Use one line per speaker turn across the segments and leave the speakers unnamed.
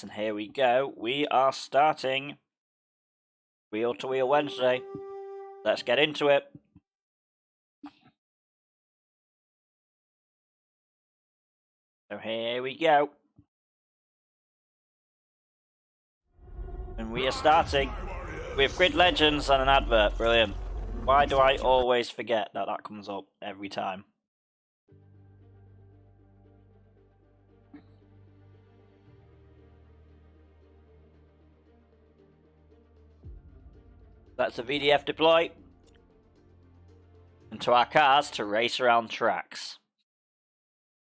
And here we go. We are starting Wheel to Wheel Wednesday. Let's get into it. So here we go. And we are starting with Grid Legends and an advert. Brilliant. Why do I always forget that that comes up every time? That's a VDF deploy. And to our cars to race around tracks.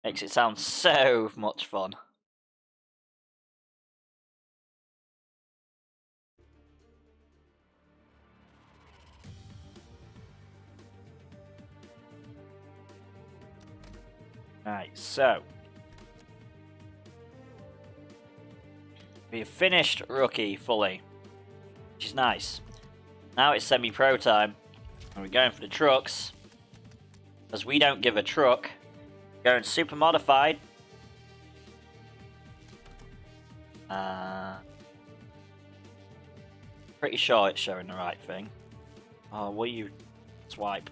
Makes it sound so much fun. Right, so we have finished Rookie fully, which is nice. Now it's semi-pro time, and we're going for the trucks. As we don't give a truck, we're going super modified. Pretty sure it's showing the right thing. Oh, will you swipe?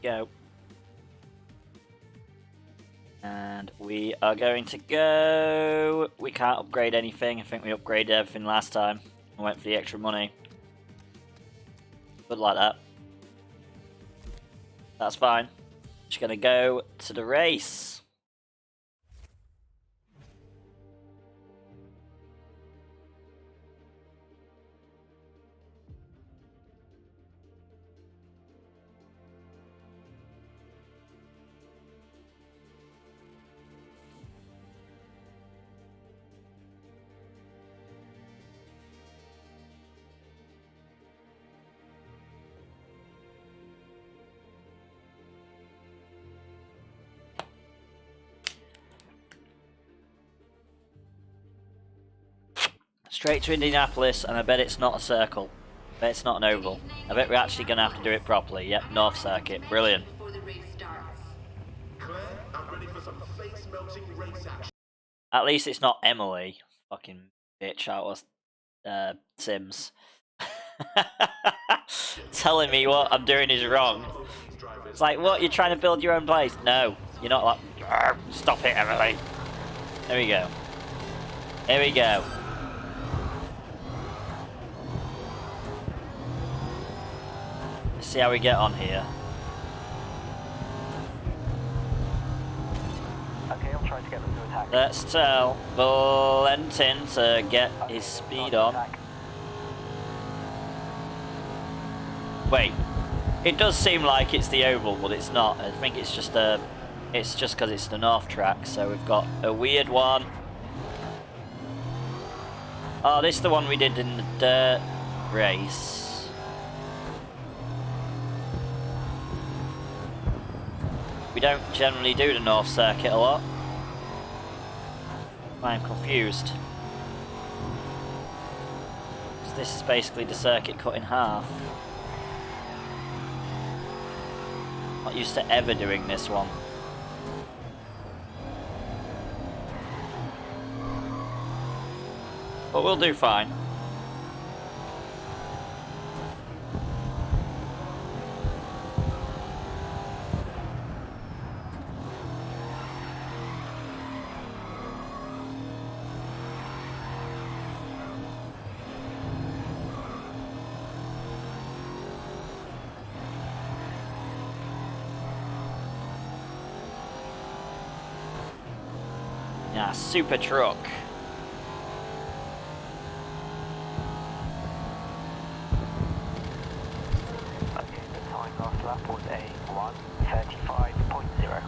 Go. And we are going to go. We can't upgrade anything. I think we upgraded everything last time. I went for the extra money. Good like that. That's fine. Just gonna go to the race. Straight to Indianapolis, and I bet it's not a circle. I bet it's not an oval. I bet we're actually going to have to do it properly. Yep, North Circuit. Brilliant. At least it's not Emily. Fucking bitch out of Sims. Telling me what I'm doing is wrong. It's like, what? You're trying to build your own place? No. You're not like... Stop it, Emily. There we go. Here we go. See how we get on here.
Okay, I'll try to get them to attack.
Let's tell Valentin to get his speed on. Wait, it does seem like it's the oval, but it's not. I think it's just because it's the north track. So we've got a weird one. Oh, this is the one we did in the dirt race. We don't generally do the North Circuit a lot. I'm confused. This is basically the circuit cut in half. Not used to ever doing this one. But we'll do fine. Yeah, super truck.
Okay, the time last lap was a 1:35.0.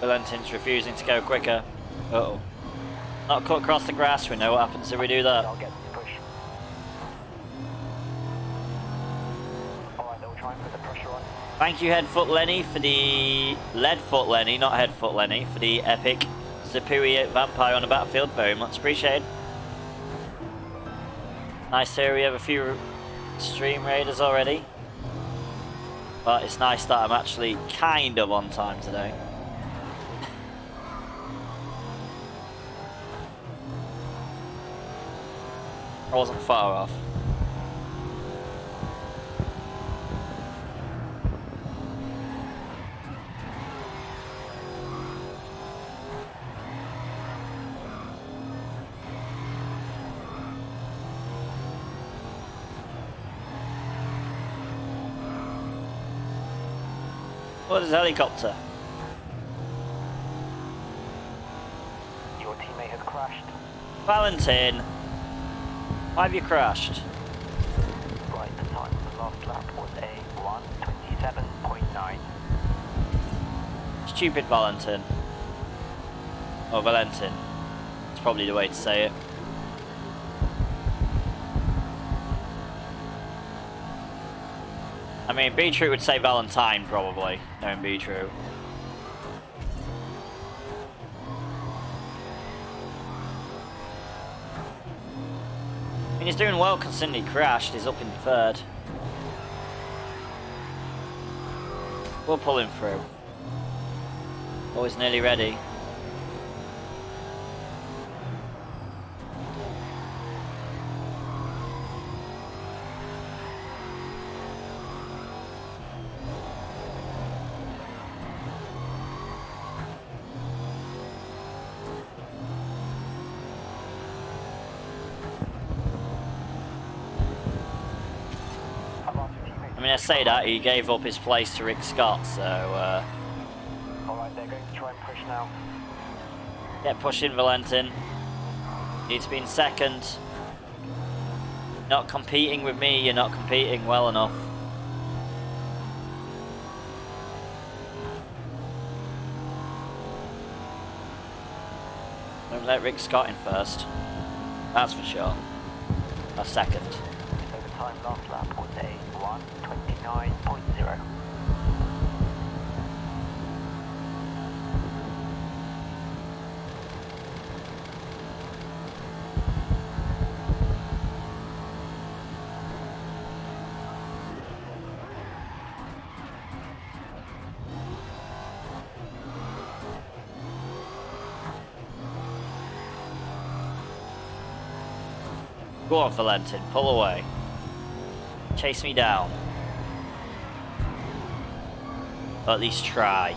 Valentin's refusing to go quicker. Uh-oh. Not cut across the grass, we know what happens if we do that.
I'll get them to push. Alright, they'll try and put the pressure on.
Thank you, Headfoot Lenny, for the... Leadfoot Lenny, not Headfoot Lenny, for the epic superior vampire on the battlefield. Very much appreciated. Nice to hear we have a few stream raiders already. But it's nice that I'm actually kind of on time today. I wasn't far off. What is helicopter?
Your teammate has crashed.
Valentin, why have you crashed?
Right, the time on the last lap was a 1:27.9.
Stupid Valentin. Or Valentin. It's probably the way to say it. I mean, Beetroot would say Valentine, probably, knowing Beetroot. I mean, he's doing well considering he crashed. He's up in third. We'll pull him through. Always nearly ready. I mean, I say that, he gave up his place to Rick Scott, so,
Alright, they're going to try and push now.
get pushing, Valentin. Needs to be in second. Not competing with me, you're not competing well enough. Don't let Rick Scott in first. That's for sure. A second.
So the time last lap was a 1:29.0.
Go on, Valentin, pull away. Chase me down. Or at least try.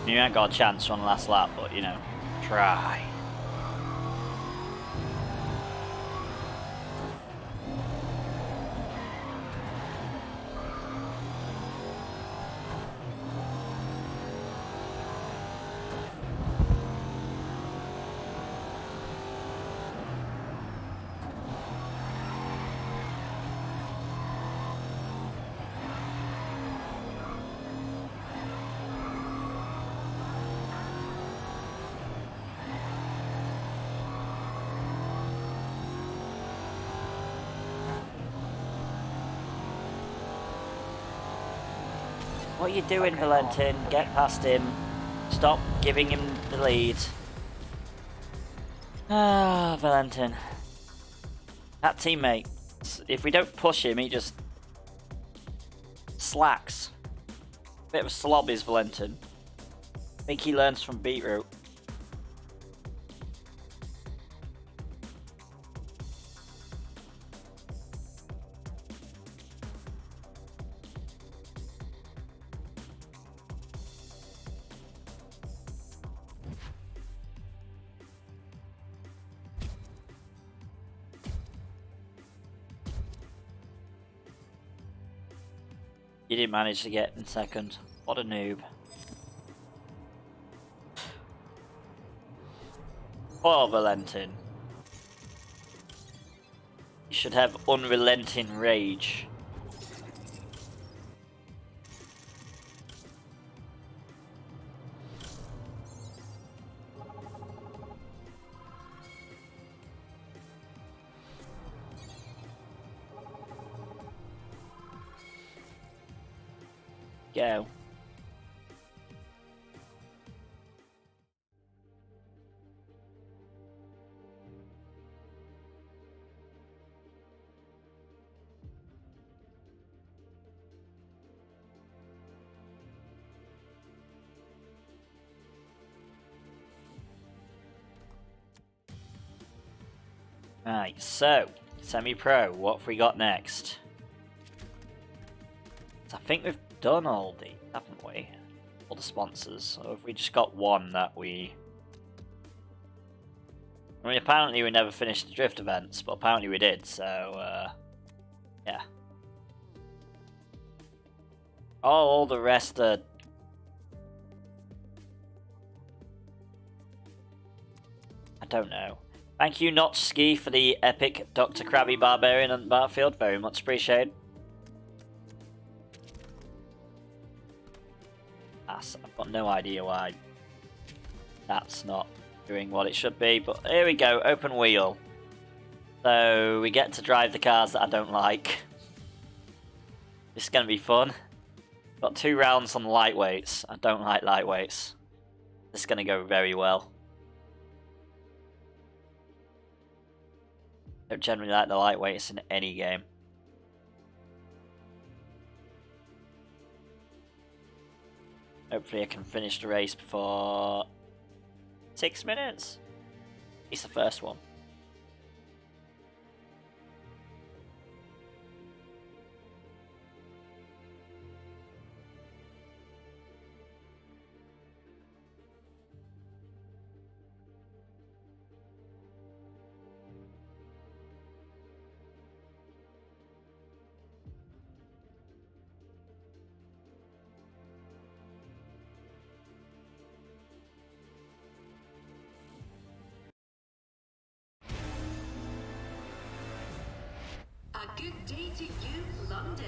You ain't got a chance on the last lap, but you know, try. What are you doing, Valentin? Get past him. Stop giving him the lead. Ah, Valentin. That teammate, if we don't push him, he just slacks. Bit of a slob is Valentin. I think he learns from Beetroot. You didn't manage to get in second. What a noob. Poor Valentin. You should have unrelenting rage. Go. Right, so, semi-pro, what have we got next? I think we've done all the, haven't we? All the sponsors, or have we just got one that we... I mean, apparently we never finished the drift events, but apparently we did, so, yeah. Oh, all the rest are... I don't know. Thank you, Notchski, for the epic Dr. Krabby Barbarian on the battlefield. Very much appreciated. I've got no idea why that's not doing what it should be, but here we go, open wheel. So we get to drive the cars that I don't like. This is going to be fun. Got 2 rounds on lightweights. I don't like lightweights. This is going to go very well. Don't generally like the lightweights in any game. Hopefully I can finish the race before 6 minutes. It's the first one.
A good day to you, London.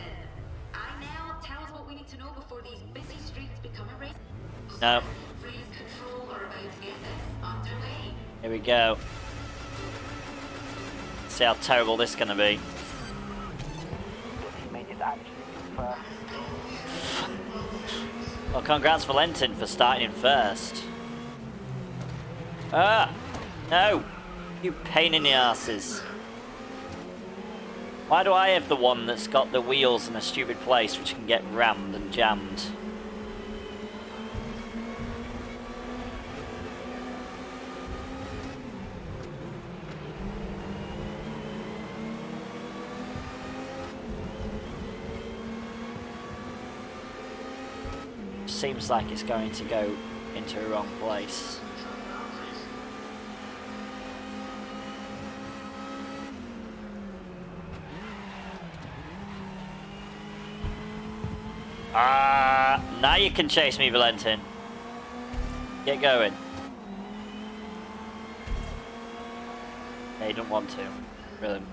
Now tell us what we need to know before these busy streets become a race.
No.
Race control are about to get this underway.
Here we go. See how terrible this is going to be.
Your teammate is actually first.
Well, congrats Valentin for starting in first. Ah! No! You pain in the asses. Why do I have the one that's got the wheels in a stupid place which can get rammed and jammed? Seems like it's going to go into a wrong place. Now you can chase me, Valentin. Get going. Yeah, you don't want to. Brilliant.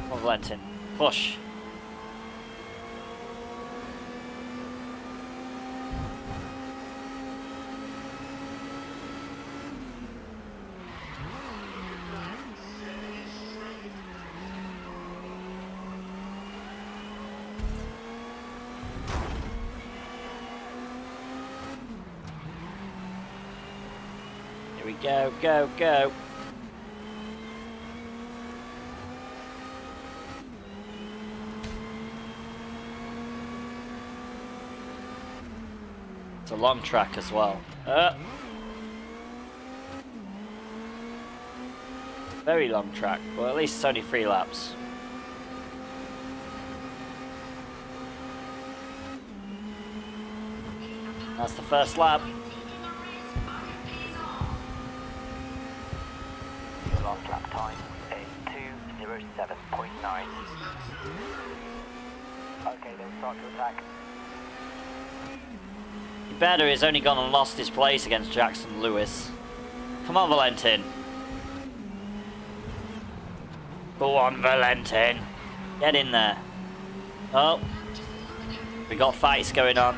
Come on, Valentin. Push. Here we go, go, go. It's a long track as well. Very long track. Well, at least it's only 3 laps. That's the first lap.
Your last lap time is 2:07.9. Okay, they'll start to attack.
Better has only gone and lost his place against Jackson Lewis. Come on, Valentin. Go on, Valentin. Get in there. Oh. We got fights going on.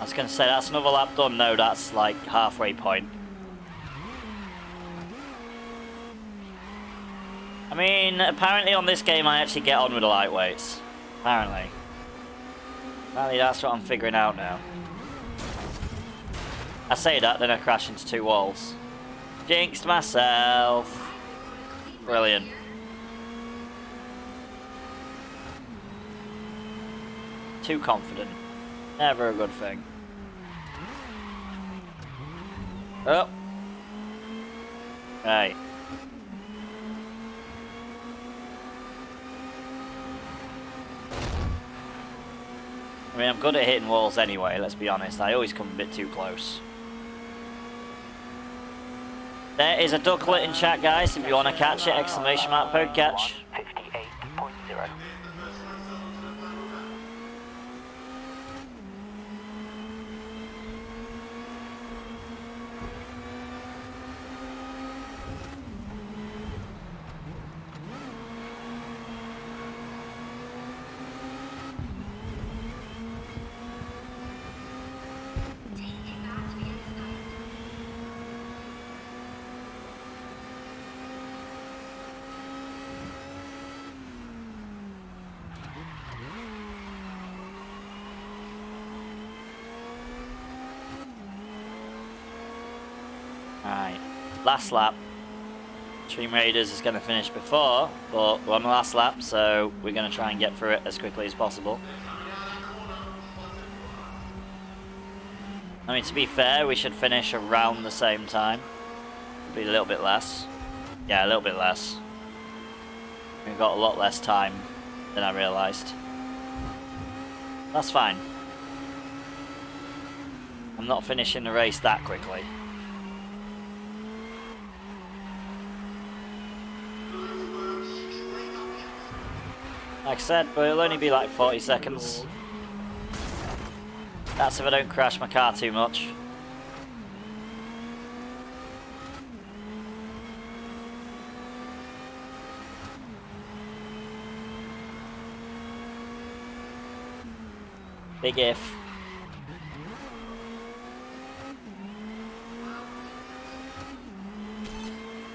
was going to say, that's another lap done. No, that's like halfway point. I mean, apparently on this game I actually get on with the lightweights. Apparently. Apparently that's what I'm figuring out now. I say that, then I crash into two walls. Jinxed myself. Brilliant. Too confident. Never a good thing. Oh. Right. I mean, I'm good at hitting walls anyway, let's be honest. I always come a bit too close. There is a ducklet in chat, guys, if you want to catch it. Exclamation mark, poke catch.
58.0.
Alright, last lap. Stream Raiders is going to finish before, but we're on the last lap, so we're going to try and get through it as quickly as possible. I mean, to be fair, we should finish around the same time. Maybe a little bit less. Yeah, a little bit less. We've got a lot less time than I realised. That's fine. I'm not finishing the race that quickly. Like I said, but it'll only be like 40 seconds. That's if I don't crash my car too much. Big if.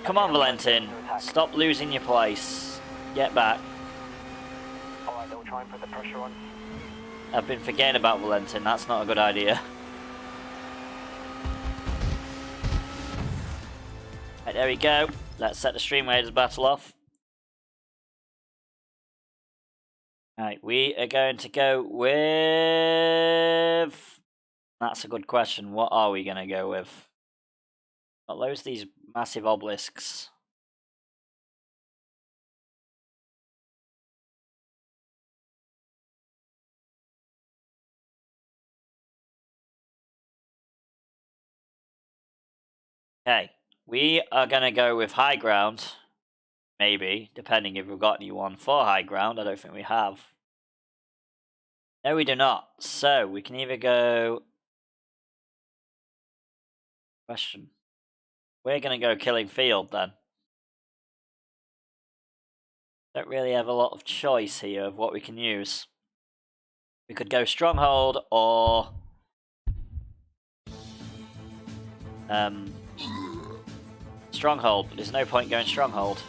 Come on, Valentin. Stop losing your place. Get back.
Alright, they'll try and put the pressure on.
I've been forgetting about Valentin. That's not a good idea. Right, there we go. Let's set the Stream Raiders battle off. Right, we are going to go with... That's a good question. What are we going to go with? Got loads of these massive obelisks. Okay, we are going to go with high ground. Maybe, depending if we've got anyone for high ground. I don't think we have. No, we do not. So, we can either go... Question. We're going to go killing field, then. Don't really have a lot of choice here of what we can use. We could go stronghold or... stronghold, but there's no point going stronghold.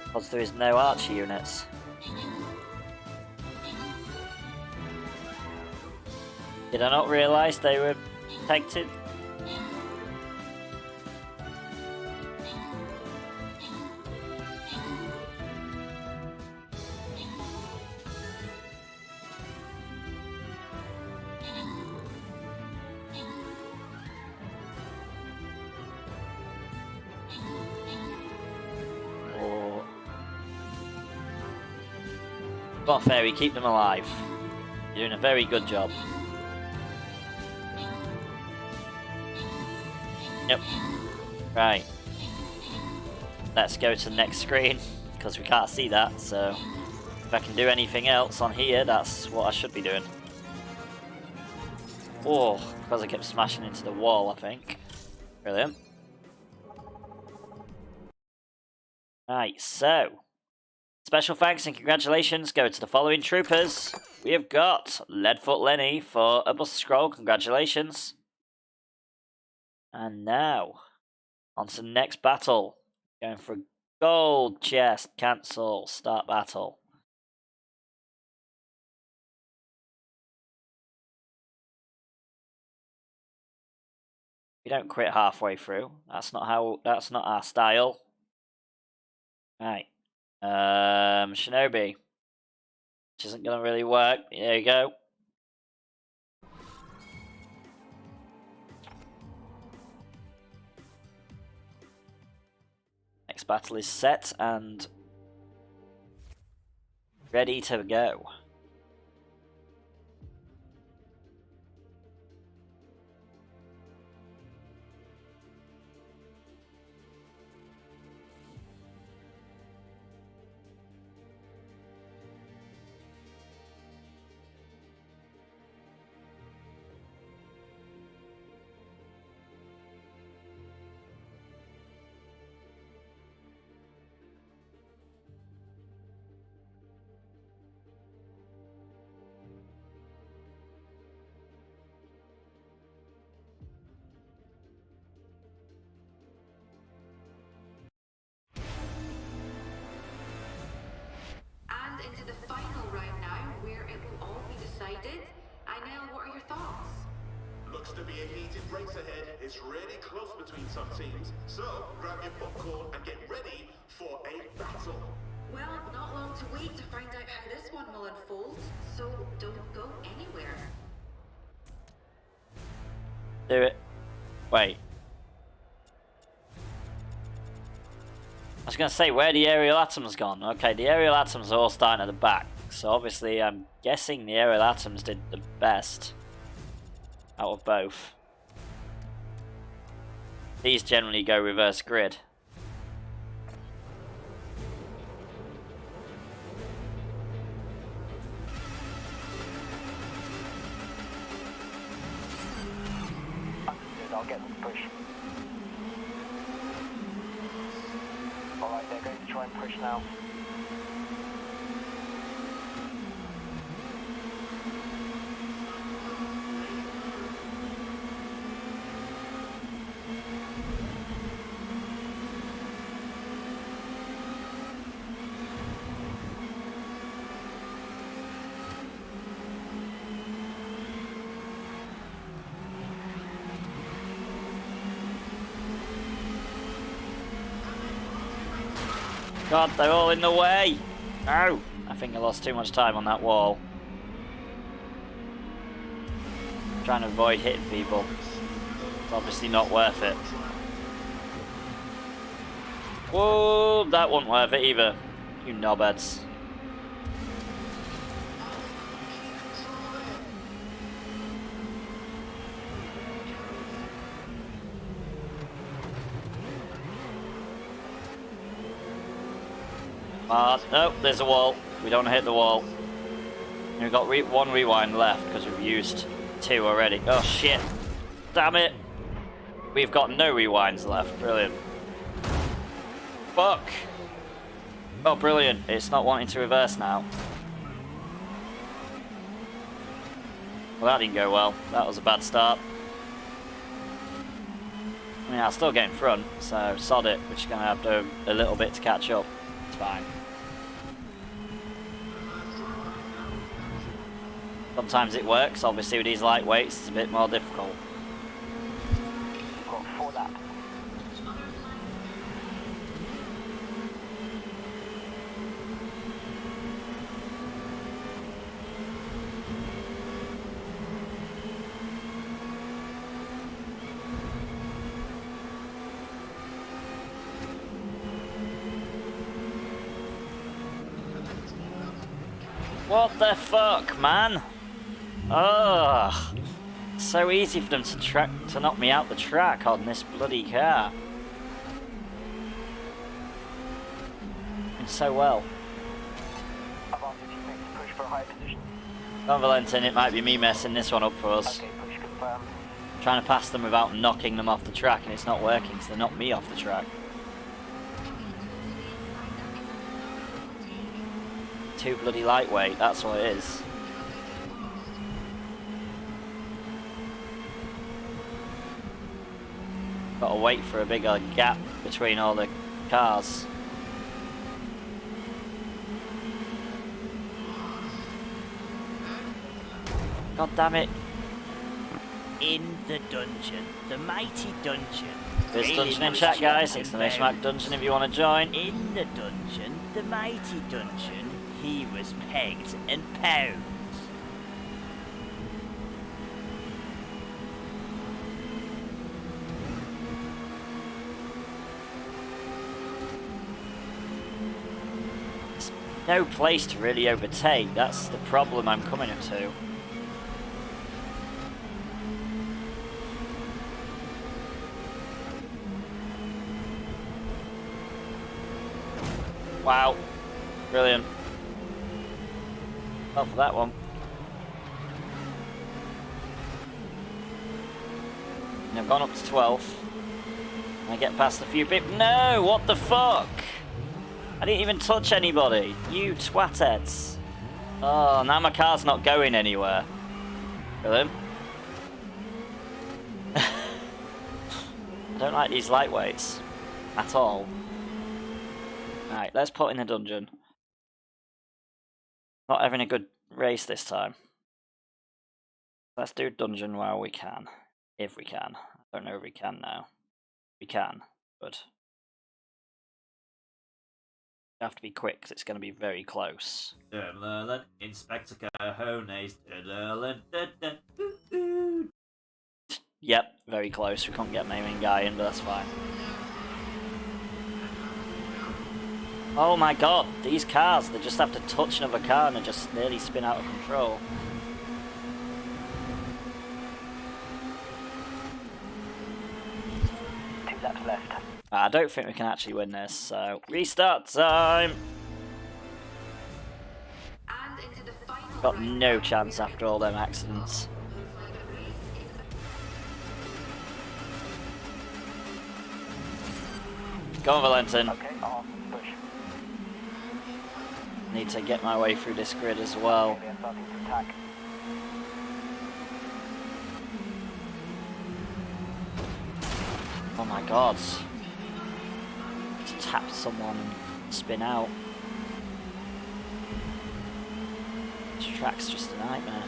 Because there is no archer units. Did I not realise they were protected? Come on, Fairy, keep them alive. You're doing a very good job. Yep. Right. Let's go to the next screen, because we can't see that, so... If I can do anything else on here, that's what I should be doing. Oh, because I kept smashing into the wall, I think. Brilliant. Right, so... Let's Special thanks and congratulations go to the following troopers. We have got Leadfoot Lenny for a bus scroll. Congratulations. And now, on to the next battle. Going for a gold chest. Cancel. Start battle. We don't quit halfway through. That's not our style. Right. Shinobi. Which isn't gonna really work. There you go. Next battle is set and ready to go.
Into the final round now, where it will all be decided. Inel, what are your thoughts?
Looks to be a heated race ahead. It's really close between some teams. So, grab your popcorn and get ready for a battle.
Well, not long to wait to find out how this one will unfold, so don't go anywhere.
Do it. Wait. I was going to say, where the aerial atoms gone? Okay, the aerial atoms are all starting at the back. So obviously, I'm guessing the aerial atoms did the best out of both. These generally go reverse grid.
Understood, I'll get them to push. Alright, they're going to try and push now.
God, they're all in the way! No! I think I lost too much time on that wall. I'm trying to avoid hitting people. It's obviously not worth it. Whoa, that wasn't worth it either. You knobheads. No, there's a wall. We don't hit the wall. We've got one rewind left because we've used 2 already. Oh shit. Damn it. We've got no rewinds left. Brilliant. Fuck. Oh, brilliant. It's not wanting to reverse now. Well, that didn't go well. That was a bad start. I mean, I'll still get in front, so sod it. We're just going to have to a little bit to catch up. It's fine. Sometimes it works. Obviously, with these lightweights, it's a bit more difficult.
We've got 4 laps.
What the fuck, man? Ugh. So easy for them to knock me out the track on this bloody car. And so well.
Advantage teammates push for a higher position.
Don Valentin, it might be me messing this one up for us.
Okay, push confirmed.
Trying to pass them without knocking them off the track, and it's not working, so they knock me off the track. too bloody lightweight, that's what it is. Gotta wait for a bigger gap between all the cars. God damn it.
In the dungeon, the mighty dungeon.
There's dungeon in chat, guys. Exclamation mark dungeon if you want to join.
In the dungeon, the mighty dungeon, he was pegged and pounded.
No place to really overtake. That's the problem I'm coming to. Wow. Brilliant. Well, for that one. And I've gone up to 12th. I get past a few people. No! What the fuck? I didn't even touch anybody. You twatheads. Oh, now my car's not going anywhere. Brilliant. I don't like these lightweights. At all. Alright, let's put in the dungeon. Not having a good race this time. Let's do dungeon while we can. If we can. I don't know if we can now. We can, but we have to be quick because it's going to be very close. Inspector Cajones. Yep, very close. We can't get my main guy in, but that's fine. Oh my god, these cars, they just have to touch another car and they just nearly spin out of control.
Two laps left.
I don't think we can actually win this, so restart time!
And into the final
Got
round.
no chance after all them accidents. Go on, Valentin.
Okay, on push.
Need to get my way through this grid as well.
We are starting to attack.
Oh my god. Just tap someone and spin out. This track's just a nightmare.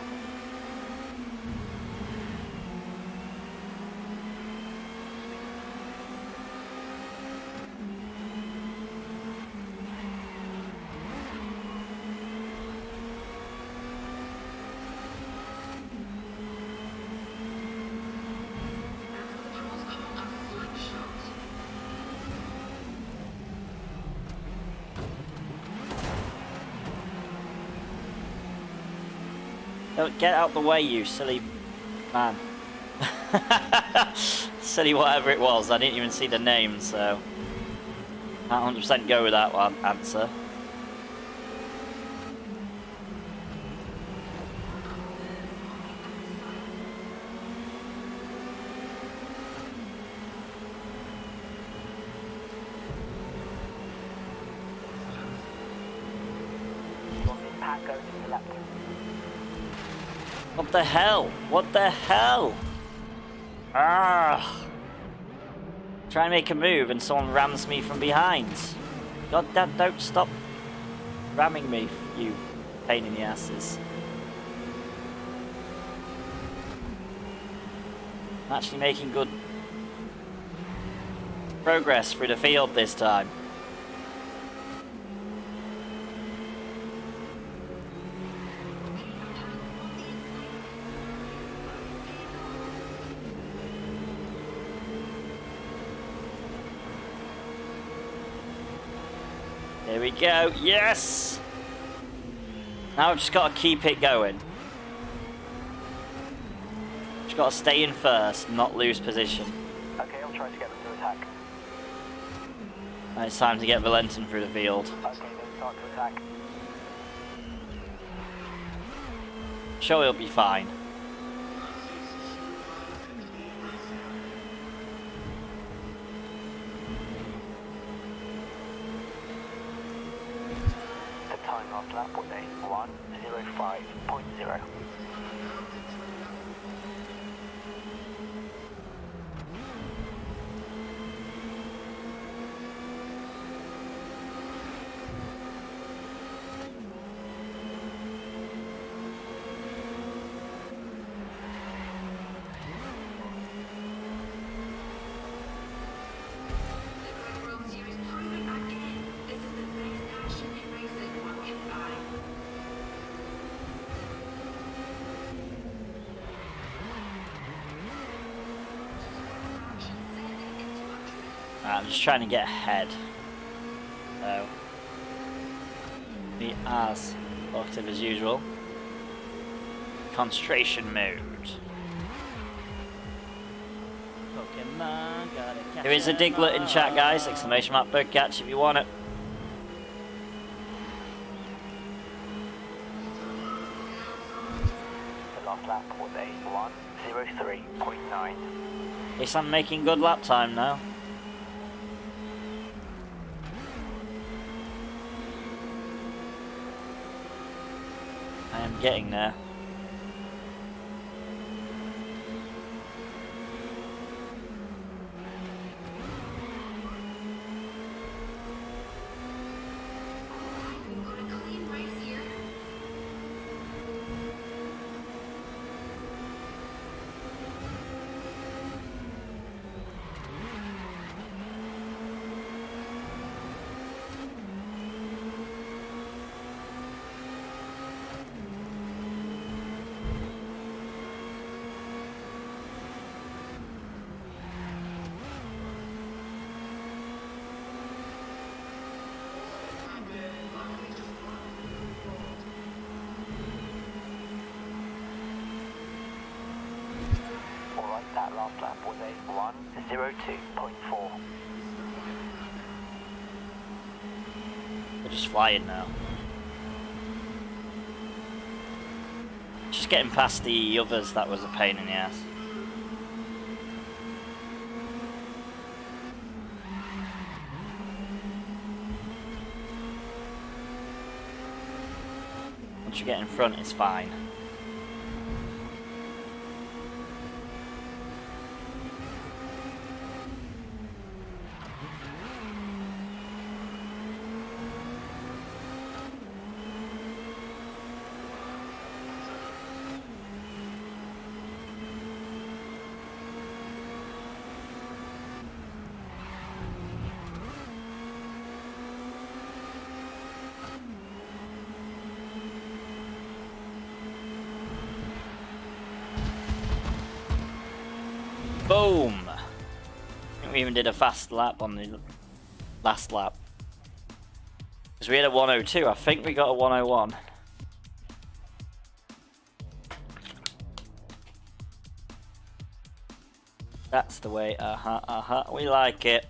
Don't get out the way, you silly man. Silly whatever it was, I didn't even see the name, so can't 100% go with that one answer.
Pack goes to the left.
What the hell? What the hell? Ah! Try and make a move and someone rams me from behind. God damn, don't stop ramming me, you pain in the asses. I'm actually making good progress through the field this time. There we go, yes! Now I've just got to keep it going. Just got to stay in first, not lose position.
Okay, I'll try to get them to attack.
And it's time to get Valentin through the field.
Okay, they start to attack.
Sure, he'll be fine.
The time last lap was a 1:05.0.
World Series proving again. This is the best action in racing one can buy. Action setting into a drift.
I'm just trying to get ahead. So, be as active as usual. Concentration mode.
Pokemon, gotta catch
There is a
'em
Diglett in chat, guys.
all.
Exclamation mark Birdcatch if you want it.
The last lap was a 1:03.9.
At least I'm making good lap time now. I am getting there.
We've got a clean race here.
Alright, that last lap was a 1:02.4.
We're just flying now. Just getting past the others, that was a pain in the ass. Once you get in front, it's fine. Boom! I think we even did a fast lap on the last lap. Because we had a 102, I think we got a 101. That's the way, we like it.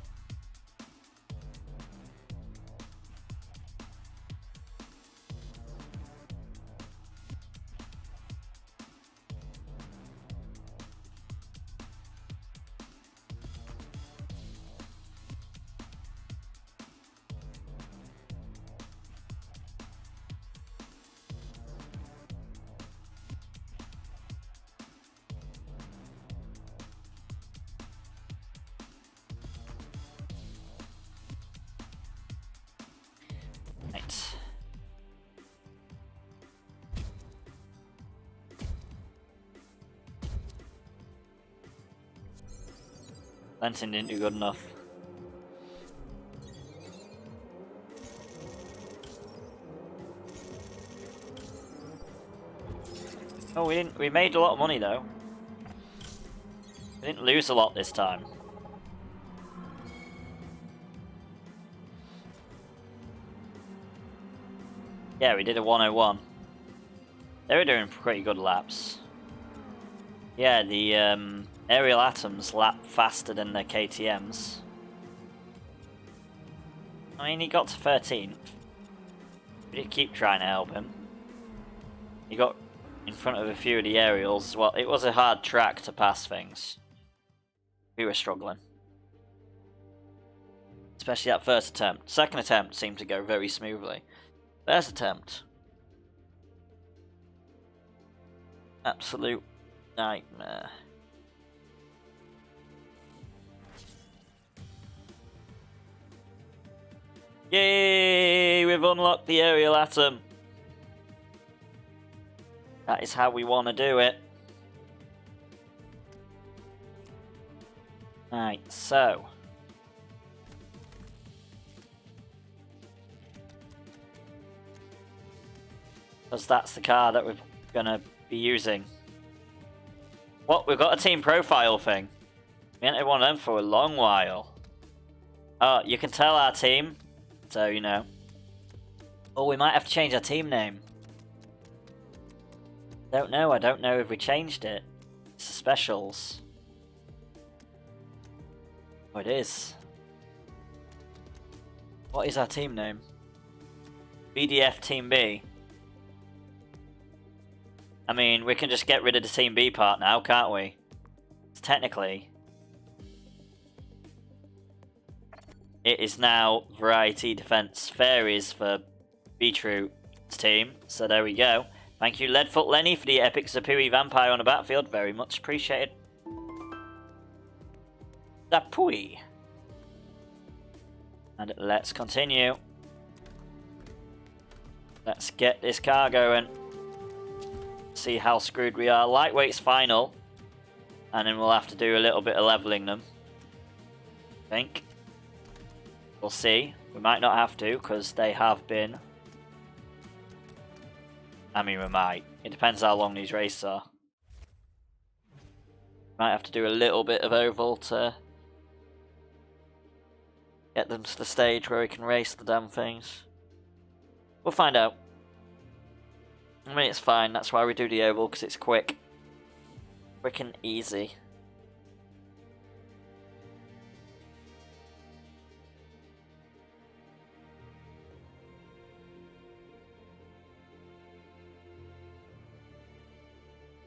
Right. Lenton didn't do good enough. Oh, we made a lot of money though. We didn't lose a lot this time. Yeah, we did a 101. They were doing pretty good laps. Yeah, the aerial atoms lap faster than their KTMs. I mean, he got to 13th. We did keep trying to help him. He got in front of a few of the aerials. Well, it was a hard track to pass things. We were struggling. Especially that first attempt. Second attempt seemed to go very smoothly. First attempt. Absolute nightmare. Yay! We've unlocked the aerial atom. That is how we want to do it. Right, so. Because that's the car that we're going to be using. What? We've got a team profile thing. We haven't had one of them for a long while. Oh, you can tell our team. So, you know. Oh, we might have to change our team name. Don't know. I don't know if we changed it. It's the specials. Oh, it is. What is our team name? BDF Team B. I mean, we can just get rid of the Team B part now, can't we? It's technically. It is now Variety Defense Fairies for Beetroot's team. So there we go. Thank you, Leadfoot Lenny, for the epic Zapui vampire on the battlefield. Very much appreciated. Zapui. And let's continue. Let's get this car going. See how screwed we are. Lightweight's final. And then we'll have to do a little bit of leveling them. I think. We'll see. We might not have to, because they have been... I mean, we might. It depends how long these races are. Might have to do a little bit of oval to get them to the stage where we can race the damn things. We'll find out. I mean, it's fine. That's why we do the oval, because it's quick. Quick and easy.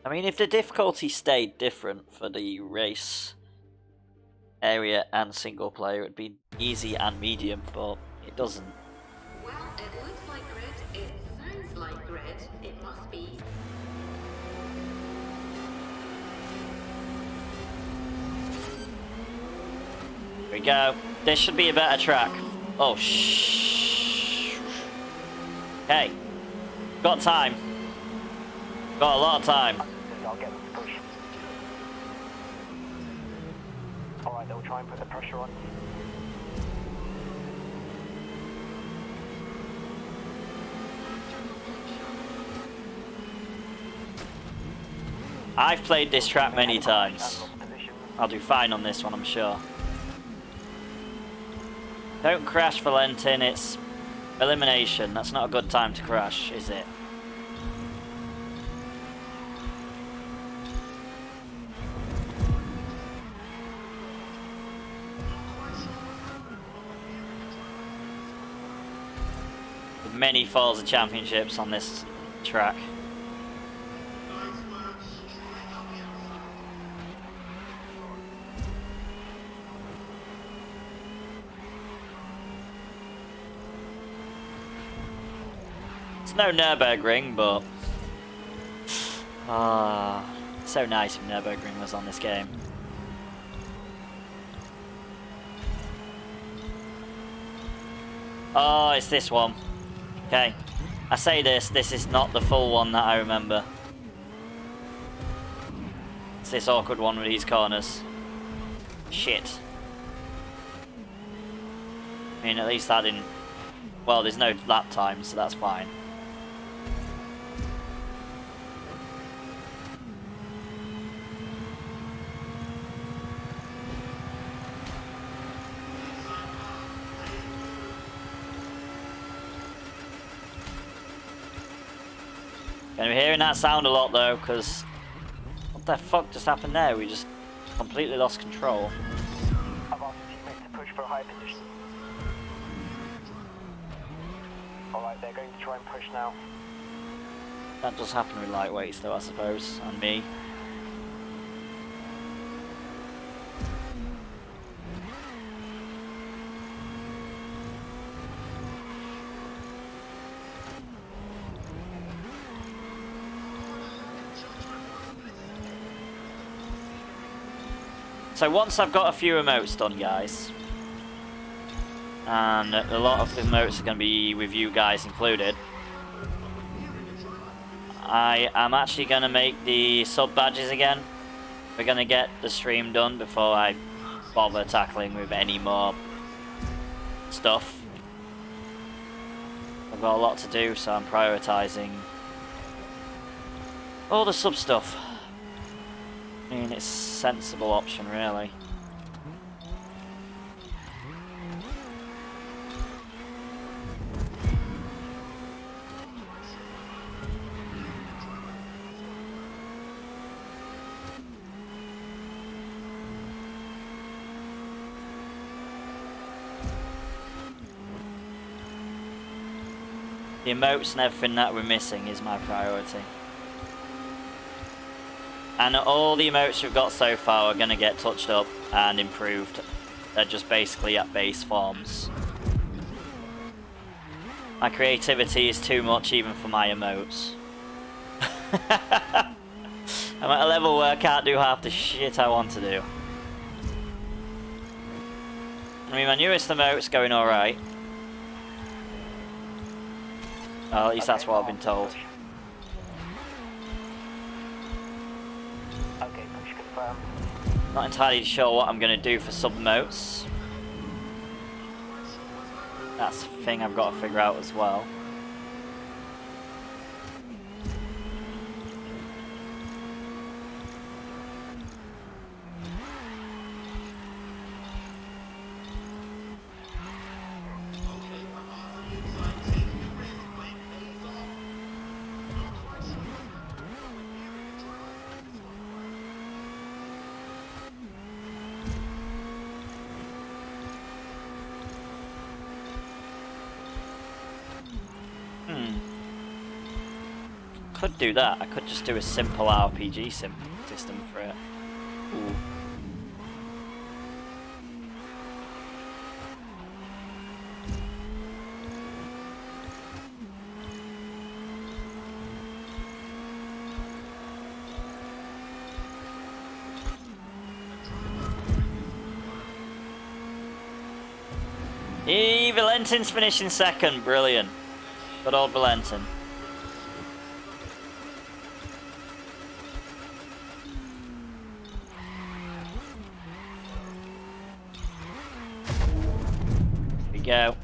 I mean, if the difficulty stayed different for the race area and single player, it would be easy and medium, but it doesn't.
Well, it looks like grid. It sounds like grid. It must be.
Here we go. This should be a better track. Oh, shh. Okay. Got time. Got a lot of time.
I'll get them to push. Alright, they'll try and put the pressure on.
I've played this track many times. I'll do fine on this one, I'm sure. Don't crash, Valentin. It's elimination. That's not a good time to crash, is it? Many Forza Championships on this track. It's no Nürburgring, but so nice if Nürburgring was on this game. Oh, it's this one. Okay, I say this is not the full one that I remember. It's this awkward one with these corners. Shit. I mean, at least that didn't... Well, there's no lap time, so that's fine. Gonna be hearing that sound a lot though, because what the fuck just happened there? We just completely lost control.
I've asked the teammates to push for a higher position. Alright, they're going to try and push now.
That does happen with lightweights though, I suppose, and me. So once I've got a few emotes done, guys, and a lot of the emotes are going to be with you guys included, I am actually going to make the sub badges again. We're going to get the stream done before I bother tackling with any more stuff. I've got a lot to do, so I'm prioritising all the sub stuff. I mean, it's a sensible option, really. The emotes and everything that we're missing is my priority. And all the emotes we've got so far are going to get touched up and improved. They're just basically at base forms. My creativity is too much even for my emotes. I'm at a level where I can't do half the shit I want to do. I mean, my newest emote's going alright. Well, at least that's what I've been told.
Okay, push confirmed.
Not entirely sure what I'm going to do for sub-emotes. That's the thing I've got to figure out as well. Could do that. I could just do a simple RPG system for it. Ooh. Valentin's finishing second. Brilliant. Good old Valentin. Go.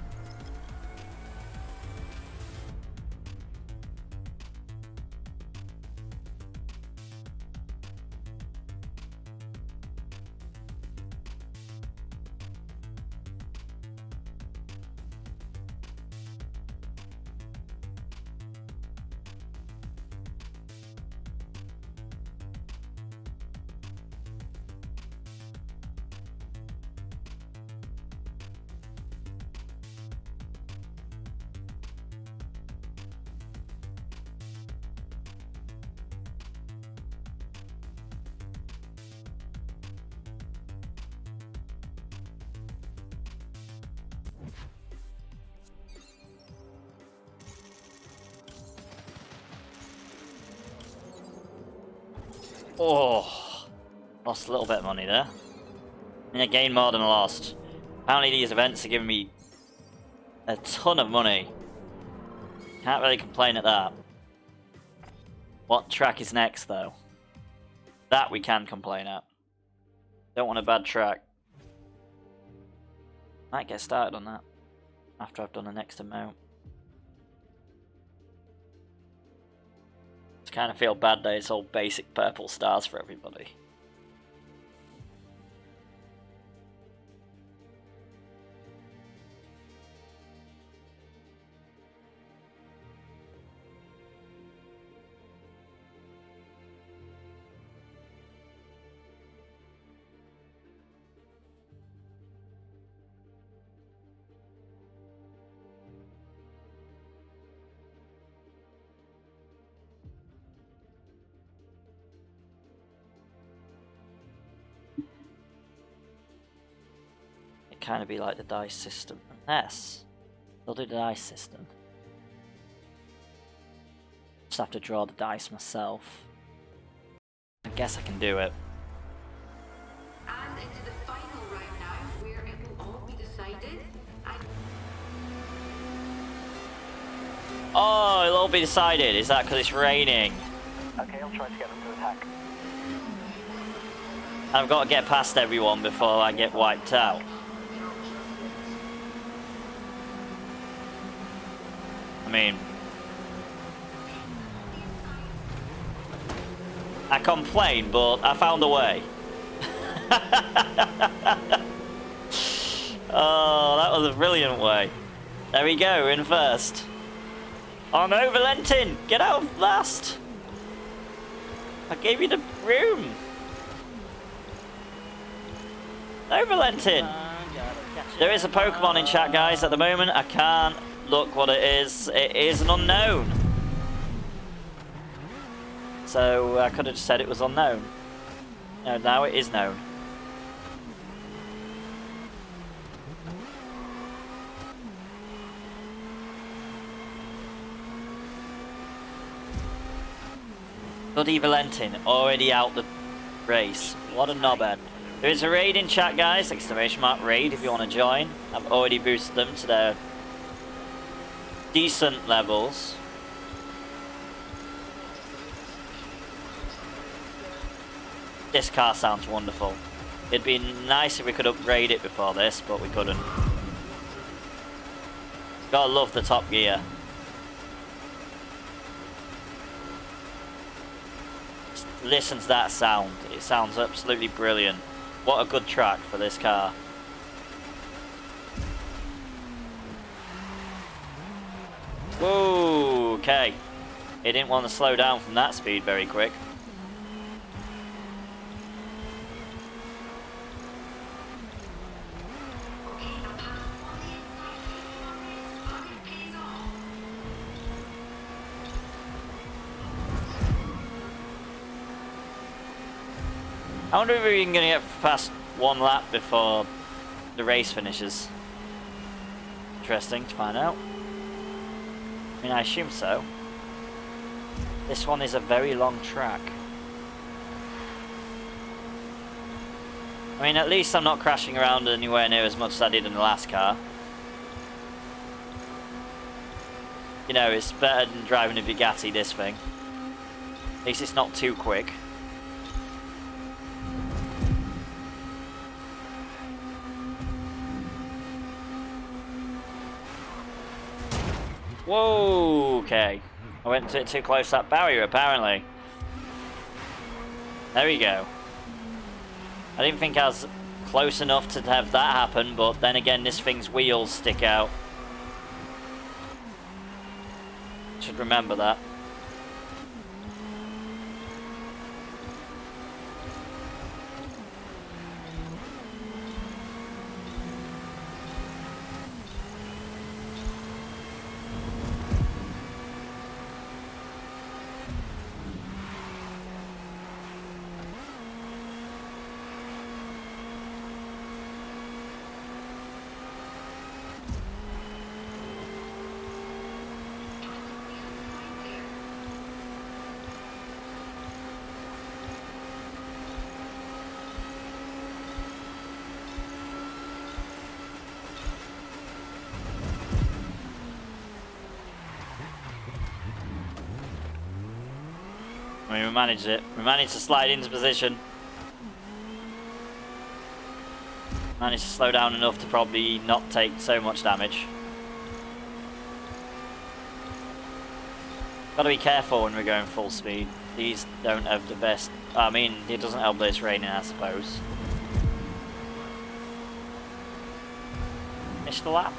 Oh, lost a little bit of money there. I mean, I gained more than I lost. Apparently these events are giving me a ton of money. Can't really complain at that. What track is next, though? That we can complain at. Don't want a bad track. Might get started on that after I've done the next amount. Kind of feel bad that it's all basic purple stars for everybody. Kind of be like the dice system, unless they'll do the dice system. Just have to draw the dice myself. I guess I can do it.
And in
Oh, it'll all be decided. Is that because it's raining?
Okay, I'll try to get them to attack.
I've got to get past everyone before I get wiped out. I mean, I complain, but I found a way. Oh, that was a brilliant way. There we go, in first. Oh no, Valentin! Get out last! I gave you the room! No, Valentin! There is a Pokemon in chat, guys, at the moment. I can't look what it is. It is an unknown. So I could have just said it was unknown. No, now it is known. Bloody Valentin, already out the race. What a knobhead. There is a raid in chat, guys. Exclamation mark raid if you want to join. I've already boosted them to their decent levels. This car sounds wonderful. It'd be nice if we could upgrade it before this, but we couldn't. Gotta love the Top Gear. Listen to that sound. It sounds absolutely brilliant. What a good track for this car. Whoa, okay. It didn't want to slow down from that speed very quick. I wonder if we're even going to get past one lap before the race finishes. Interesting to find out. I mean, I assume so. This one is a very long track. I mean, at least I'm not crashing around anywhere near as much as I did in the last car. You know, it's better than driving a Bugatti, this thing. At least it's not too quick. Whoa, okay. I went too close to that barrier, apparently. There we go. I didn't think I was close enough to have that happen, but then again, this thing's wheels stick out. Should remember that. I mean, we managed it. We managed to slide into position. Managed to slow down enough to probably not take so much damage. Gotta be careful when we're going full speed. These don't have the best... I mean, it doesn't help that it's raining, I suppose. Finished the lap?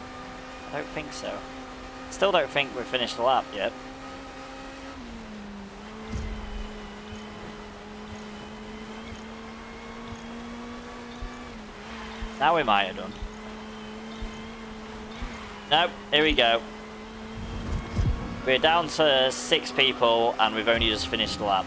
I don't think so. Still don't think we've finished the lap yet. Now we might have done. Nope, here we go. We're down to 6 people and we've only just finished the lap.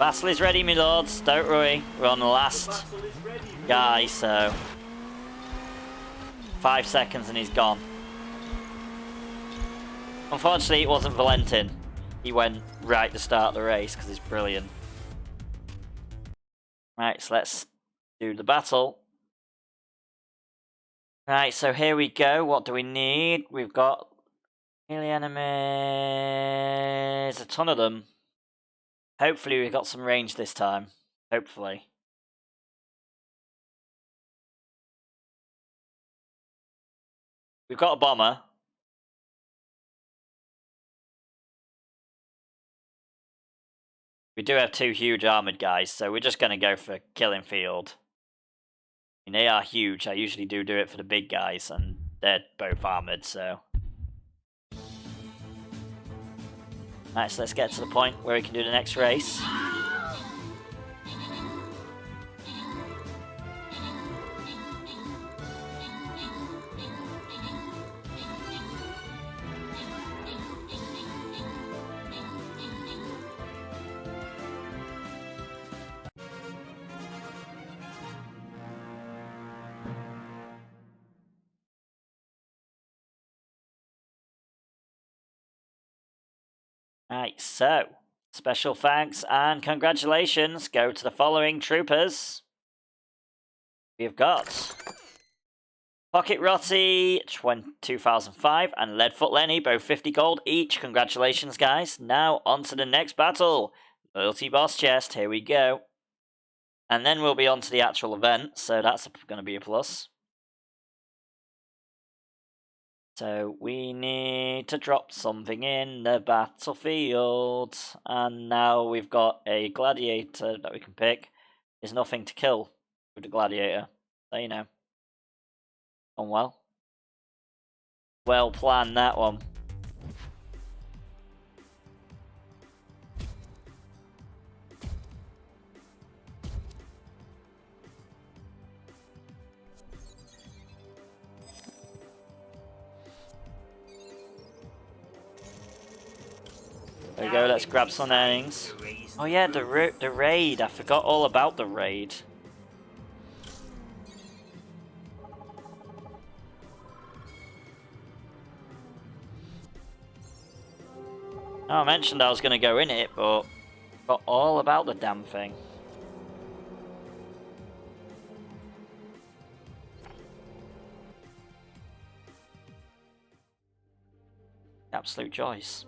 Battle is ready, my lords. Don't worry. We're on the last guy, so 5 seconds and he's gone. Unfortunately, it wasn't Valentin. He went right at the start of the race because he's brilliant. Right, so let's do the battle. Right, so here we go. What do we need? We've got melee enemies. A ton of them. Hopefully we've got some range this time. Hopefully. We've got a bomber. We do have 2 huge armoured guys, so we're just going to go for killing field. I mean, they are huge. I usually do it for the big guys, and they're both armoured, so... Right, so let's get to the point where we can do the next race. Right, so, special thanks and congratulations go to the following troopers. We've got Pocket Rotty 2005 and Leadfoot Lenny, both 50 gold each. Congratulations, guys. Now, on to the next battle. Loyalty Boss Chest, here we go. And then we'll be on to the actual event, so that's going to be a plus. So we need to drop something in the battlefield. And now we've got a gladiator that we can pick. There's nothing to kill with the gladiator. So you know. Done well. Well planned, that one. There we go, let's grab some earnings. Oh yeah, the raid. I forgot all about the raid. Oh, I mentioned I was going to go in it, but forgot all about the damn thing. Absolute choice.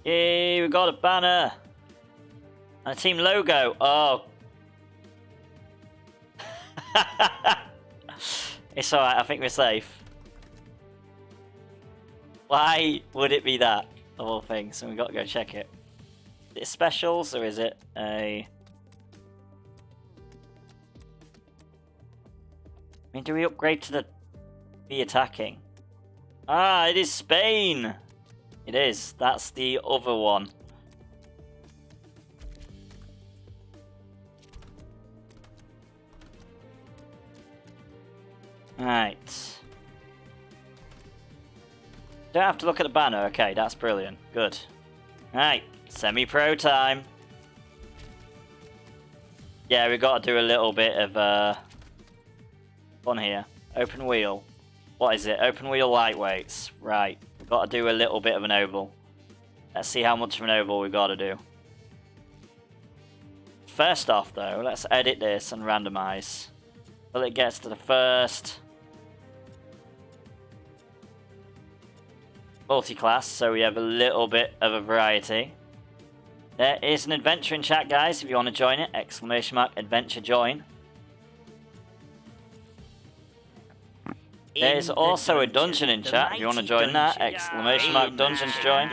Yay, we got a banner! And a team logo. Oh. It's alright, I think we're safe. Why would it be that, of all things? So we've got to go check it. Is it specials, or is it a... I mean, do we upgrade to the attacking? Ah, it is Spain! It is. That's the other one. Right. Don't have to look at the banner. Okay, that's brilliant. Good. Right. Semi-pro time. Yeah, we've got to do a little bit of fun here. Open wheel. What is it? Open wheel lightweights. Right. We've got to do a little bit of an oval. Let's see how much of an oval we've got to do. First off, though, let's edit this and randomize. Till it gets to the first multi-class, so we have a little bit of a variety. There is an adventure in chat, guys, if you want to join it. !adventure join. There's also a dungeon in chat, if you want to join that. !dungeons join.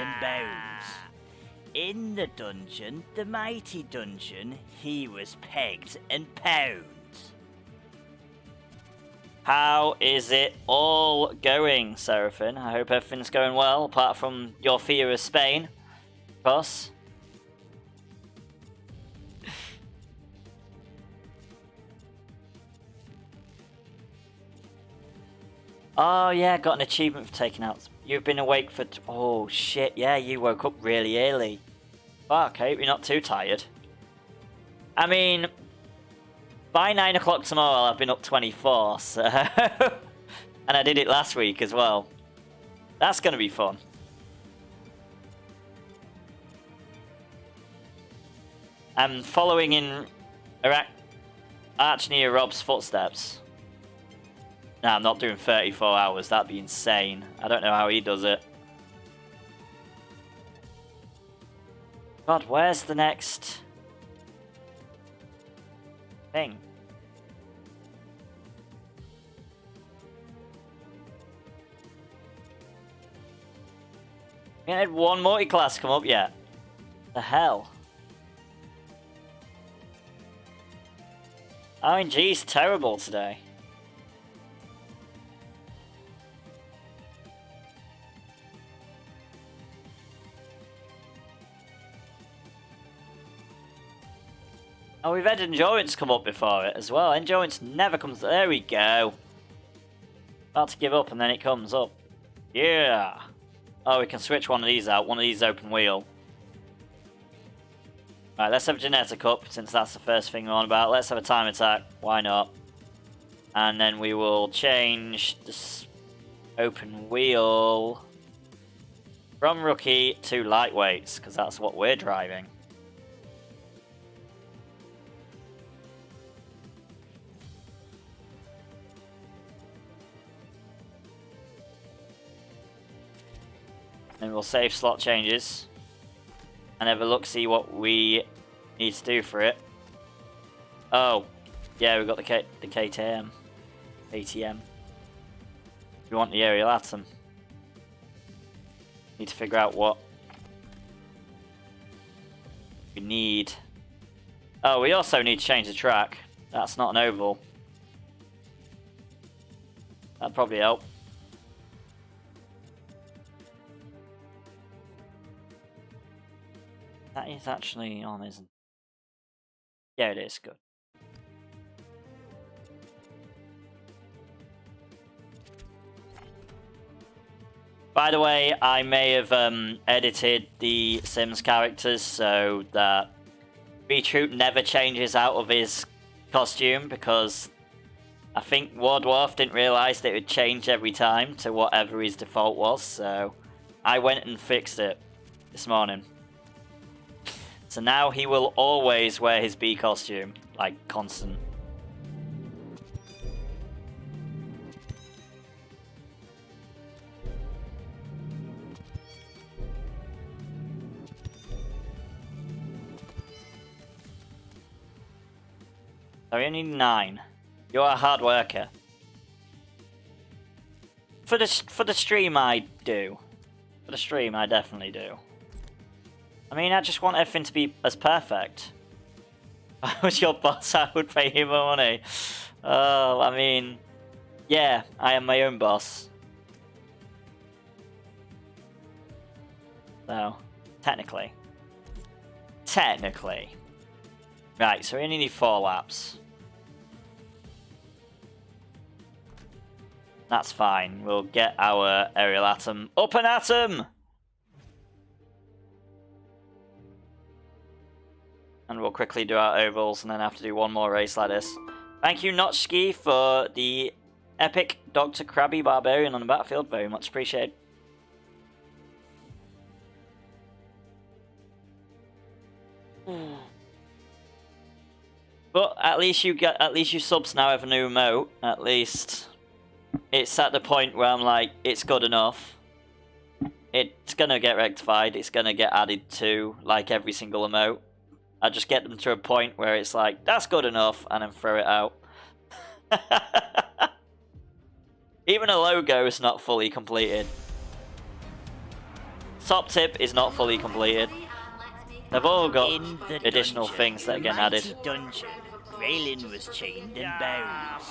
In the dungeon, the mighty dungeon, he was pegged and pound.
How is it all going, Seraphin? I hope everything's going well, apart from your fear of Spain, of course. Oh yeah, got an achievement for taking out. You've been awake for. Oh shit! Yeah, you woke up really early. Fuck, I hope you're not too tired. I mean, by 9 o'clock tomorrow, I've been up 24, so... and I did it last week as well. That's going to be fun. I'm following in Archneer Rob's footsteps. No, I'm not doing 34 hours. That'd be insane. I don't know how he does it. God, where's the next thing? We had one multi-class come up yet. The hell? RNG's terrible today. Oh, we've had endurance come up before it as well. Endurance never comes. There we go. About to give up and then it comes up. Yeah. Oh, we can switch one of these out. One of these open wheel. Right, let's have a genetic up since that's the first thing we're on about. Let's have a time attack. Why not? And then we will change this open wheel from rookie to lightweights because that's what we're driving. Then we'll save slot changes and have a look, see what we need to do for it. Oh, yeah, we've got the KTM, ATM. We want the aerial atom. Need to figure out what we need. Oh, we also need to change the track. That's not an oval. That'd probably help. That is actually on, isn't it? Yeah, it is. Good. By the way, I may have edited the Sims characters so that Beetroot never changes out of his costume because I think Wardwarf didn't realise that it would change every time to whatever his default was, so I went and fixed it this morning. So now he will always wear his bee costume, like constant. So we only need 9. You're a hard worker. For the stream, I do. For the stream, I definitely do. I mean, I just want everything to be as perfect. If I was your boss, I would pay you more money. Oh, I mean, yeah, I am my own boss. So, technically. Technically. Right, so we only need 4 laps. That's fine. We'll get our aerial atom up an atom! And we'll quickly do our ovals and then have to do one more race like this. Thank you, Notchski, for the epic Dr. Krabby Barbarian on the battlefield. Very much appreciated. But at least you subs now have a new emote. At least it's at the point where I'm like, it's good enough. It's gonna get rectified. It's gonna get added to like every single emote. I just get them to a point where it's like, that's good enough, and then throw it out. Even a logo is not fully completed. Top tip is not fully completed. They've all got additional things that are getting added.
Dungeon, Raylin was chained and bound.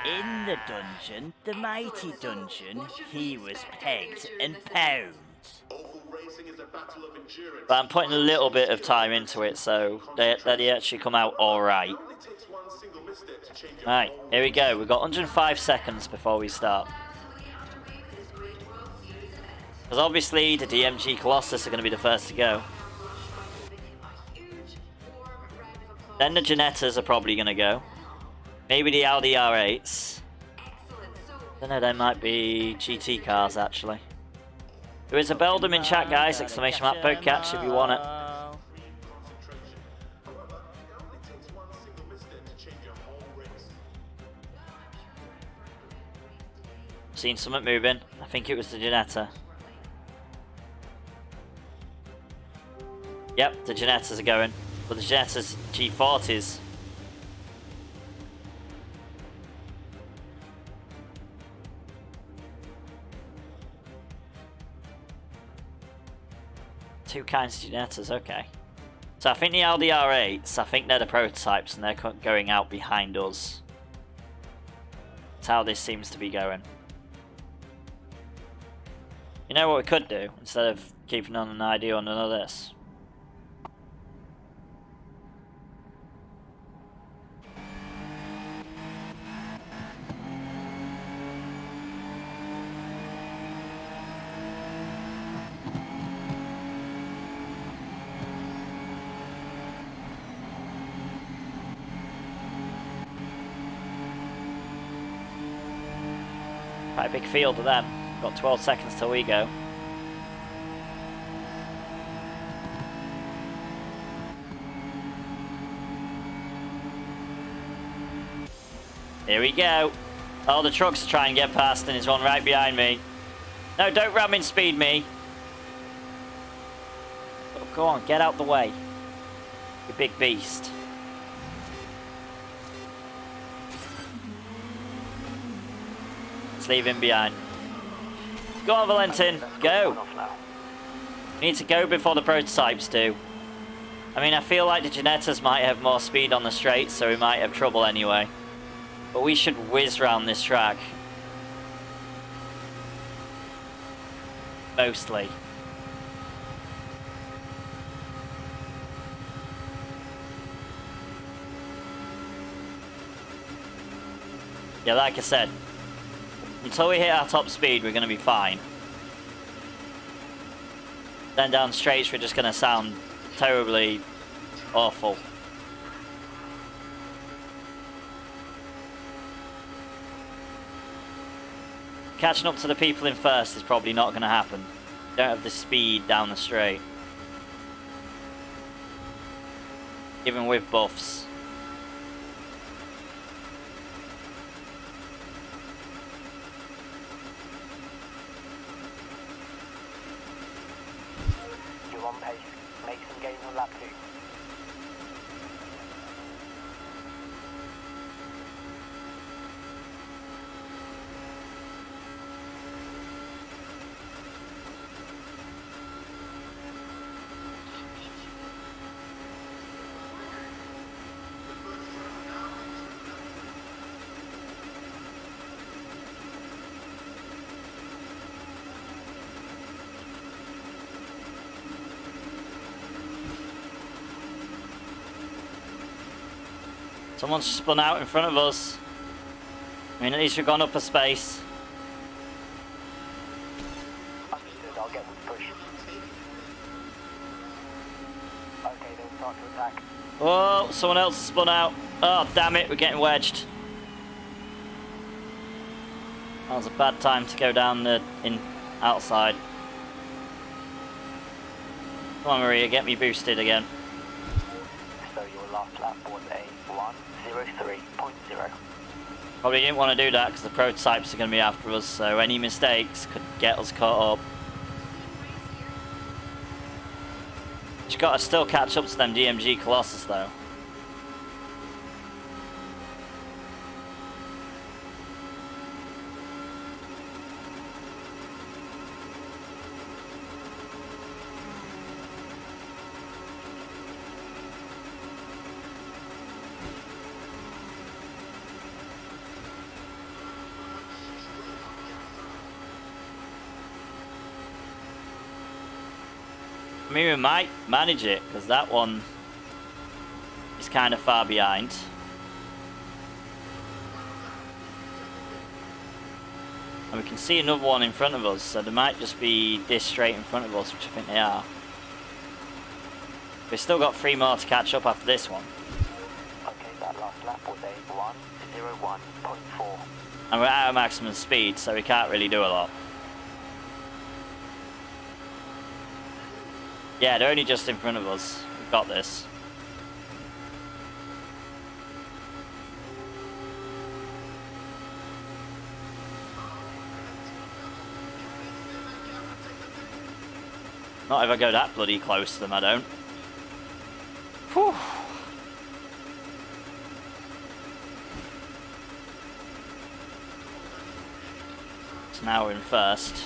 In the dungeon, the mighty dungeon, he was pegged and pound.
But I'm putting a little bit of time into it, so they actually come out alright. Right, here we go. We've got 105 seconds before we start. Because obviously the DMG Colossus are going to be the first to go. Then the Janettas are probably going to go. Maybe the Audi R8s. I don't know, there might be GT cars actually. There is a Beldam in chat, guys. Exclamation mark Pokecatch if you want it.
However, it only takes one single misstep to change your whole race.
Seen something moving. I think it was the Janetta. Yep, the Janettas are going. But the Janettas G40s. Two kinds of Janettas, okay. So I think the Audi R8s, I think they're the prototypes and they're going out behind us. That's how this seems to be going. You know what we could do, instead of keeping on an idea on none of this? Quite a big field of them. Got 12 seconds till we go. Here we go. Oh, the trucks are trying to get past and there's one right behind me. No, don't ram and speed me. Oh, go on, get out the way. You big beast. Let's leave him behind. Go on, Valentin. Go. We need to go before the prototypes do. I mean, I feel like the Janettas might have more speed on the straight, so we might have trouble anyway. But we should whiz round this track. Mostly. Yeah, like I said, until we hit our top speed, we're going to be fine. Then down straights, we're just going to sound terribly awful. Catching up to the people in first is probably not going to happen. Don't have the speed down the straight. Even with buffs.
You're on pace. Make some gains on lap 2.
Someone's spun out in front of us. I mean, at least we've gone up a space.
Understood, I'll get them to push. Okay, they'll start to attack.
Oh, someone else has spun out. Oh, damn it, we're getting wedged. That was a bad time to go down the outside. Come on, Maria, get me boosted again.
So your last lap was a 1:03.0.
Probably didn't want to do that because the prototypes are going to be after us, so any mistakes could get us caught up. Just got to still catch up to them DMG Colossus though. I mean, we might manage it, because that one is kind of far behind. And we can see another one in front of us, so they might just be this straight in front of us, which I think they are. We've still got 3 more to catch up after this one.
Okay, that last lap was a 1:01.4.
And we're out of maximum speed, so we can't really do a lot. Yeah, they're only just in front of us. We've got this. Not if I go that bloody close to them, I don't. Whew. So now we're in first.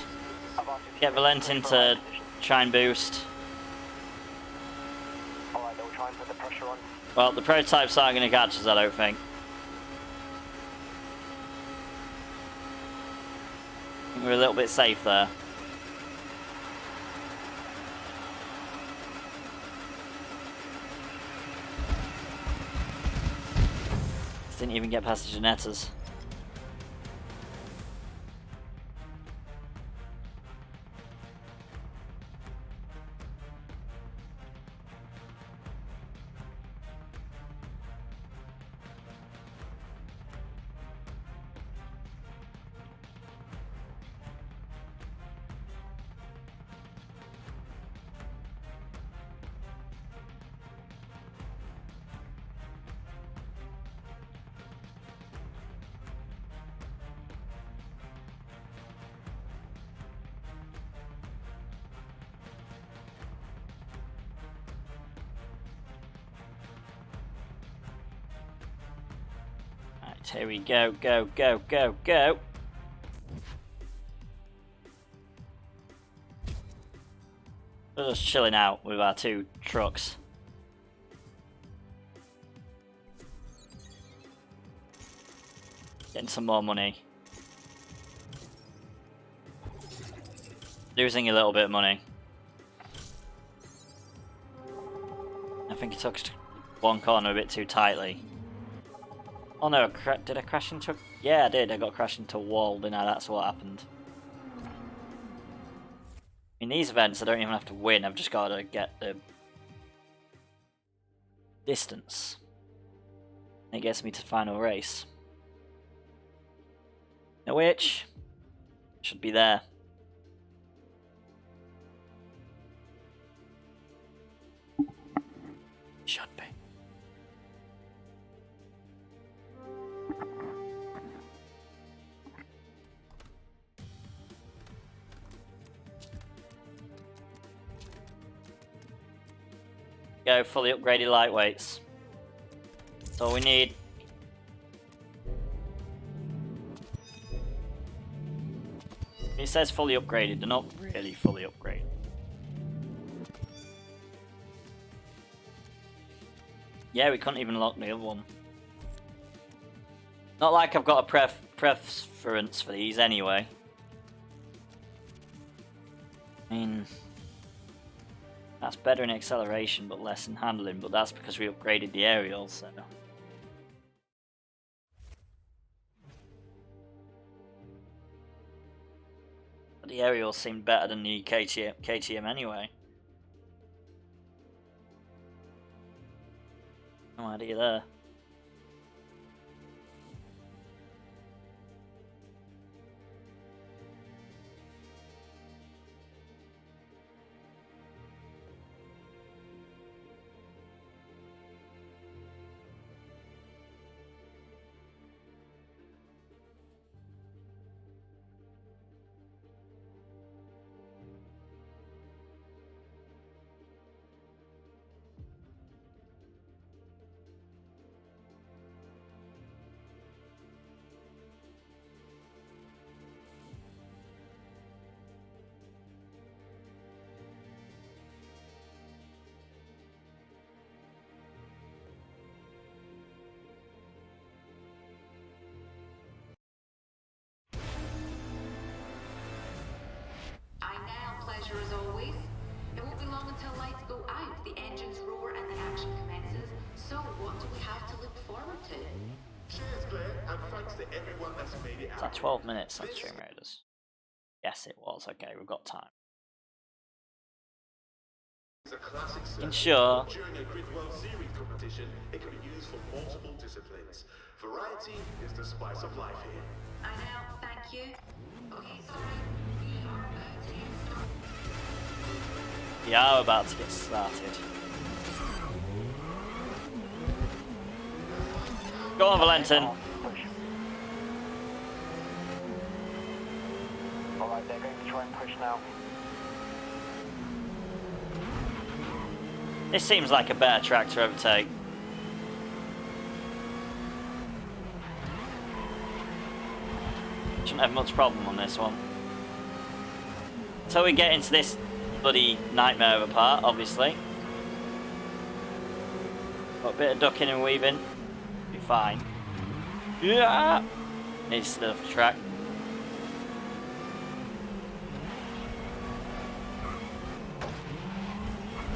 Get Valentin to try and boost.
Alright, they'll try and put the pressure on.
Well, the prototypes aren't going to catch us, I don't think. I think we're a little bit safe there. Didn't even get past the Janettas. Here we go, go, go, go, go. We're just chilling out with our 2 trucks. Getting some more money. Losing a little bit of money. I think he took one corner a bit too tightly. Oh no, did I crash into... Yeah, I did. I got crashed into a wall, didn't I? That's what happened. In these events, I don't even have to win. I've just got to get the distance. It gets me to the final race. Now which should be there. Should be. Go, fully upgraded lightweights. That's all we need. It says fully upgraded, they're not really fully upgraded. Yeah, we couldn't even lock the other one. Not like I've got a preference for these anyway. I mean... That's better in acceleration, but less in handling, but that's because we upgraded the aerials, so... But the aerials seem better than the KTM anyway. No idea there.
Pleasure as always. It won't be long until lights go out, the engines roar and the action commences. So what do we have to look forward to?
Cheers, Claire, and thanks to everyone that's made it
Is
out.
that 12 minutes on Stream Raiders? Yes, it was. Okay, we've got time.
It's a classic
Sure.
During a Grid World Series competition, it can be used for multiple disciplines. Variety is the spice of life here.
I know, thank you. Okay, sorry. We are about to start.
We are about to get started. Go on, Valentin.
Alright, they're going to try and push now.
This seems like a better track to overtake. Shouldn't have much problem on this one. Until we get into this bloody nightmare of a part, obviously. Got a bit of ducking and weaving. Be fine. Yeah! Needs the track.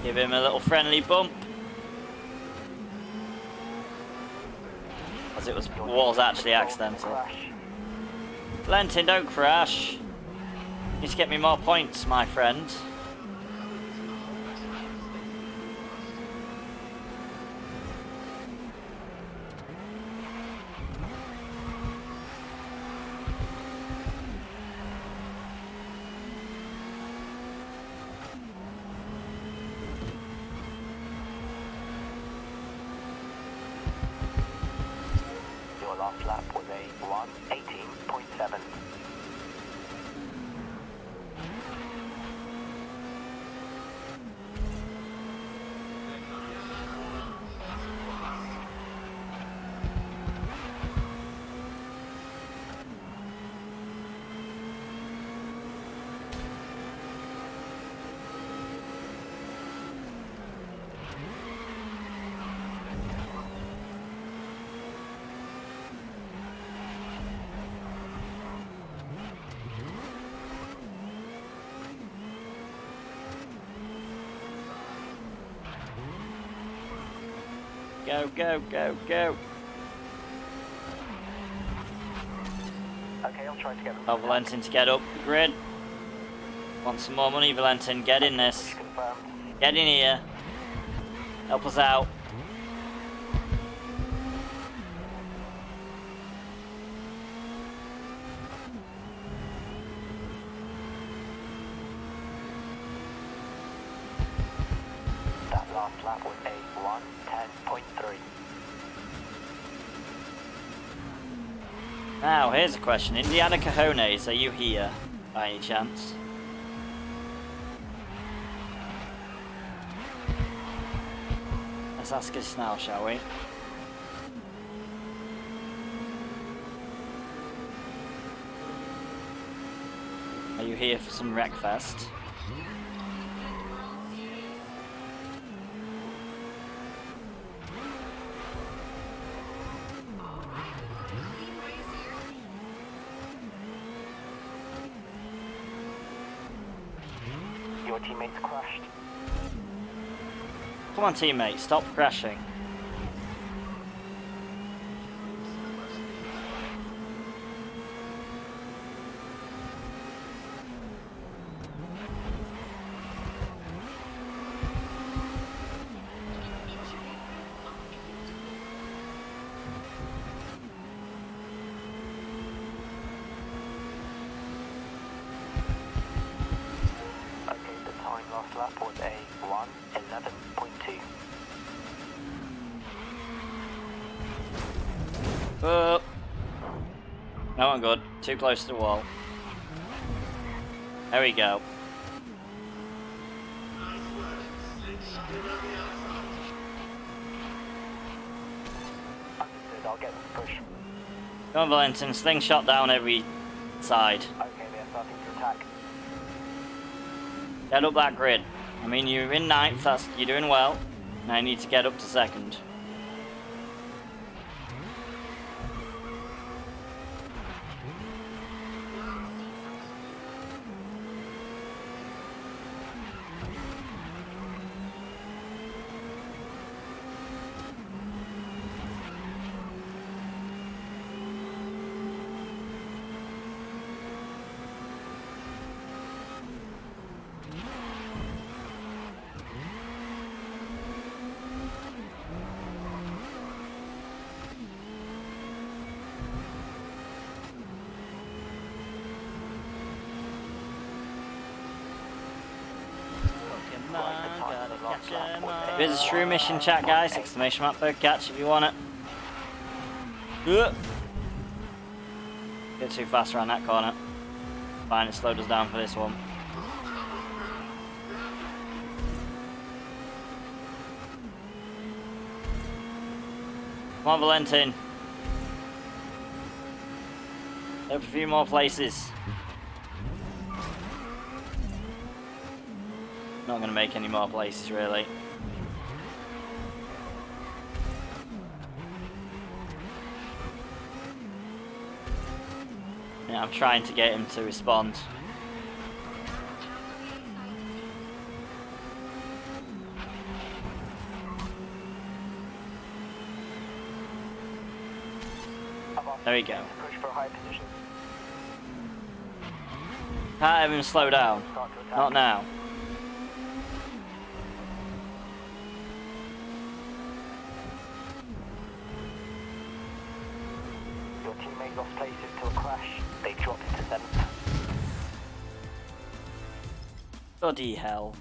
Give him a little friendly bump. As it was actually accidental. Valentin, don't crash. Need to get me more points, my friend.
Your last lap was a 1:18.7.
Go, go, go, go.
Okay, I'll try to get them.
Oh, Valentin to get up the grid. Want some more money, Valentin? Get in this.
Confirmed.
Get in here. Help us out.
That last lap was a 1:10.3.
Now, here's a question. Indiana Cajones, are you here by any chance? Let's ask us now, shall we? Are you here for some Wreckfest?
Your teammates crashed.
Come on, teammate, stop crashing.
Okay, the time last lap was a 1:11.2.
Oh. No one good. Too close to the wall. There we go.
Understood, I'll get them to push.
Come on, Valentin. Slingshot down every side.
Okay, they're starting to attack.
Get up that grid. I mean, you're in ninth. You're doing well. Now you need to get up to second.
last lap was a
There's a shrew mission chat, guys. Exclamation mark catch if you want it. Get too fast around that corner. Fine, it slowed us down for this one. Come on, Valentin. Up a few more places. Not going to make any more places, really. Yeah, I'm trying to get him to respond. There we go.
push for high position.
Can't have him slow down.
Start to attack.
Not now.
Your teammate lost places to a crash. They dropped into 7th.
Bloody hell.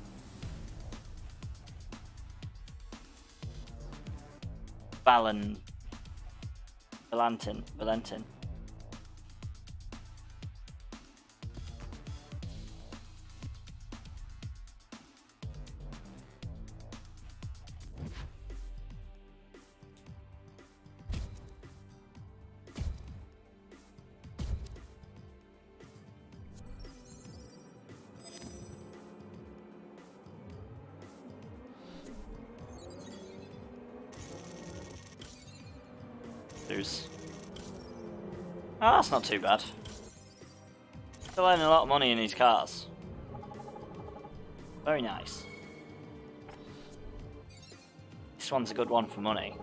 Valentin. There's... Oh, that's not too bad. Still earning a lot of money in these cars. Very nice. This one's a good one for money.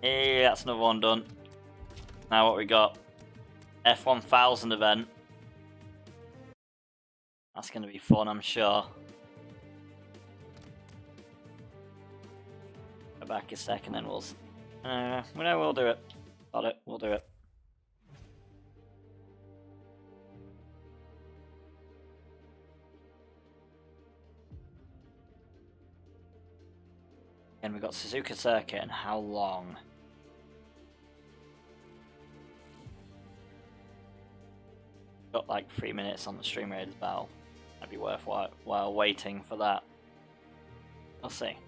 Hey, that's another one done. Now what we got? F1000 event. That's going to be fun, I'm sure. Go back a second and we'll do it. Got it, we'll do it. And we've got Suzuka Circuit, and how long? Got like 3 minutes on the Stream Raiders battle. That'd be worthwhile waiting for that. We'll see.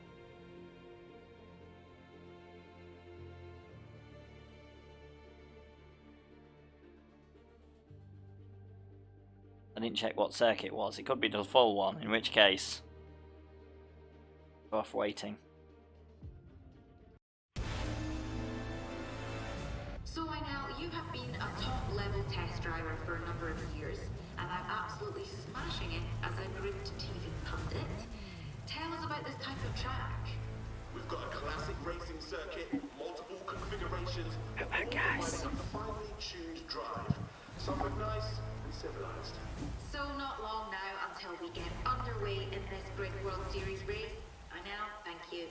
I didn't check what circuit it was. It could be the full one, in which case, worth waiting.
So I know you have been a top-level test driver for a number of years, and I'm absolutely smashing it as a gripped TV pundit. Tell us about this type of track.
We've got a classic racing circuit, multiple configurations,
Come on, guys.
a finely tuned drive. Something nice and civilized.
So not long now until we get underway in this great World Series race. I know, thank you.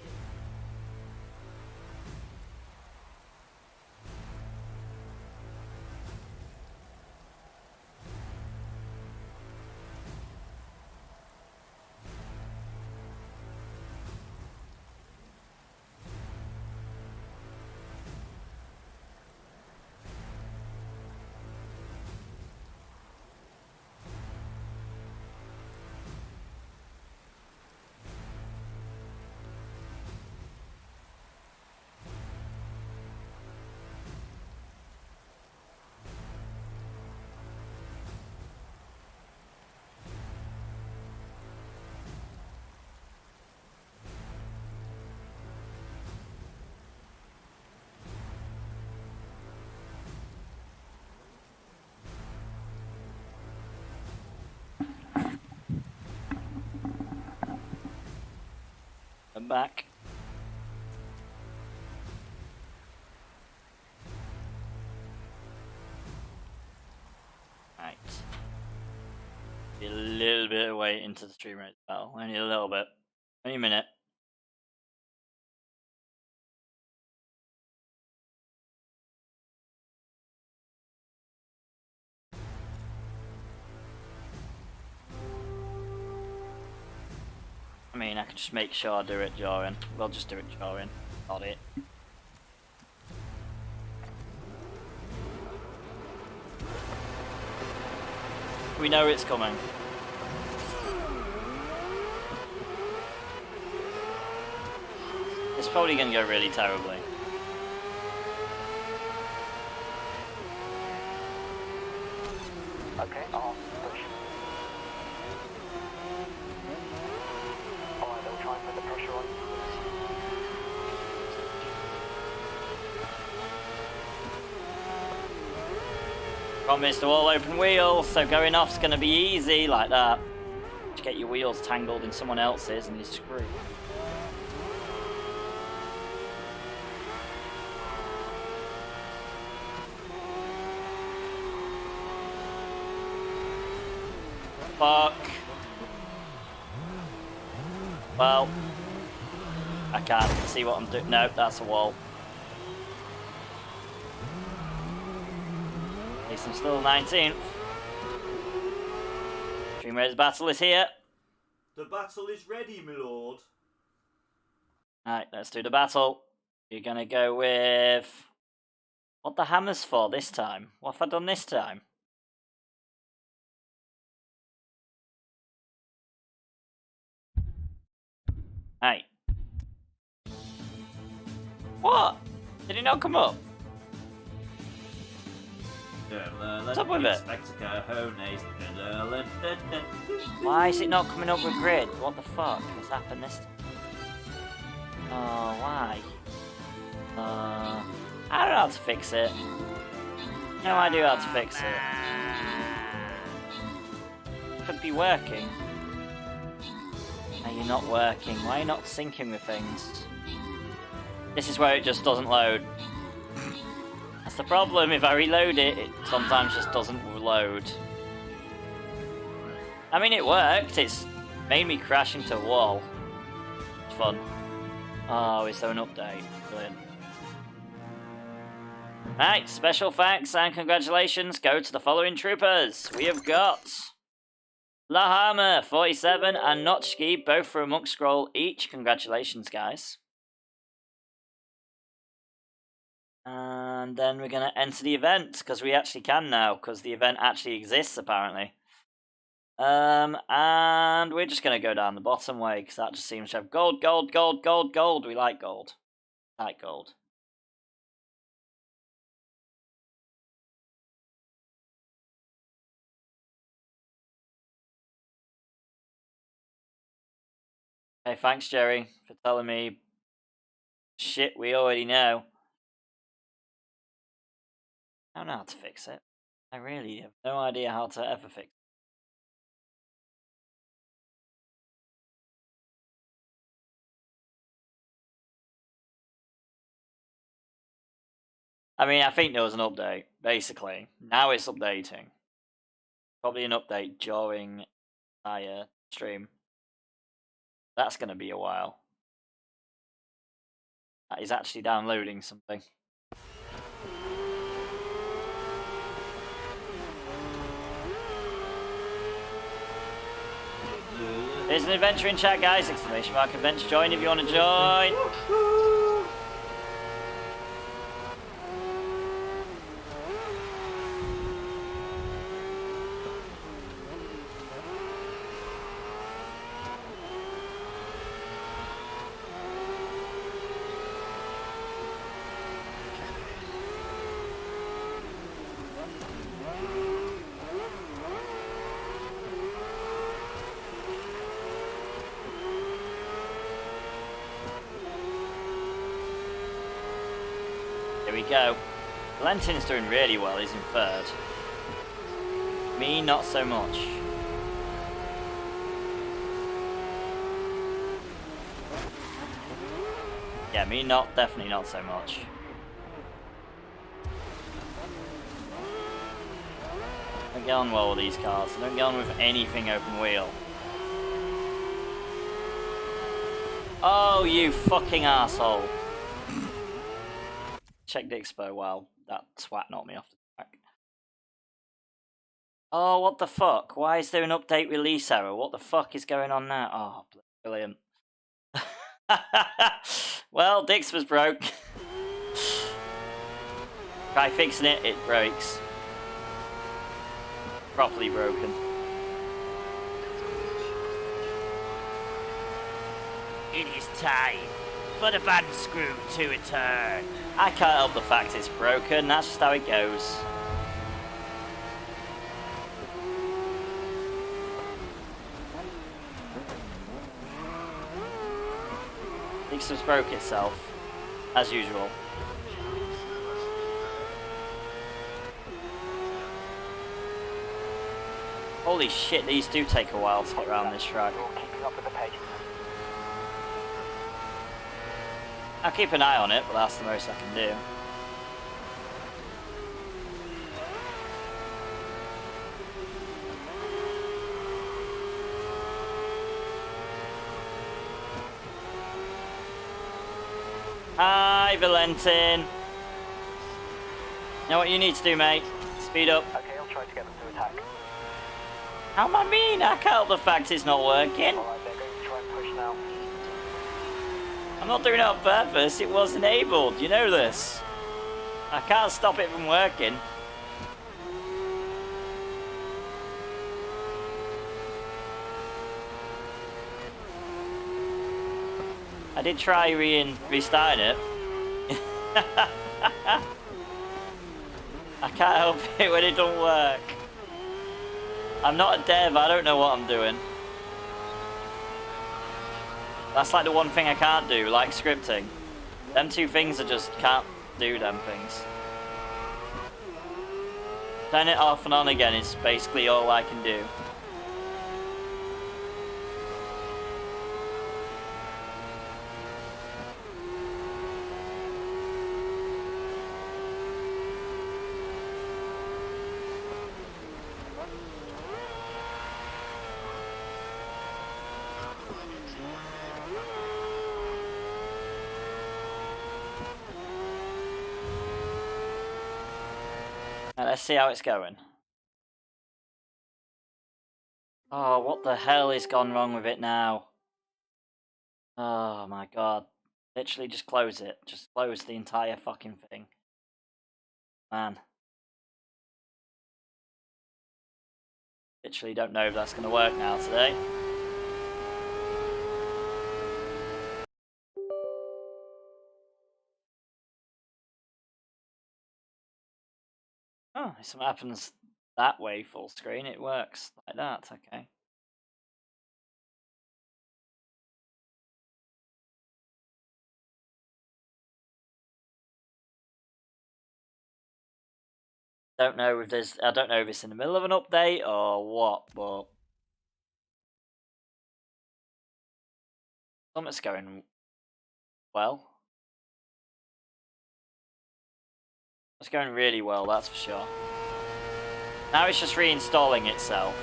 I'm back. little bit of weight into the stream raid battle. Only a little bit. Only a minute. I mean, I can just make sure I do it during. We'll just do it during. Got it. We know it's coming. It's probably going to go really terribly.
Okay, I'll push. Alright, they'll try and put the pressure on.
Promised all open wheels, so going off's going to be easy like that. Just get your wheels tangled in someone else's and you're screwed. Fuck. Well, I can't see what I'm doing. No, that's a wall. At least I'm still 19th. Stream Raiders battle is here.
The battle is ready, my lord.
Alright, let's do the battle. You're gonna go with... What the hammer's for this time? What have I done this time? Hey. What? Did it not come up? What's up with it? Why is it not coming up with grid? What the fuck has happened this time? Oh, why? I don't know how to fix it. No idea how to fix it. Could be working. No, you're not working. Why are you not syncing with things? This is where it just doesn't load. That's the problem. If I reload it, it sometimes just doesn't load. I mean, it worked. It's made me crash into a wall. It's fun. Oh, is there an update? Brilliant. Right, special thanks and congratulations go to the following troopers. We have got Lahammer, 47, and Notchki, both for a Monk Scroll each. Congratulations, guys. And then we're going to enter the event, because we actually can now, because the event actually exists, apparently. And we're just going to go down the bottom way, because that just seems to have gold, gold, gold, gold, gold. We like gold. Like gold. Hey, thanks, Jerry, for telling me shit we already know. I don't know how to fix it. I really have no idea how to ever fix it. I mean, I think there was an update, basically. Now it's updating. Probably an update during my stream. That's going to be a while. That is actually downloading something. There's an adventure in chat, guys. Exclamation mark adventure join if you want to join. Go. Lentin's doing really well, he's in third. Me, not so much. Yeah, me, definitely not so much. get on well with these cars. I don't get on with anything open wheel. Oh, you fucking asshole. Check dixper. Wow, that twat knocked me off the track. Oh, what the fuck? Why is there an update release error? What the fuck is going on now? Oh, brilliant. Well, dixper's broke. Try fixing it, it breaks. Properly broken.
It is time for the band screw to return.
I can't help the fact it's broken, that's just how it goes. Dixper's broke itself, as usual. Holy shit, these do take a while to get around this track.
Keeping up with the pace.
I'll keep an eye on it, but that's the most I can do. Hi, Valentin. You know what you need to do, mate? Speed up.
Okay, I'll try to get them to attack.
How am I mean? I can't help the fact it's not working.
Alright, they're going to try and push now.
I'm not doing it on purpose, it was enabled, you know this. I can't stop it from working. I did try restarting it. I can't help it when it don't work. I'm not a dev, I don't know what I'm doing. That's like the one thing I can't do, like scripting. Them two things I just can't do them things. Turn it off and on again is basically all I can do. Now, let's see how it's going. Oh, what the hell is gone wrong with it now? Oh my god. Literally just close it. Just close the entire fucking thing. Man. Literally don't know if that's going to work now today. Oh, if something happens that way full screen, it works like that, okay. I don't know if it's in the middle of an update or what, but something's going well. It's going really well, that's for sure. Now it's just reinstalling itself.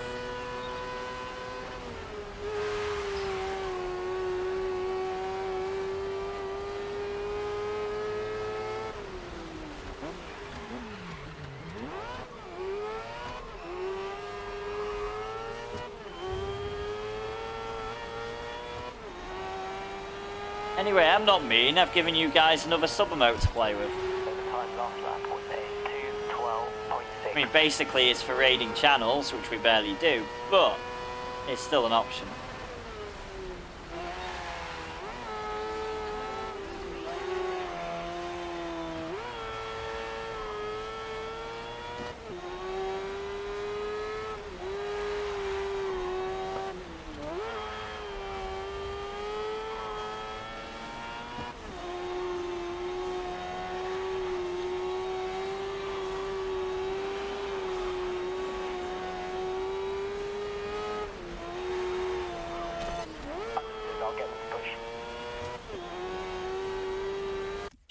Anyway, I'm not mean. I've given you guys another sub-emote to play with. I mean, basically it's for raiding channels, which we barely do, but it's still an option.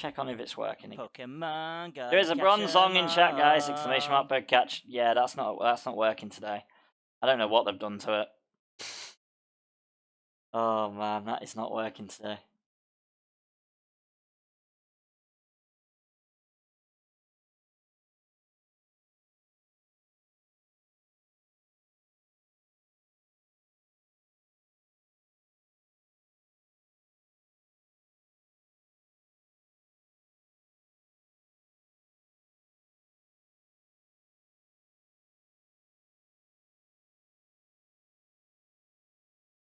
check on if it's working.
Pokemon,
There is a bronze song in chat, guys! Exclamation mark per catch. Yeah, that's not working today. I don't know what they've done to it. Oh man, that is not working today.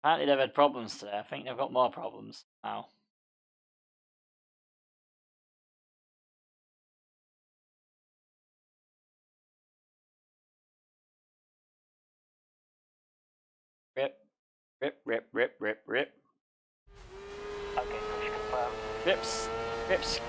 Apparently they've had problems today. I think they've got more problems now. Rip. Rip, rip, rip, rip, rip.
Okay, push confirmed.
Rips. Rips.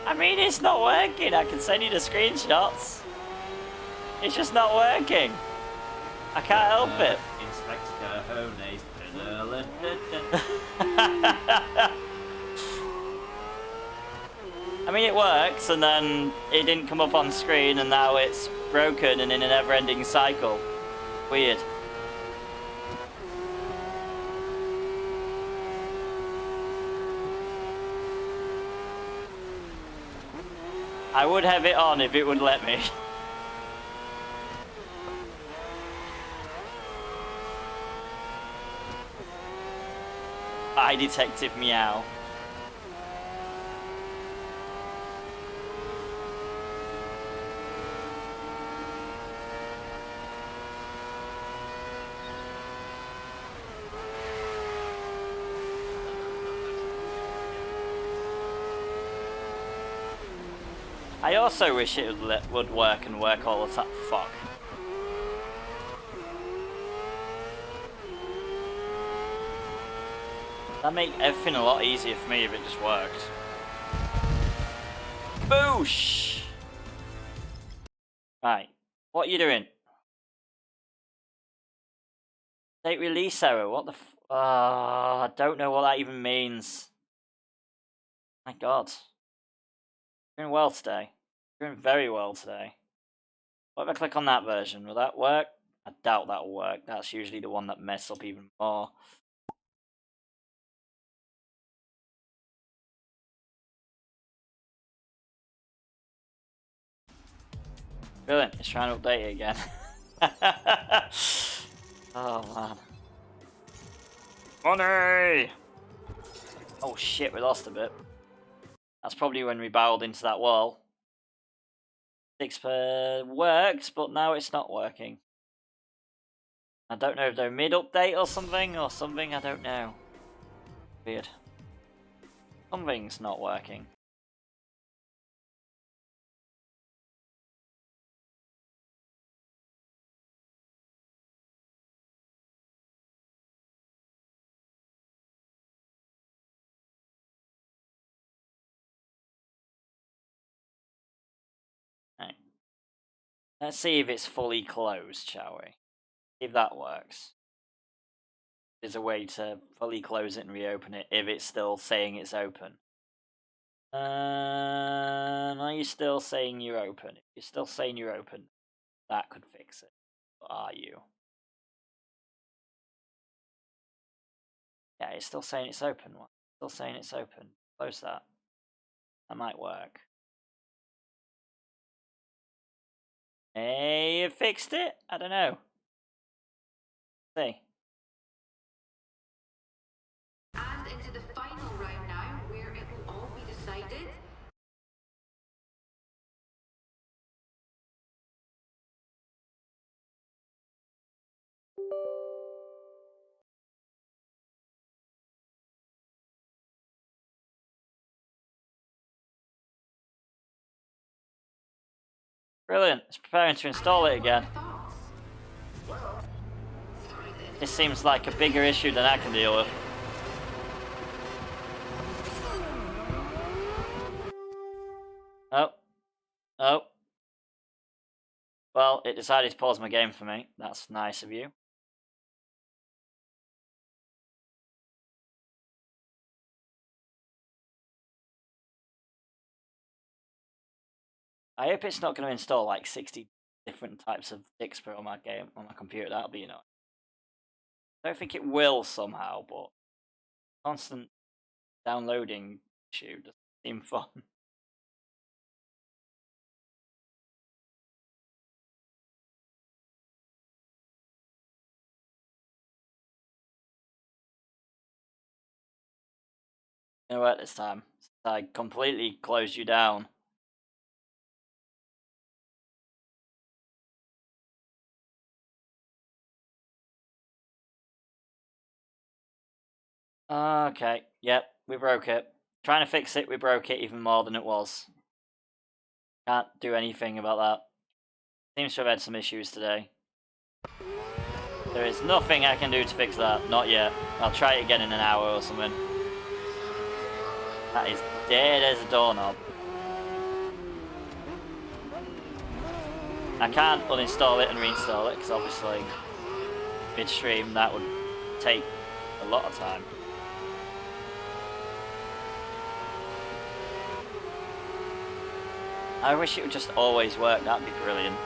I mean, it's not working. I can send you the screenshots. It's just not working. I can't help it.
Inspector Honey's
I mean, it works, and then it didn't come up on screen, and now it's broken and in a never-ending cycle. Weird. I would have it on if it would let me. Bye, Detective Meow. I also wish it would work and work all the time. Fuck. That'd make everything a lot easier for me if it just worked. Boosh! Right. What are you doing? Date release error. What the f... I don't know what that even means. My god. Doing well today. Doing very well today. What if I click on that version? Will that work? I doubt that'll work. That's usually the one that messes up even more. Brilliant. It's trying to update it again. Oh man. Money! Oh shit, we lost a bit. That's probably when we barreled into that wall. Dixper worked, but now it's not working. I don't know if they're mid-update or something, I don't know. Weird. Something's not working. Right. Let's see if it's fully closed, shall we? If that works. There's a way to fully close it and reopen it if it's still saying it's open. Are you still saying you're open? If you're still saying you're open, that could fix it. Or are you? Yeah, it's still saying it's open. What? Still saying it's open. Close that. That might work. Hey, you fixed it? I don't know. See.
And into the final round now, where it will all be decided.
Brilliant. It's preparing to install it again.
Thoughts? Sorry then.
This seems like a bigger issue than I can deal with. Oh. Oh. Well, it decided to pause my game for me. That's nice of you. I hope it's not going to install like 60 different types of dixper on my game, on my computer. That'll be annoying. I don't think it will somehow, but constant downloading issue doesn't seem fun. You know what, this time, I completely closed you down. Okay, yep, we broke it. Trying to fix it, we broke it even more than it was. Can't do anything about that. Seems to have had some issues today. There is nothing I can do to fix that, not yet. I'll try it again in an hour or something. That is dead as a doorknob. I can't uninstall it and reinstall it because obviously midstream that would take a lot of time. I wish it would just always work, that'd be brilliant.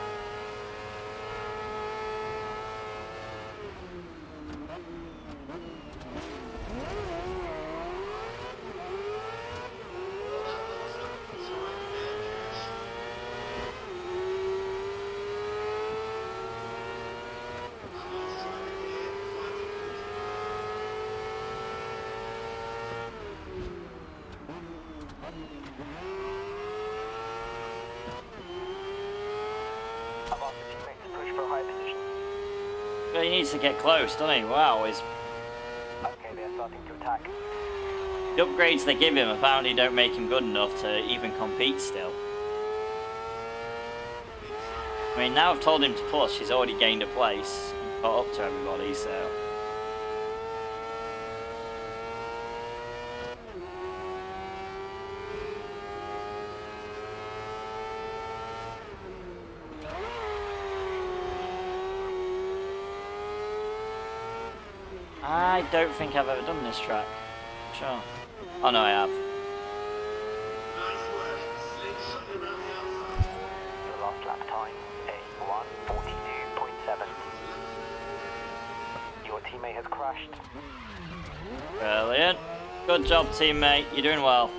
But he needs to get close, doesn't he? Wow,
Okay, they're starting to attack.
the upgrades they give him apparently don't make him good enough to even compete still. I mean, now I've told him to push, he's already gained a place and caught up to everybody, so... I don't think I've ever done this track. Sure. Oh no, I have.
Nice work. Slingshotting around the outside.
Your last lap time, a 1:42.7. Your teammate has crashed.
Brilliant. Good job, teammate. You're doing well.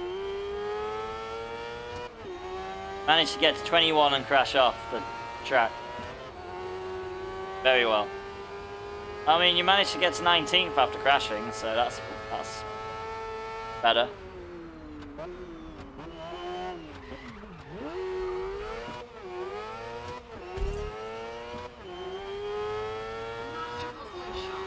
Managed to get to 21 and crash off the track. Very well. I mean, you managed to get to 19th after crashing, so that's better.
Masterful slingshot.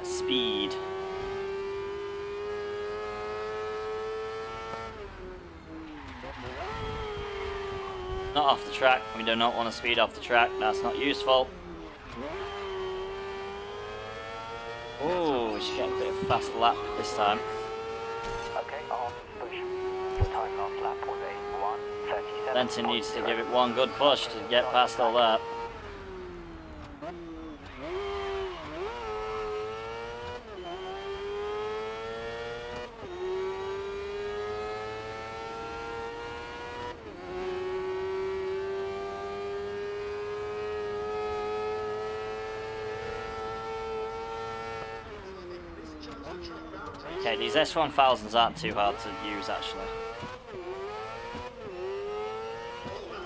Speed. Not off the track. We do not want to speed off the track. That's not useful. Oh, we should get a bit of a fast lap this time.
Okay, on push. Your time last lap was a 1:37.
Lenton needs to give it one good push to get past all that. Okay, these S1000s aren't too hard to use actually.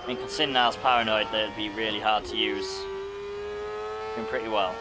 I mean, considering I was paranoid, they'd be really hard to use. Doing pretty well.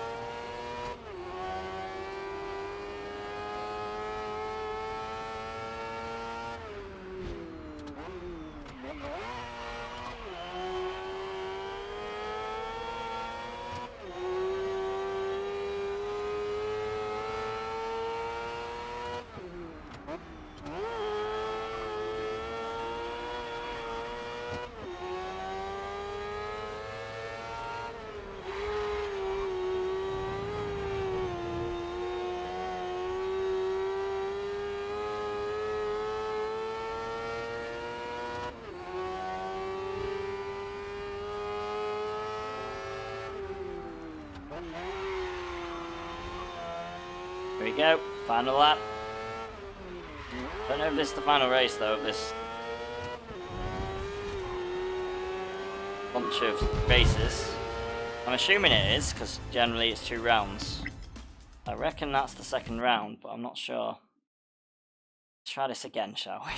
Here we go, final lap. Don't know if this is the final race though, of this bunch of races. I'm assuming it is, because generally it's 2 rounds. I reckon that's the second round, but I'm not sure. Let's try this again, shall we?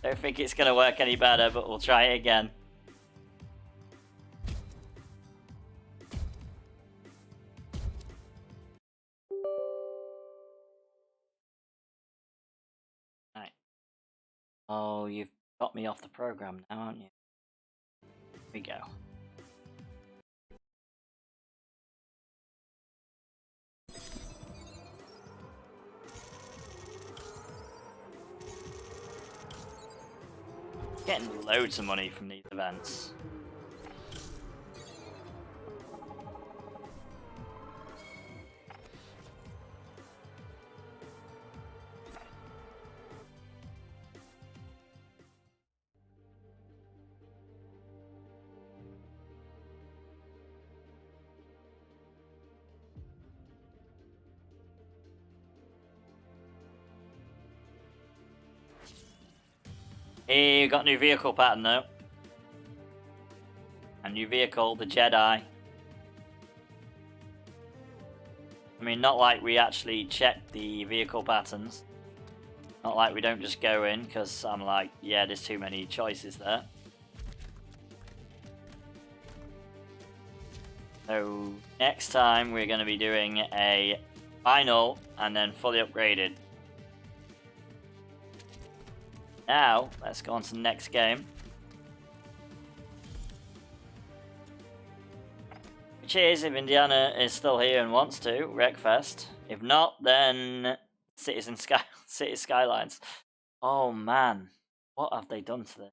Don't think it's going to work any better, but we'll try it again. Right. Oh, you've got me off the program now, haven't you? Here we go. Getting loads of money from these events. Hey, got a new vehicle pattern though. A new vehicle, the Jedi. I mean, not like we actually check the vehicle patterns. Not like we don't just go in, because I'm like, yeah, there's too many choices there. So, next time we're going to be doing a final and then fully upgraded. Now, let's go on to the next game. Which is, if Indiana is still here and wants to, Wreckfest. If not, then City Skylines. Oh man, what have they done to this?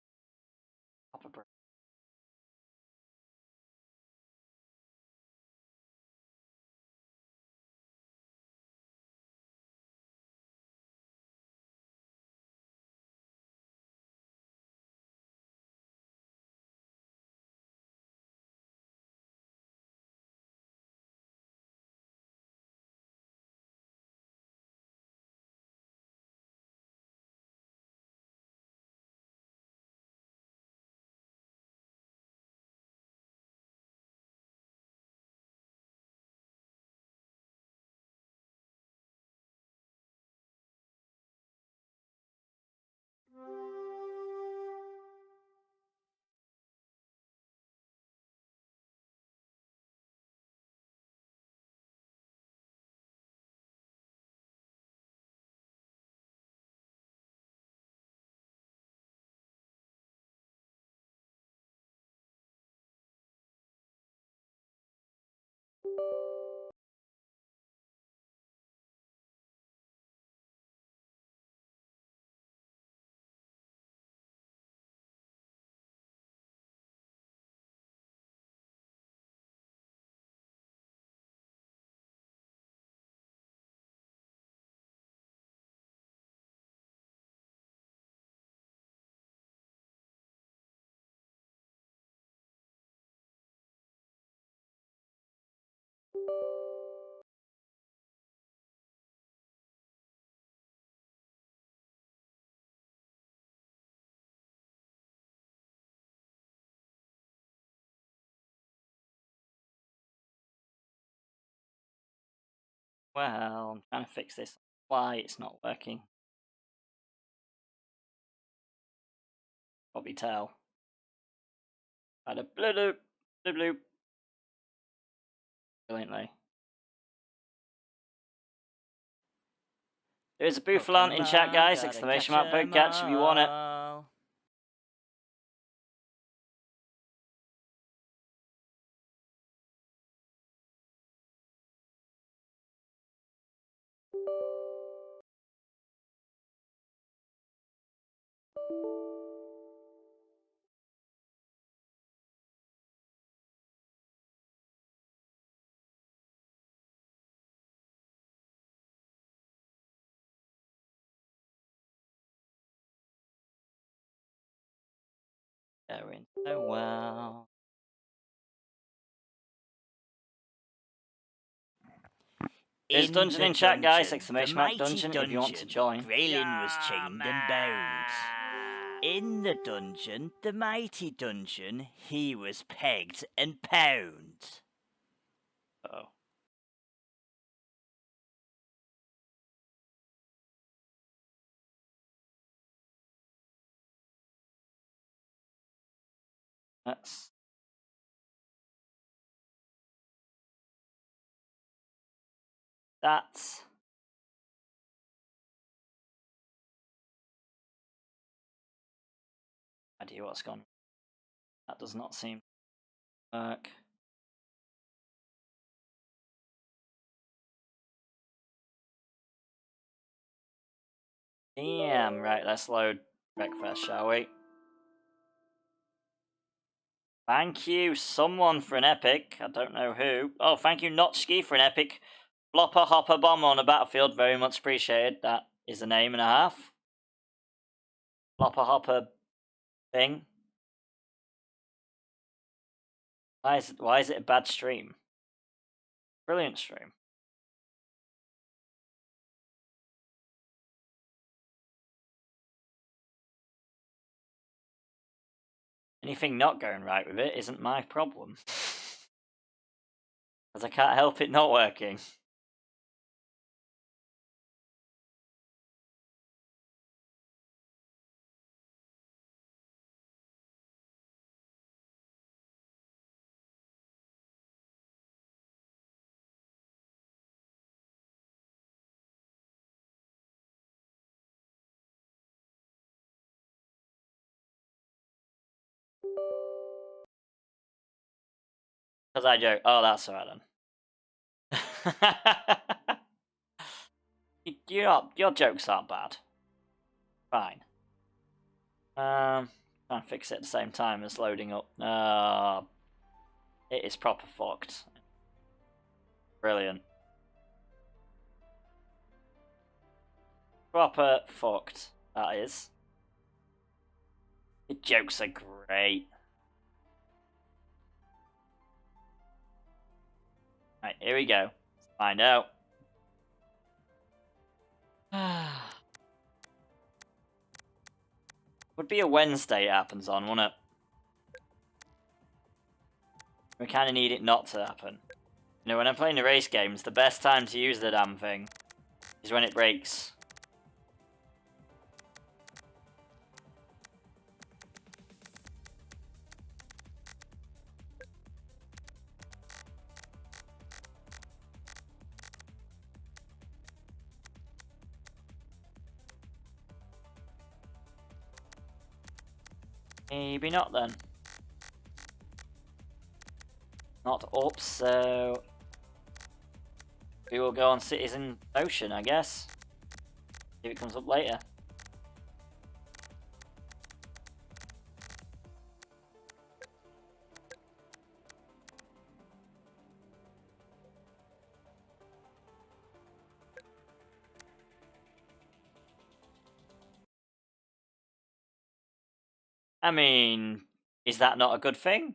Well, I'm trying to fix this. Why it's not working? Probably tell. Had a bloop, bloop, bloop. Brilliantly. There's a Boofalant in chat, guys. Exclamation mark catch if you want it. going so well. There's dungeon in chat, guys. Exclamation mark dungeon if you want to join.
Graylin was chained and bound. In the dungeon, the mighty dungeon, he was pegged and pound.
Uh-oh. That's idea what's gone. That does not seem to work. Damn, right, let's load breakfast, shall we? Thank you, someone, for an epic. I don't know who. Oh, thank you, Notchki, for an epic. Flopper Hopper Bomb on the battlefield. Very much appreciated. That is a name and a half. Flopper Hopper thing. Why is it a bad stream? Brilliant stream. Anything not going right with it isn't my problem. Because I can't help it not working. Because I joke. Oh, that's alright then. Your jokes aren't bad. Fine. Trying to fix it at the same time as loading up. It is proper fucked. Brilliant. Proper fucked, that is. Your jokes are great. Right, here we go. Let's find out. Would be a Wednesday it happens on, wouldn't it? We kind of need it not to happen. You know, when I'm playing the race games, the best time to use the damn thing is when it breaks. Maybe not then. Not up, so we will go on Citizen Ocean, I guess. If it comes up later. I mean, is that not a good thing?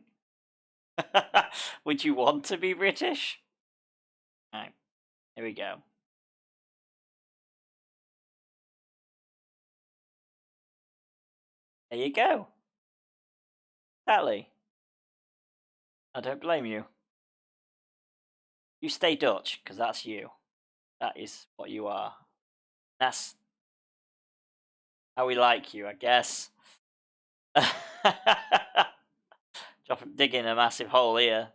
Would you want to be British? Right, here we go. There you go. Exactly. I don't blame you. You stay Dutch, because that's you. That is what you are. That's how we like you, I guess. Digging a massive hole here.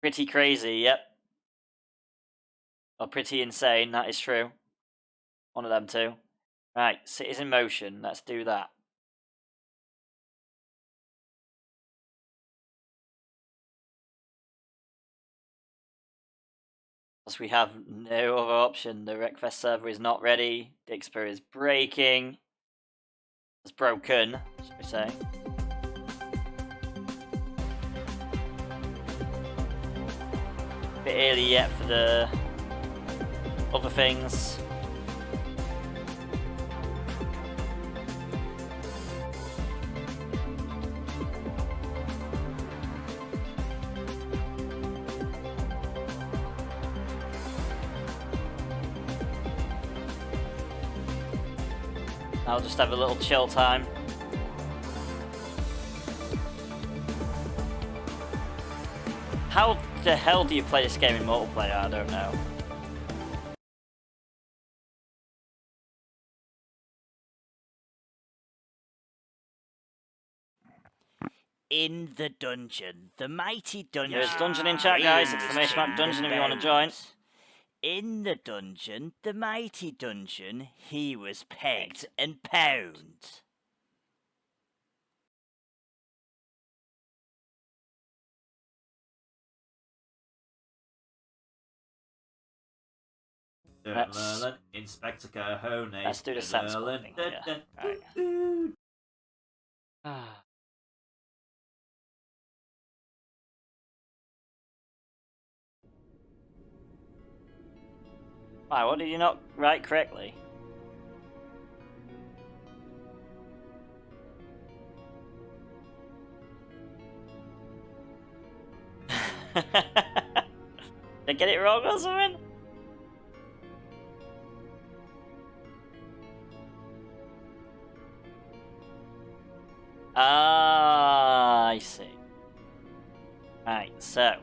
Pretty crazy, yep. Or pretty insane, that is true. One of them two. Right, Cities in Motion, let's do that. Because we have no other option. The Wreckfest server is not ready. Dixper is breaking. It's broken, should we say. Bit early yet for the other things. I'll just have a little chill time. How the hell do you play this game in multiplayer? I don't know.
In the dungeon, the mighty dungeon.
There's dungeon in chat, guys.
He was
Exclamation mark
chained
dungeon
and
if you want to join.
bound. In the dungeon, the mighty dungeon, he was pegged and pound.
Let's-
Inspector Cojones.
Let's do the sensible thing here. Right. Why, what did you not write correctly? Did I get it wrong or something? Ah, I see. Right, so.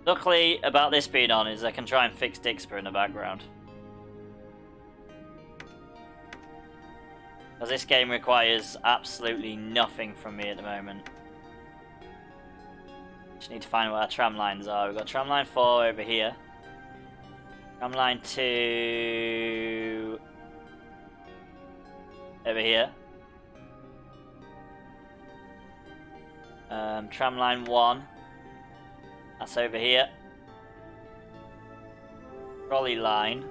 Luckily about this being on is I can try and fix dixper in the background. Because this game requires absolutely nothing from me at the moment. Just need to find where our tram lines are. We've got tram line 4 over here. Tram line 2 over here. Tram line 1. That's over here. Trolley line.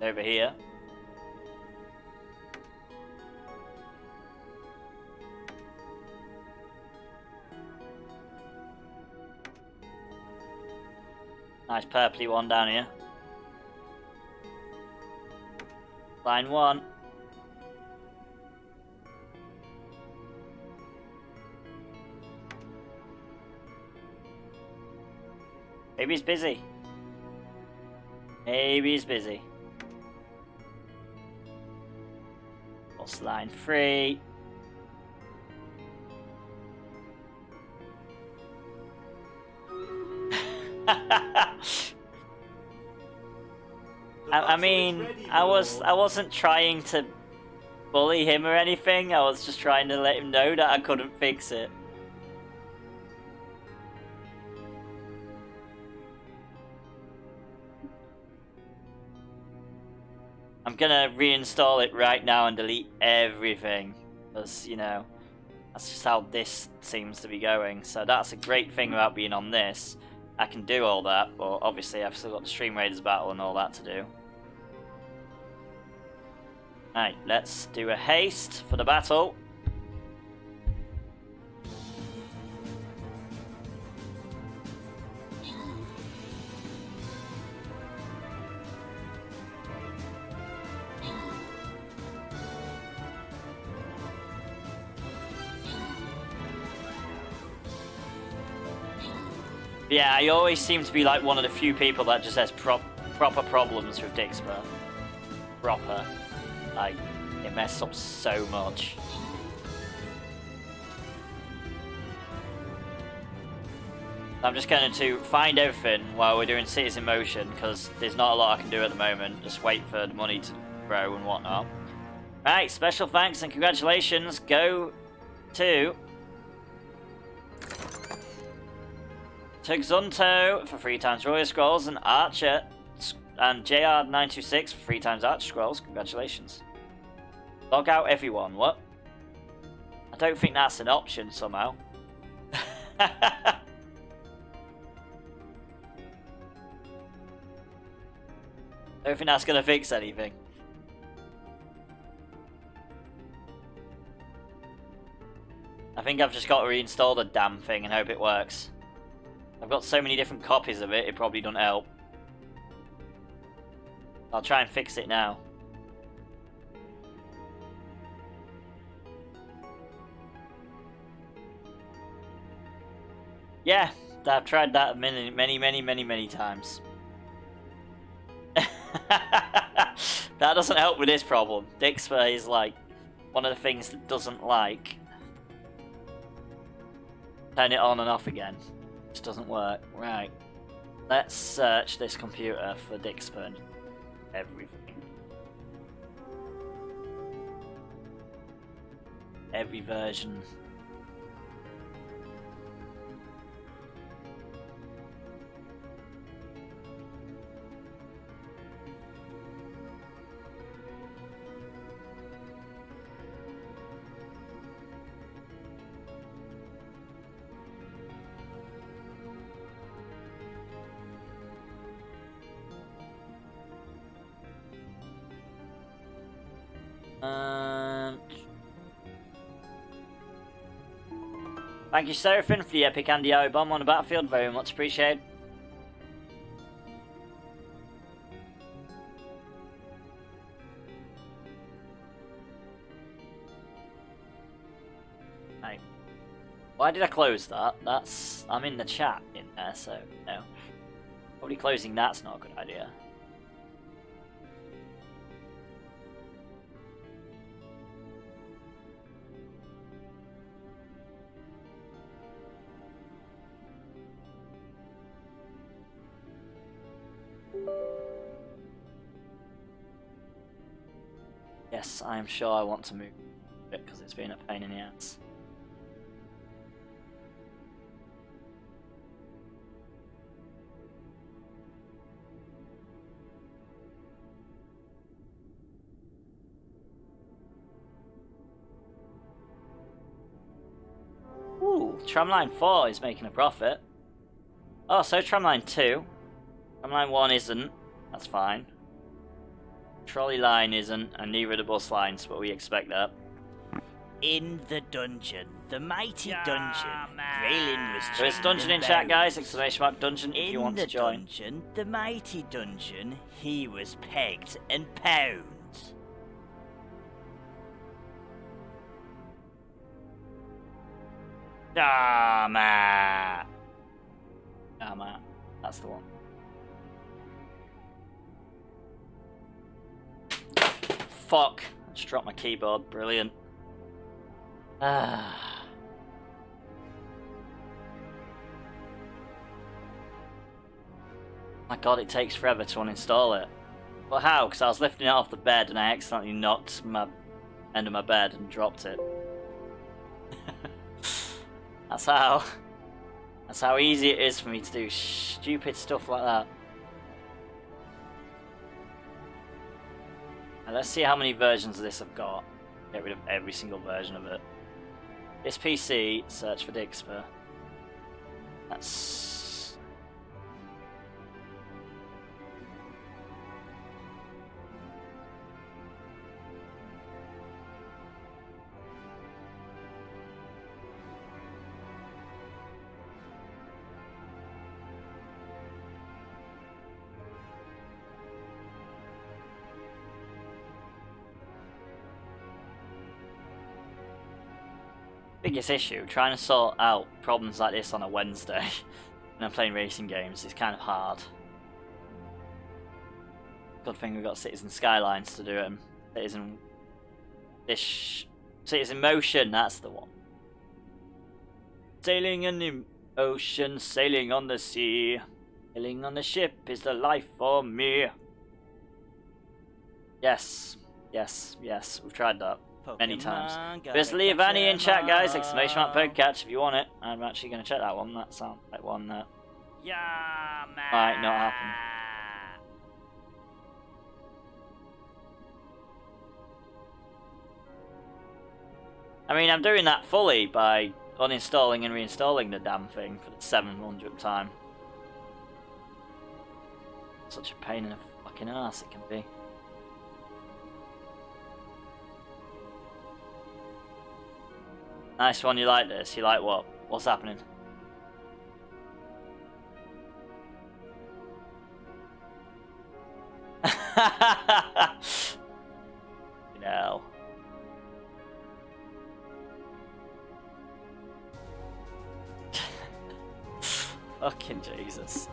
Over here. Nice purpley one down here. Line 1. Maybe he's busy. Maybe he's busy. What's line 3? I mean, I wasn't trying to bully him or anything. I was just trying to let him know that I couldn't fix it. I'm gonna reinstall it right now and delete everything, because, you know, that's just how this seems to be going. So that's a great thing about being on this. I can do all that, but obviously I've still got the Stream Raiders battle and all that to do. Right, let's do a haste for the battle. Yeah, I always seem to be like one of the few people that just has proper problems with dixper. Proper. Like, it messes up so much. I'm just going to find everything while we're doing Cities in Motion, because there's not a lot I can do at the moment. Just wait for the money to grow and whatnot. Right, special thanks and congratulations go to Xunto for 3 times Royal Scrolls and Archer and JR926 for 3 times Archer Scrolls. Congratulations. Log out everyone. What? I don't think that's an option somehow. I don't think that's going to fix anything. I think I've just got to reinstall the damn thing and hope it works. I've got so many different copies of it, it probably doesn't help. I'll try and fix it now. Yeah, I've tried that many times. That doesn't help with this problem. dixper is like one of the things that doesn't like. Turn it on and off again. Just doesn't work. Right. Let's search this computer for dixper and everything. Every version. Thank you, Seraphim, for the epic anti-air bomb on the battlefield. Very much appreciated. Right. Why did I close that? I'm in the chat in there, so no. Probably closing that's not a good idea. Yes, I am sure I want to move it because it's been a pain in the ass. Ooh, Tramline 4 is making a profit. Oh, so Tramline 2. Tramline 1 isn't. That's fine. Trolley line isn't, and neither are the bus lines, but we expect that.
In the dungeon, the mighty dungeon, Graylin was
So it's dungeon in chat, guys. Exclamation mark dungeon if you want to join.
In the dungeon, the mighty dungeon, he was pegged and pound.
Dama. That's the one. Fuck. I just dropped my keyboard. Brilliant. My god, it takes forever to uninstall it. But how? Because I was lifting it off the bed and I accidentally knocked my end of my bed and dropped it. That's how easy it is for me to do stupid stuff like that. Now let's see how many versions of this I've got. Get rid of every single version of it. This PC, search for dixper. That's... biggest issue, trying to sort out problems like this on a Wednesday when I'm playing racing games is kind of hard. Good thing we've got Citizen Skylines to do it. Citizen Motion, that's the one. Sailing in the ocean, sailing on the sea. Sailing on the ship is the life for me. Yes, we've tried that many times. There's Leavani in chat, guys. Exclamation mark Pokecatch if you want it. I'm actually going to check that one. That sounds like one that might not happen. I mean, I'm doing that fully by uninstalling and reinstalling the damn thing for the 700th time. Such a pain in the fucking ass it can be. Nice one, you like this? You like what? What's happening? No. Fucking Jesus.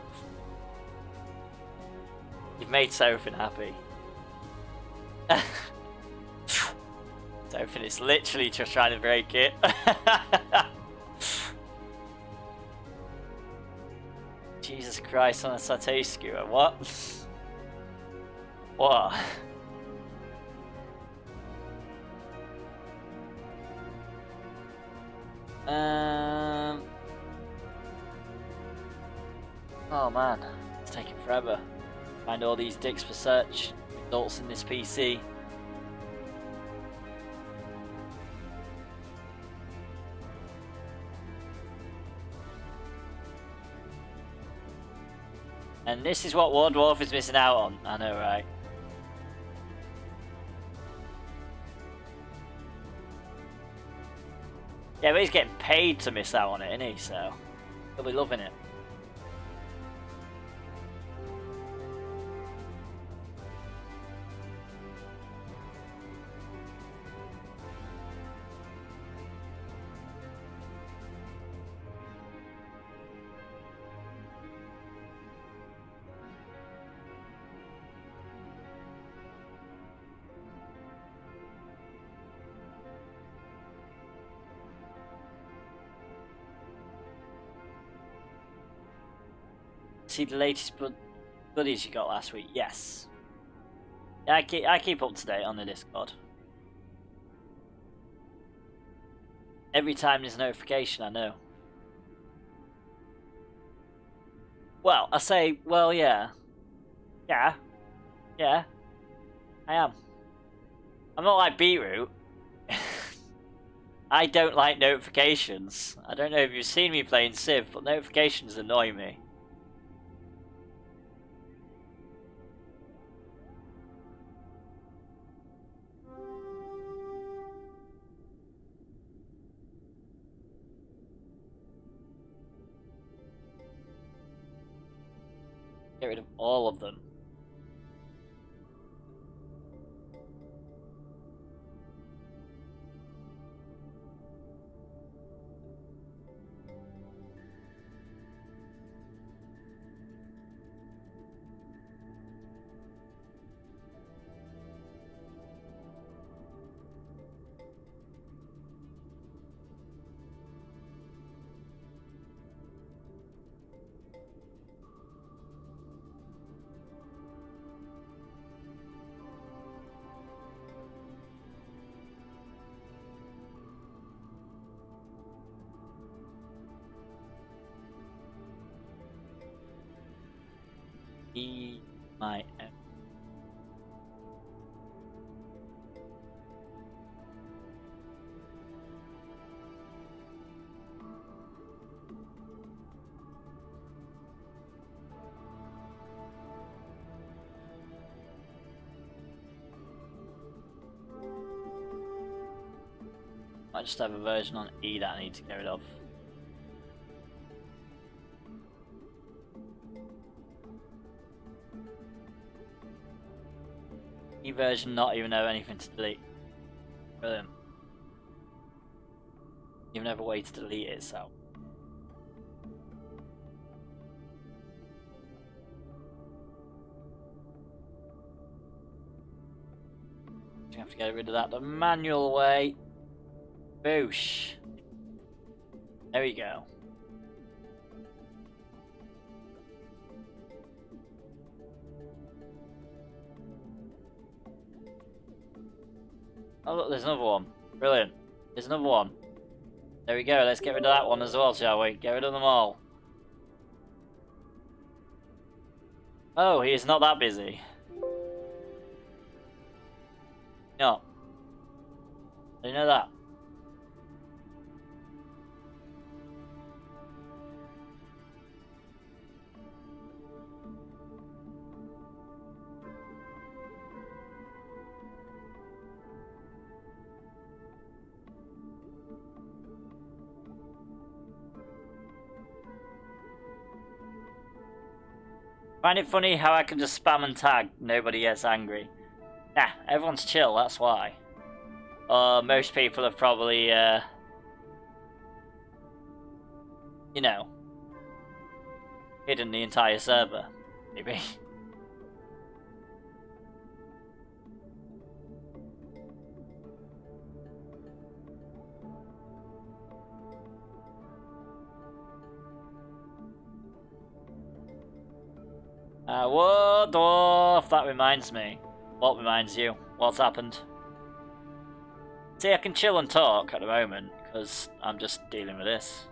You've made Sophin happy. Sophin is literally just trying to break it. Jesus Christ on a satay skewer, what? What? Oh man, it's taking forever. Find all these dixper search results in this PC. And this is what War Dwarf is missing out on. I know, right? Yeah, but he's getting paid to miss out on it, isn't he? So he'll be loving it. See the latest goodies you got last week? Yes. Yeah, I keep up to date on the Discord. Every time there's a notification, I know. Well, I say, well, yeah. Yeah. Yeah. I am. I'm not like Beetroot. I don't like notifications. I don't know if you've seen me playing Civ, but notifications annoy me. Get rid of all of them. My I just have a version on E that I need to get rid of. E version not even have anything to delete. Brilliant. Even have a way to delete it, so. You have to get rid of that the manual way. Boosh. There we go. Oh look, there's another one. Brilliant. There's another one. There we go, let's get rid of that one as well, shall we? Get rid of them all. Oh, he is not that busy. No. Did you know that? Find it funny how I can just spam and tag, nobody gets angry. Nah, everyone's chill, that's why. Most people have probably, you know, hidden the entire server, maybe. Whoa, dwarf, that reminds me. What reminds you? What's happened? See, I can chill and talk at the moment, because I'm just dealing with this.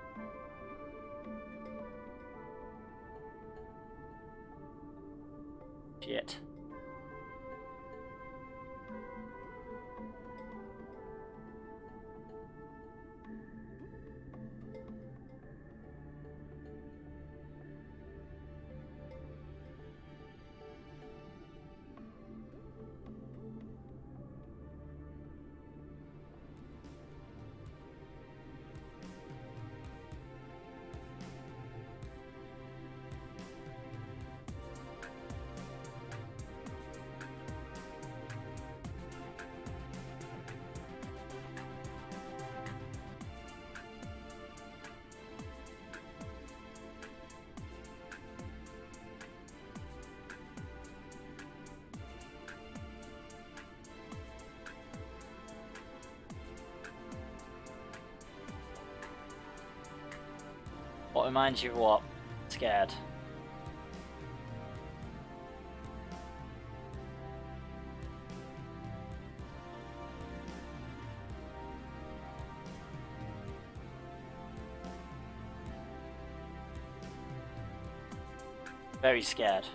Shit. What reminds you of what? Scared. Very scared.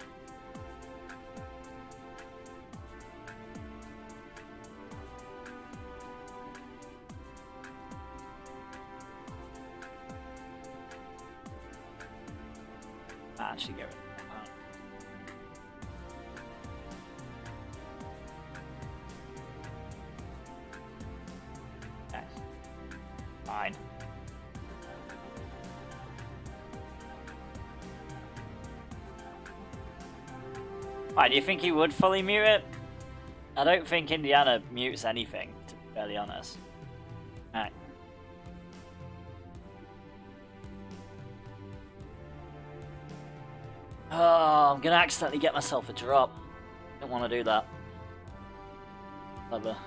Actually get rid of that. Okay. Fine. Why, do you think he would fully mute it? I don't think Indiana mutes anything, to be fairly honest. Alright. Oh, I'm gonna accidentally get myself a drop. Don't want to do that. Clever.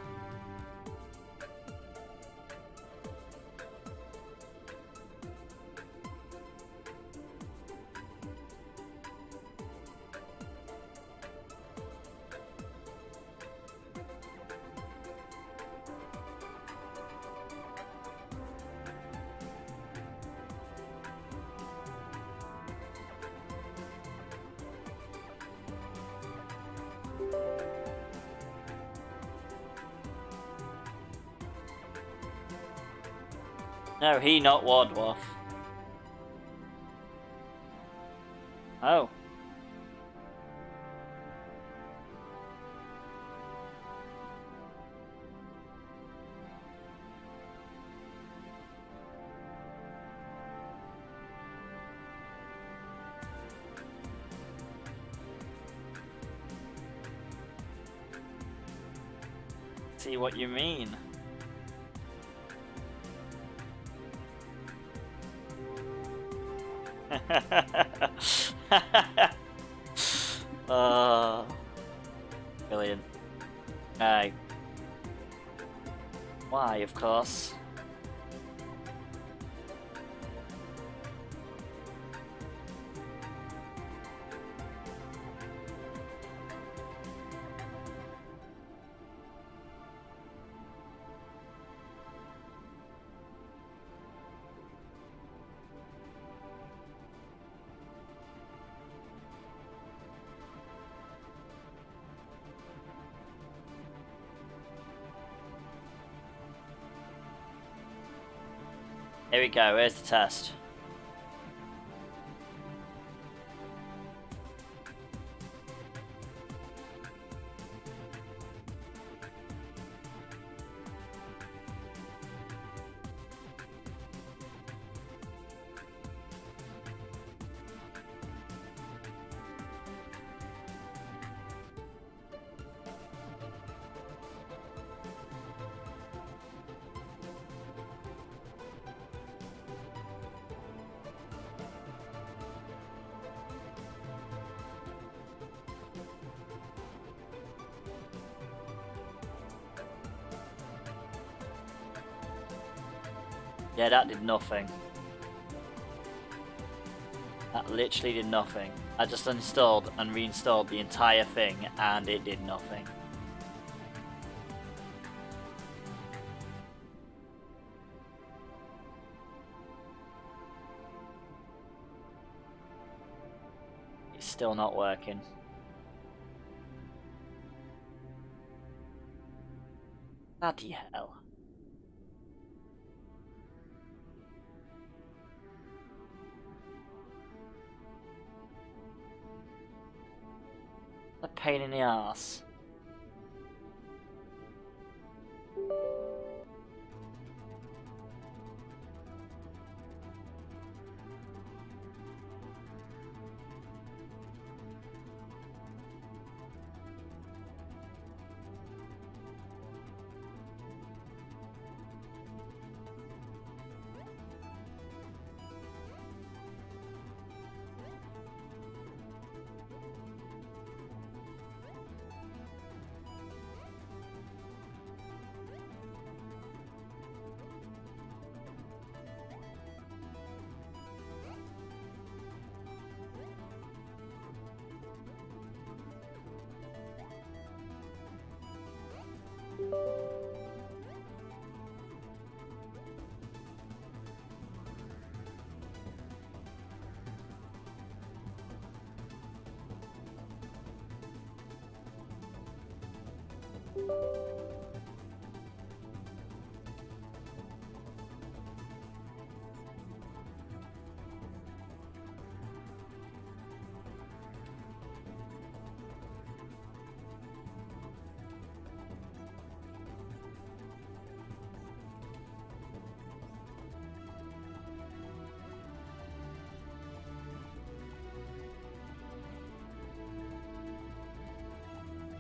No, he not Wardwolf. Oh. See what you mean. Oh, brilliant. Right. Why, of course. Here we go, here's the test. Yeah, that did nothing. That literally did nothing. I just uninstalled and reinstalled the entire thing and it did nothing. It's still not working. Bloody hell. A pain in the ass.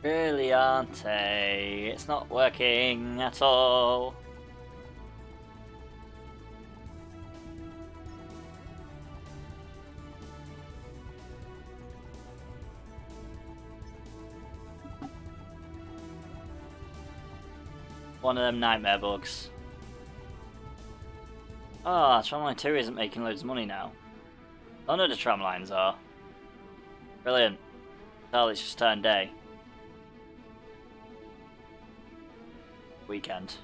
Really, aren't they? It's not working at all. One of them nightmare bugs. Ah, oh, Tramline 2 isn't making loads of money now. None of the tramlines are. Brilliant. Well, it's just turned day. Weekend.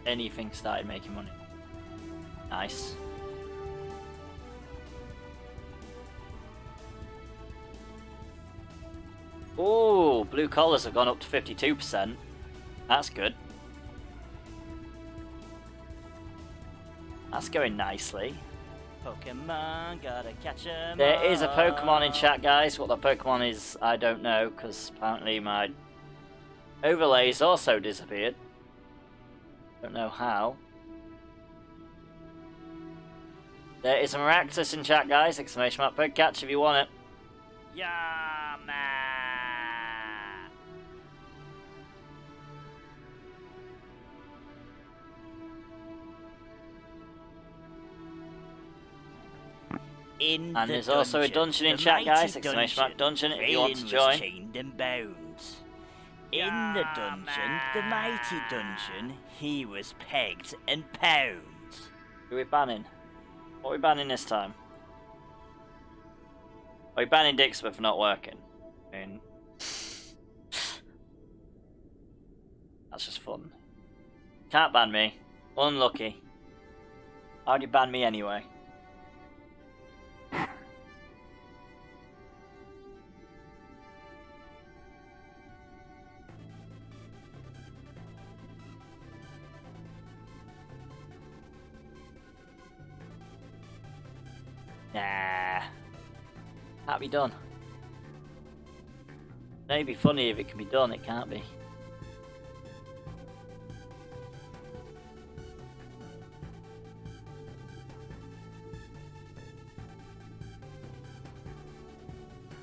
Anything started making money. Nice. Oh, blue collars have gone up to 52%. That's good. That's going nicely.
Pokemon, gotta catch 'em.
There is a Pokemon in chat, guys. What the Pokemon is, I don't know, because apparently my overlays also disappeared. Don't know how. There is a Maractus in chat, guys. Exclamation mark Pokecatch if you want it.
Yeah, man.
And there's also a dungeon in chat, guys. Exclamation mark dungeon if you want to join.
Chained and bound. In the dungeon, the mighty dungeon, he was pegged and pound.
Who are we banning? What are we banning this time? Are we banning dixper for not working? I mean, that's just fun. Can't ban me. Unlucky. How'd you ban me anyway? Nah. Can't be done. It'd be funny if it can be done, it can't be.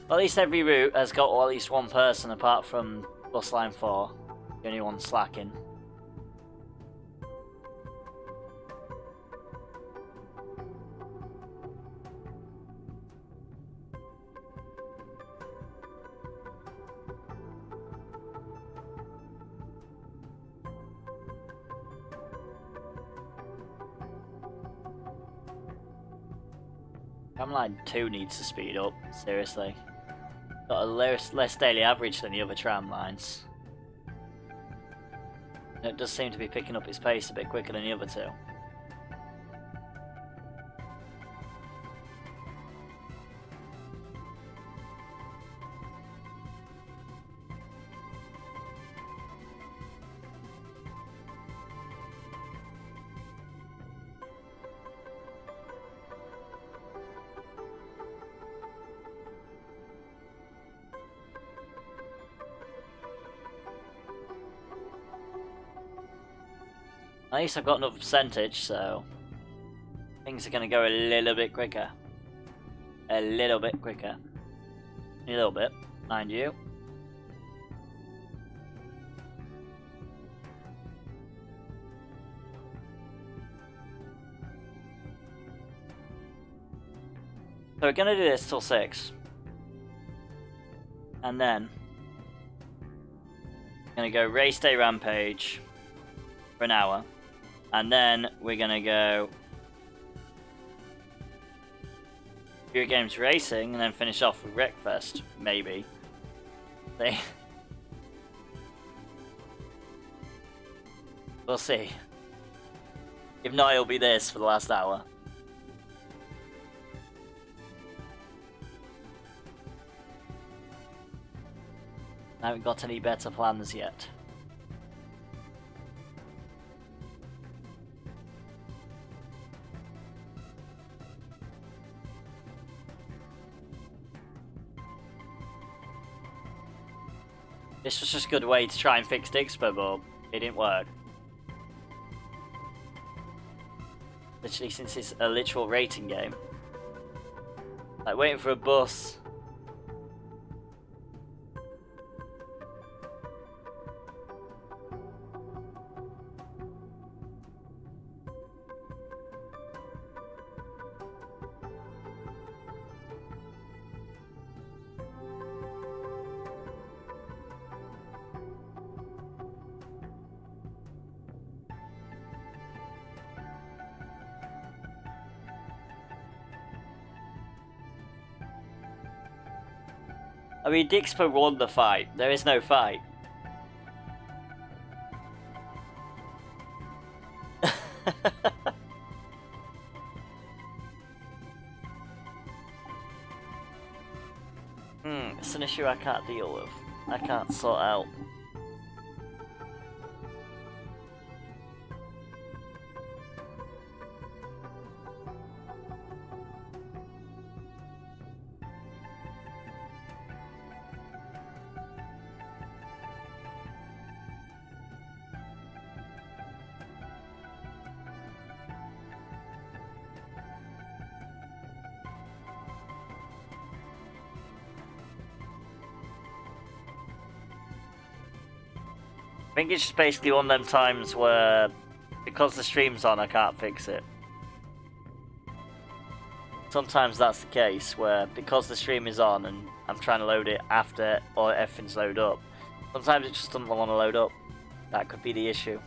Well, at least every route has got at least one person apart from bus line 4. The only one slacking. Tramline 2 needs to speed up, seriously. Got a less daily average than the other tram lines. And it does seem to be picking up its pace a bit quicker than the other two. At least I've got another percentage, so things are going to go a little bit quicker. A little bit quicker. A little bit, mind you. So we're going to do this till 6. And then we're going to go race day rampage for an hour. And then we're gonna go Pure Games Racing and then finish off with Wreckfest, maybe. We'll see. If not, it'll be this for the last hour. I haven't got any better plans yet. This was just a good way to try and fix dixper, but it didn't work. Literally, since it's a literal rating game. Like waiting for a bus. I mean, dixper won the fight. There is no fight. It's an issue I can't deal with. I can't sort out. I think it's just basically one of them times where, because the stream's on, I can't fix it. Sometimes that's the case, where because the stream is on and I'm trying to load it after or everything's loaded up, sometimes it just doesn't want to load up. That could be the issue.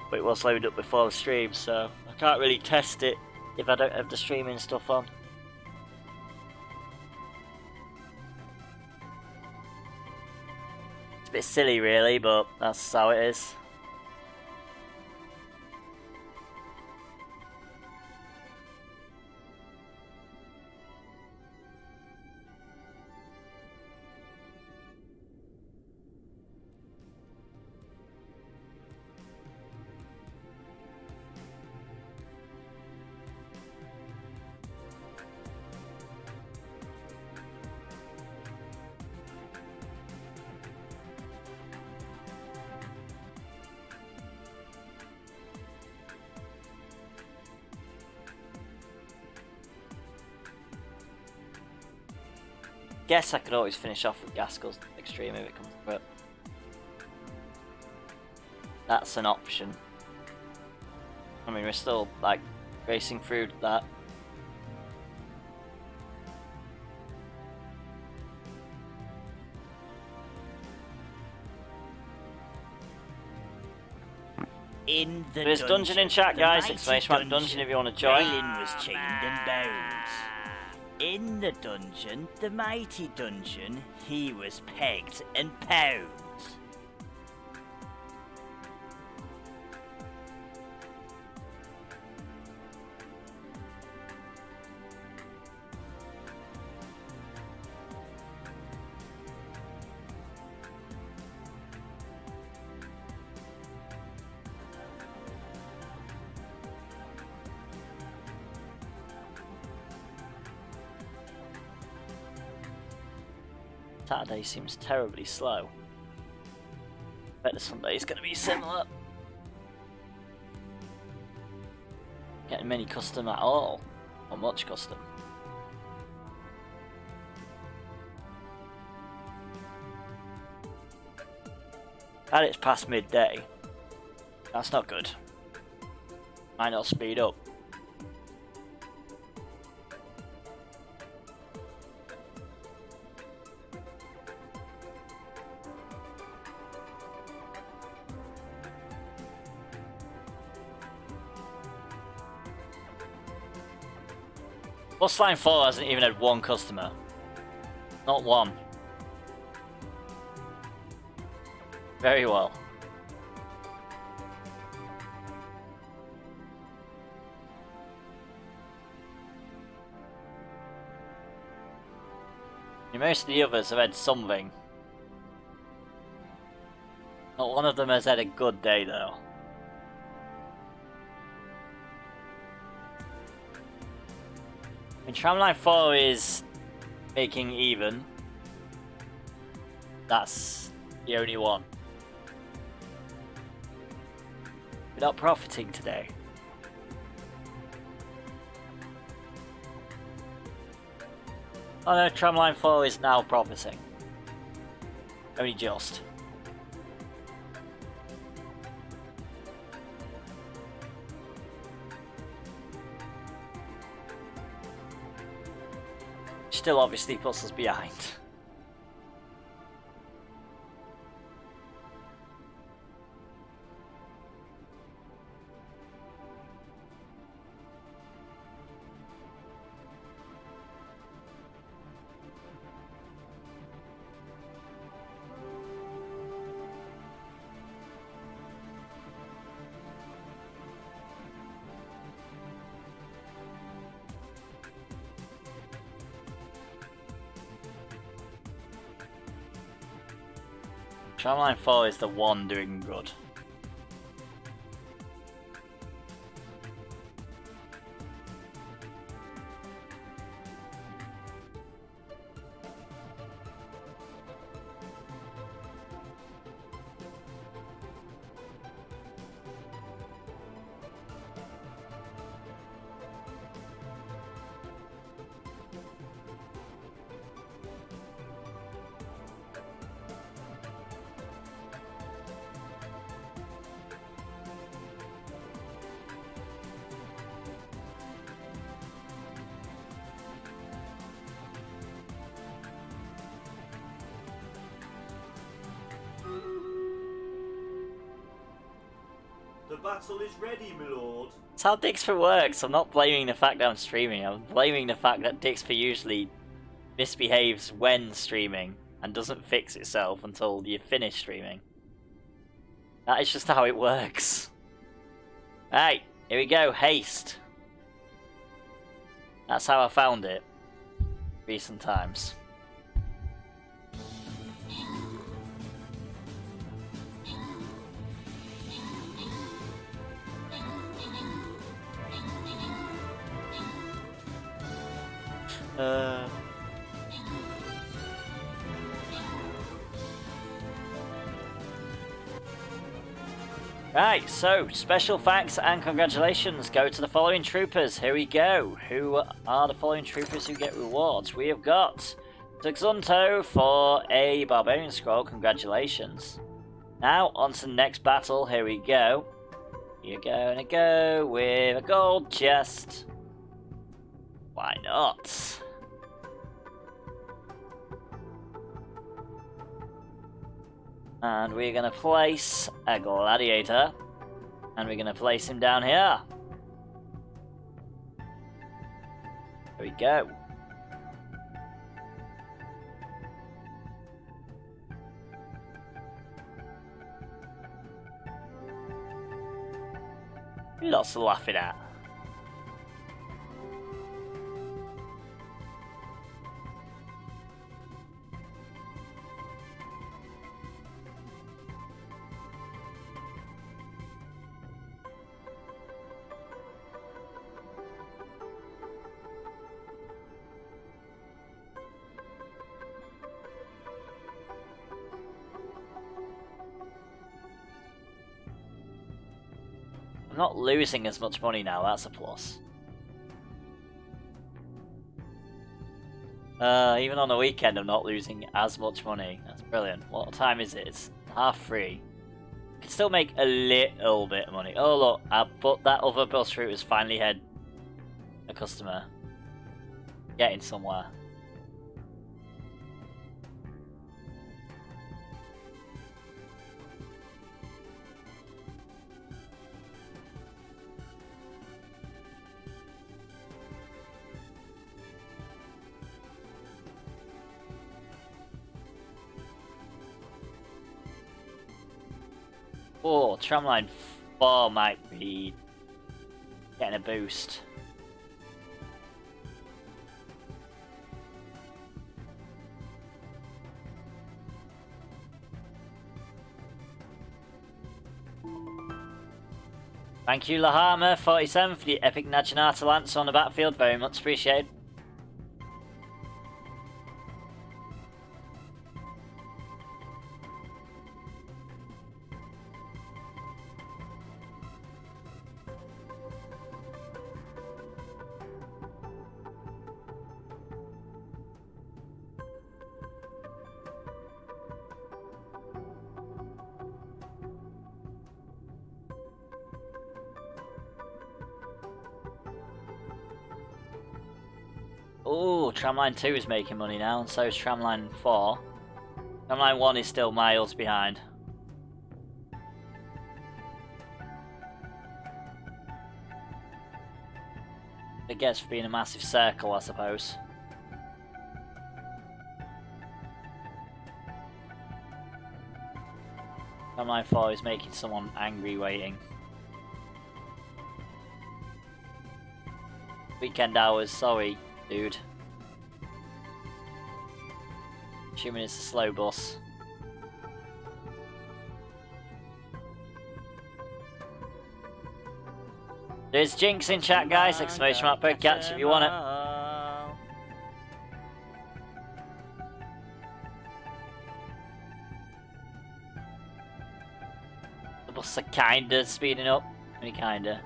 But it was loaded up before the stream, so I can't really test it if I don't have the streaming stuff on. Bit silly really, but that's how it is. guess I could always finish off with Gaskell's Extreme if it comes to it. That's an option. I mean, we're still, like, racing through that.
In the
There's dungeon in chat, guys. Exclamation mark dungeon if you want to join.
Raylan was chained and bound. In the dungeon, the mighty dungeon, he was pegged and pound.
Saturday seems terribly slow. Bet the Sunday is going to be similar. Getting many custom at all, or much custom. And it's past midday. That's not good. Might not speed up. Bus Line 4 hasn't even had one customer. Not one. Very well. Most of the others have had something. Not one of them has had a good day though. When Tramline 4 is making even, that's the only one. We're not profiting today. Oh no, Tramline 4 is now profiting. Only just. Still obviously puts us behind. Tramline 4 is the one doing good.
The battle is ready, my lord.
That's how dixper works. I'm not blaming the fact that I'm streaming. I'm blaming the fact that dixper usually misbehaves when streaming and doesn't fix itself until you finish streaming. That is just how it works. Right, here we go. Haste. That's how I found it. Recent times. Right, so special thanks and congratulations go to the following troopers. Here we go. Who are the following troopers who get rewards? We have got Tuxunto for a Barbarian Scroll, congratulations. Now, on to the next battle, here we go. You're gonna go with a gold chest. Why not? And we're gonna place a gladiator. And we're gonna place him down here. There we go. Lots of laughing at. I'm not losing as much money now, that's a plus. Even on the weekend I'm not losing as much money. That's brilliant. What time is it? It's 3:30. I can still make a little bit of money. Oh look, but that other bus route has finally had a customer. Getting somewhere. Oh, tramline 4 might be getting a boost. Thank you, Lahama47, for the epic Naginata Lance on the battlefield. Very much appreciated. Oh, tramline 2 is making money now, and so is tramline 4. Tramline 1 is still miles behind. It gets for being a massive circle, I suppose. Tramline 4 is making someone angry waiting. Weekend hours, sorry. Dude. Assuming it's a slow bus. There's Jinx in chat, guys. Exclamation mark per catch if you want it. The bus are kinda speeding up. Only kinda.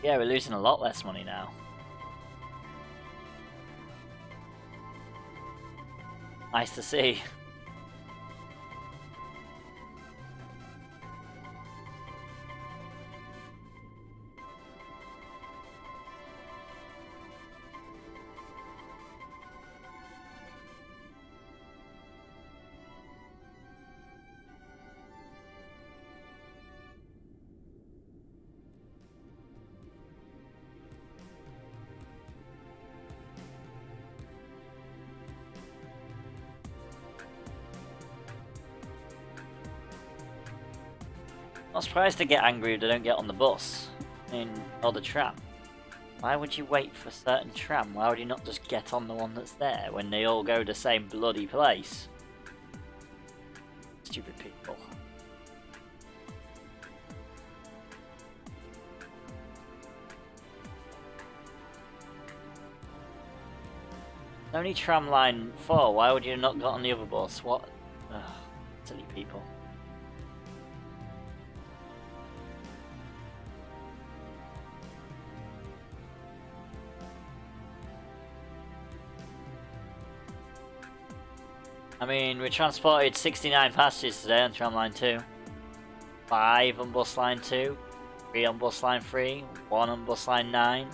Yeah, we're losing a lot less money now. Nice to see. Not surprised to get angry if they don't get on the bus or the tram. Why would you wait for a certain tram? Why would you not just get on the one that's there when they all go to the same bloody place? Stupid people. Only tramline 4, why would you not got on the other bus? What? Ugh, silly people. I mean, we transported 69 passengers today on tramline 2. 5 on bus line 2. 3 on bus line 3. 1 on bus line 9.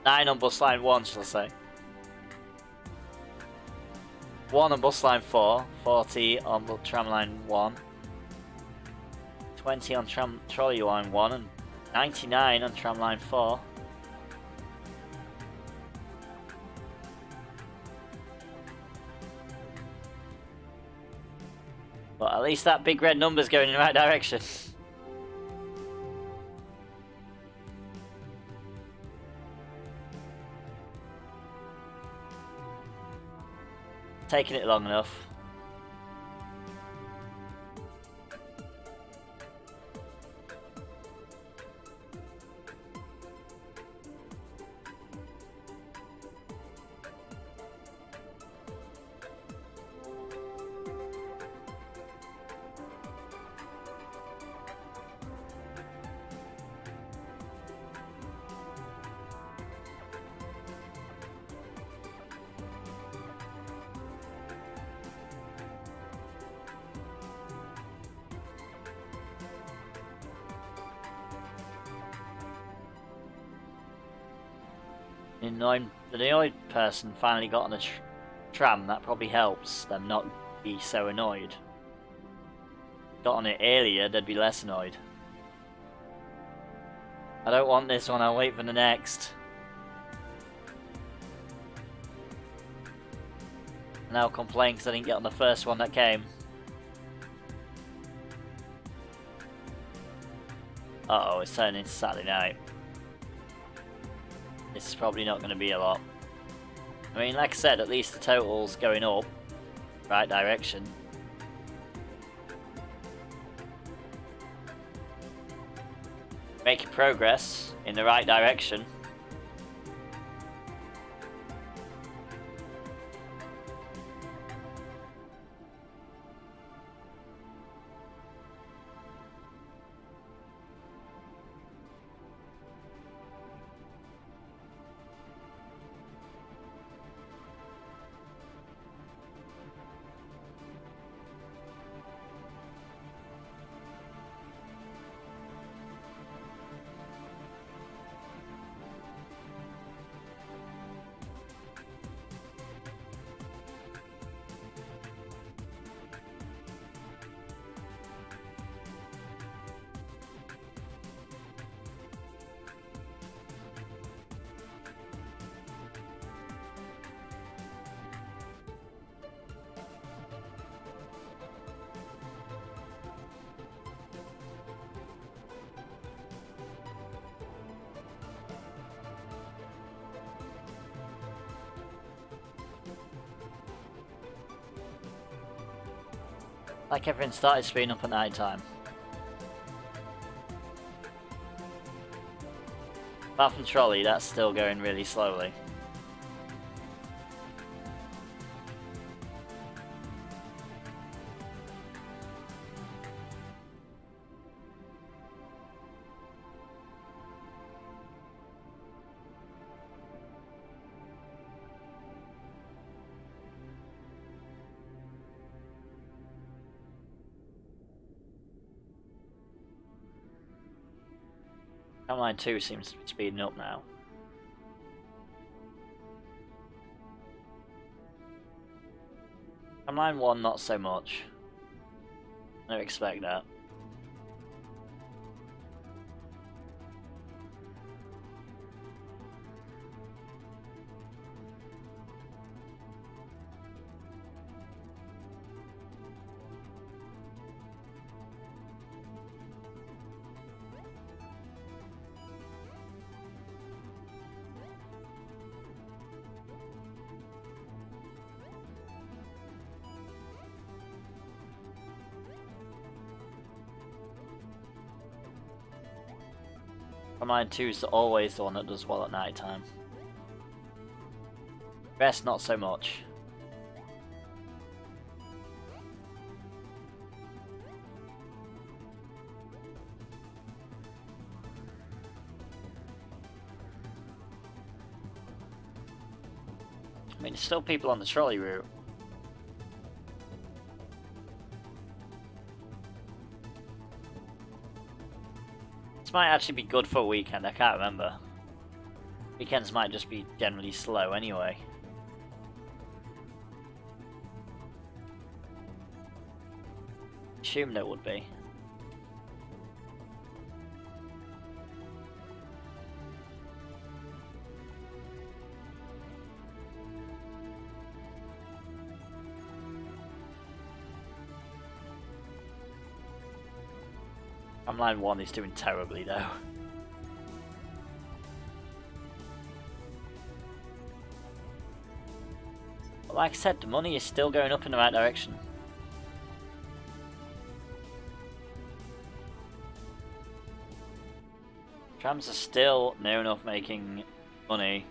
9 on bus line 1, shall I say. 1 on bus line 4. 40 on tramline 1. 20 on trolley line 1. And 99 on tramline 4. But at least that big red number's going in the right direction. Taking it long enough. The annoyed person finally got on the tram. That probably helps them not be so annoyed. Got on it earlier, they'd be less annoyed. I don't want this one, I'll wait for the next. And I'll complain because I didn't get on the first one that came. Uh-oh, it's turning into Saturday night. This is probably not going to be a lot. I mean, like I said, at least the total's going up. Right direction. Making progress in the right direction. Like everything started speeding up at night time. Apart from trolley, that's still going really slowly. Line 2 seems to be speeding up now. Line 1 not so much. I don't expect that. Frontline 2 is always the one that does well at night time. Rest, not so much. I mean, there's still people on the trolley route. This might actually be good for a weekend, I can't remember. Weekends might just be generally slow anyway. Assumed it would be. Line 1 is doing terribly though. But like I said, the money is still going up in the right direction. Trams are still near enough making money.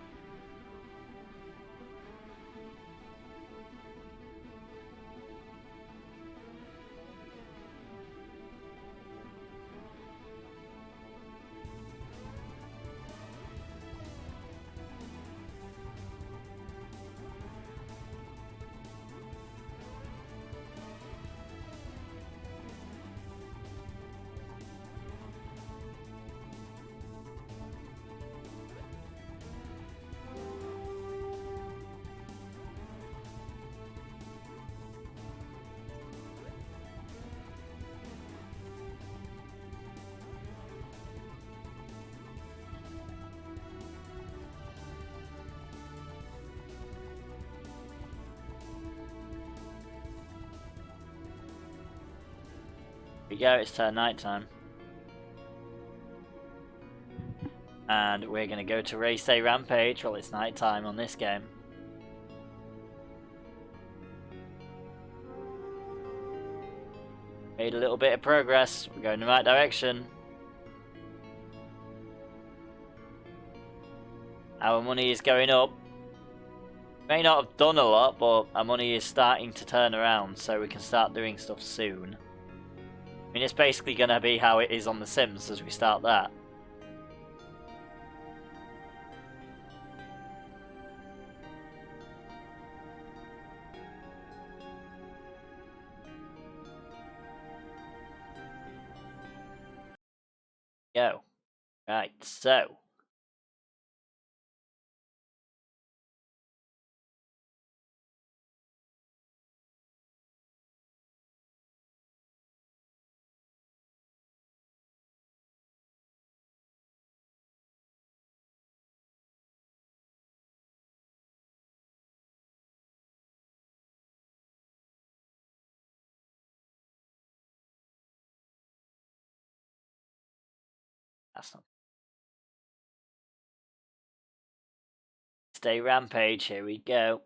Here we go, it's night time. And we're going to go to Race Day Rampage while it's night time on this game. Made a little bit of progress, we're going in the right direction. Our money is going up. May not have done a lot, but our money is starting to turn around, so we can start doing stuff soon. I mean, it's basically going to be how it is on The Sims as we start that. Go. Right, so that's not Stay Rampage, here we go.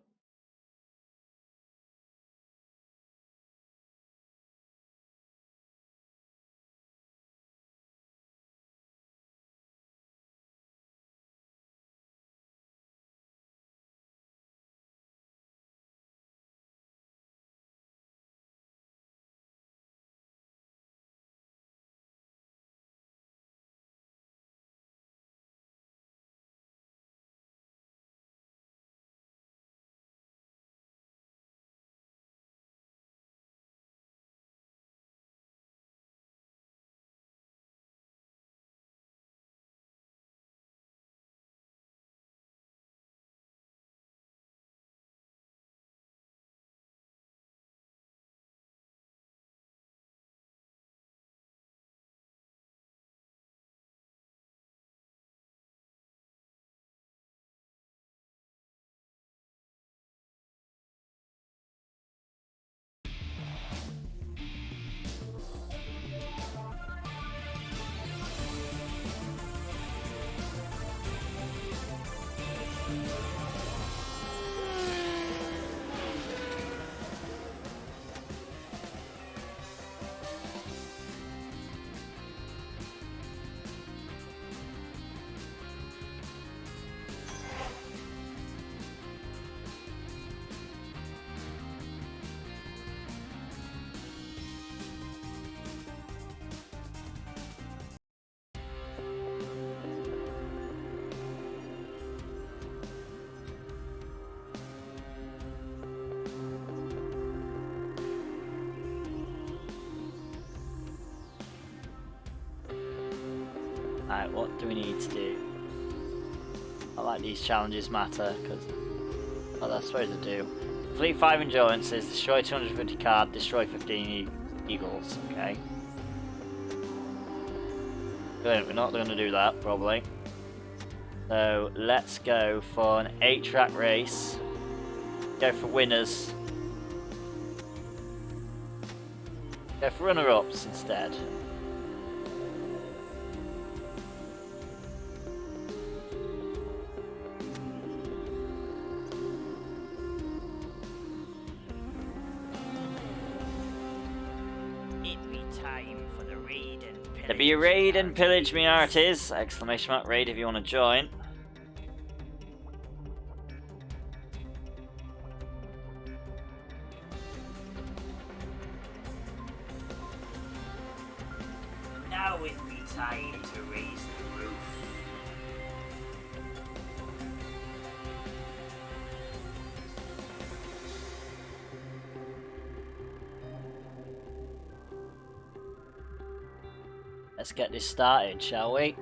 Right, what do we need to do? I like these challenges matter, because I suppose they do. Complete 5 endurances, destroy 250 cards, destroy 15 eagles, okay. Brilliant, we're not going to do that, probably. So, let's go for an 8-track race. Go for winners. Go for runner-ups instead. There'll be a raid and pillage me artists! Exclamation mark raid if you want to join.
Now it be time to raise the roof.
Let's get this started, shall we?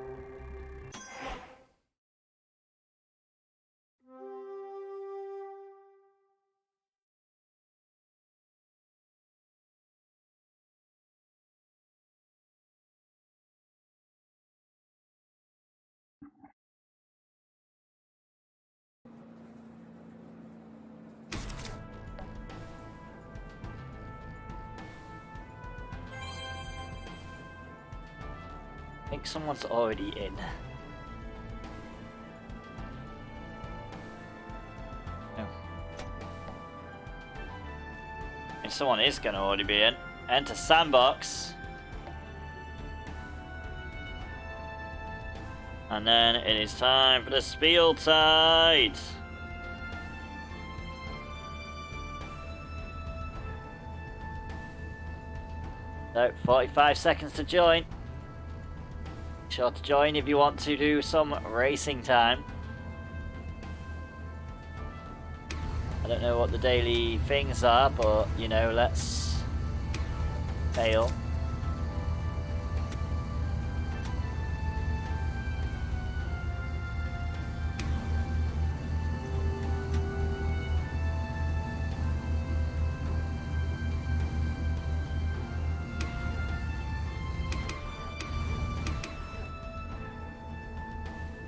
I think someone's already in. No. And someone is going to already be in. Enter sandbox. And then it is time for the Spiel Tide. So, 45 seconds to join. Sure to join if you want to do some racing time. I don't know what the daily things are, but you know, let's fail.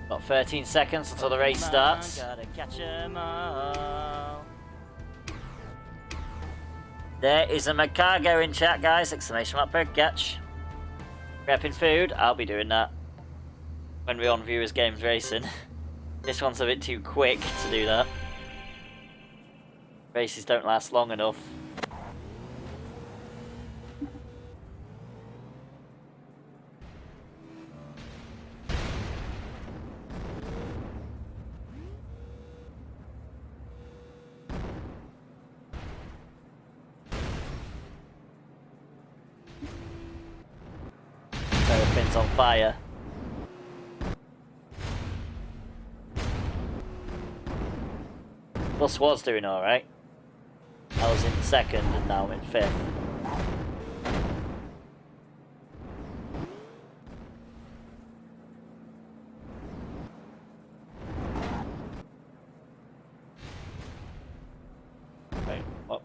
Got 13 seconds until the race starts.
Gotta catch 'em all.
There is a Macargo in chat, guys. Exclamation mark bird catch. Prepping food. I'll be doing that when we're on Viewers Games Racing. This one's a bit too quick to do that. Races don't last long enough. Everything's on fire. Bus was doing alright. I was in second and now I'm in fifth. Wait, what?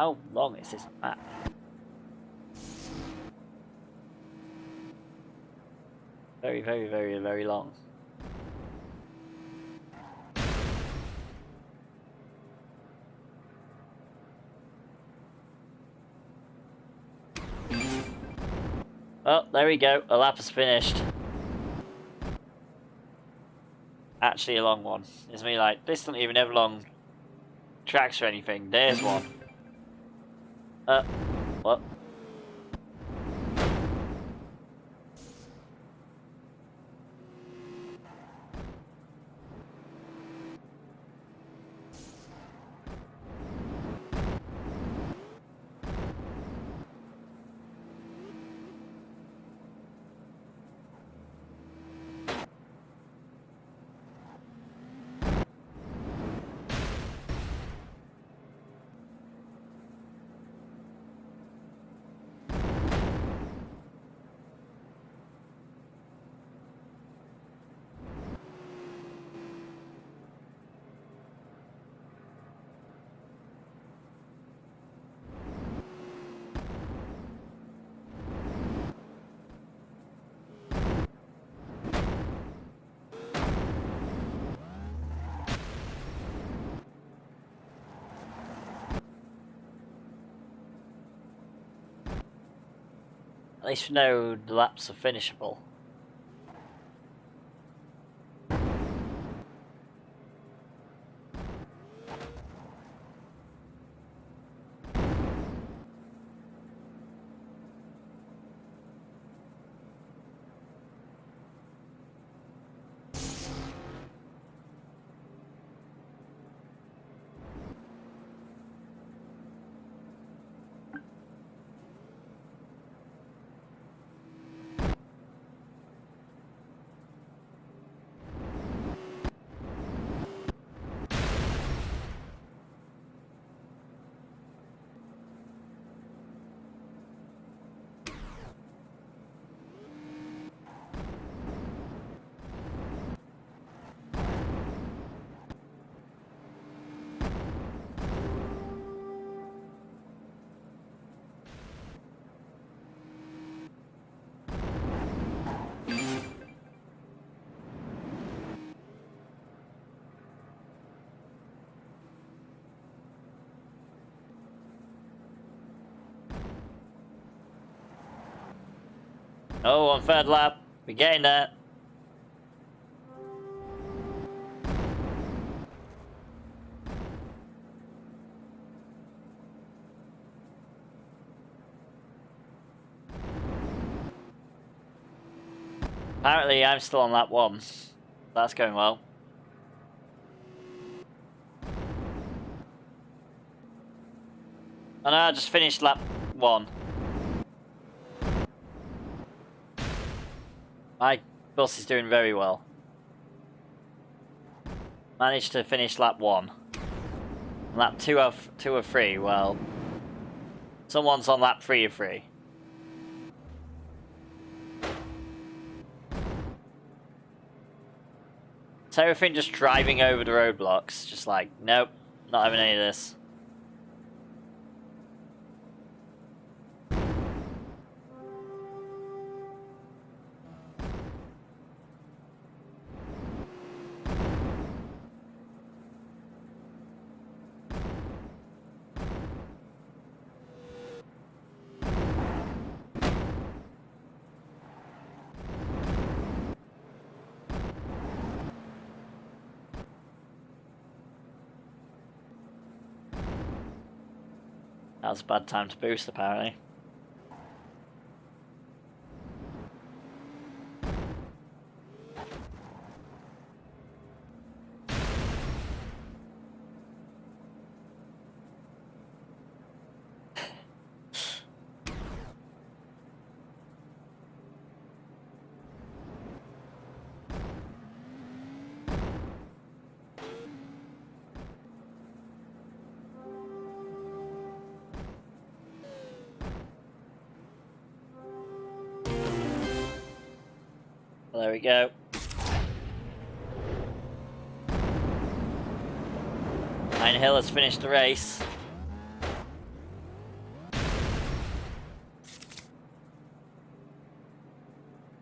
How long is this map? Very, very, very, very long. Oh, there we go. A lap is finished. Actually a long one. It's me like, this doesn't even have long tracks or anything. There's one. What? At least we know the laps are finishable. Oh, on third lap. We're getting there. Apparently, I'm still on lap 1. That's going well. Oh no, I just finished lap 1. My bus is doing very well. Managed to finish lap 1. Lap 2 of 3, well... Someone's on lap 3 of 3. So everything just driving over the roadblocks, just like, nope, not having any of this. That was a bad time to boost, apparently. Well, there we go. Hill has finished the race.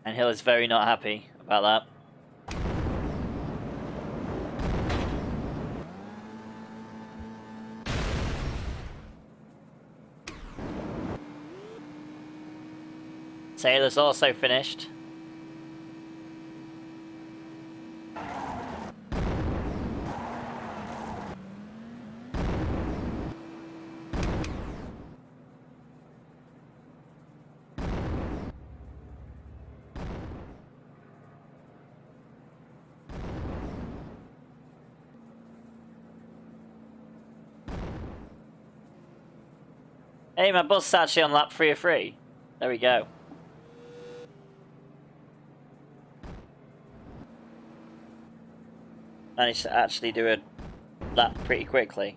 And Hill is very not happy about that. Sailor's also finished. Hey, my bus is actually on lap 3 of 3. There we go. Managed to actually do a lap pretty quickly.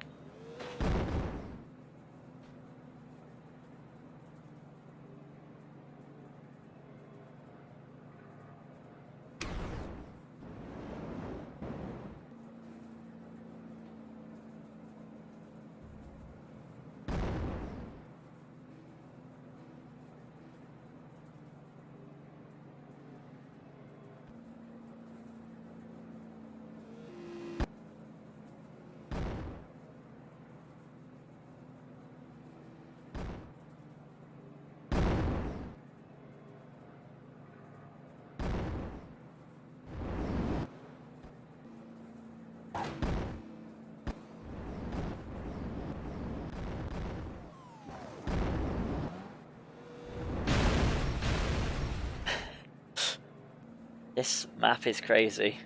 This map is crazy.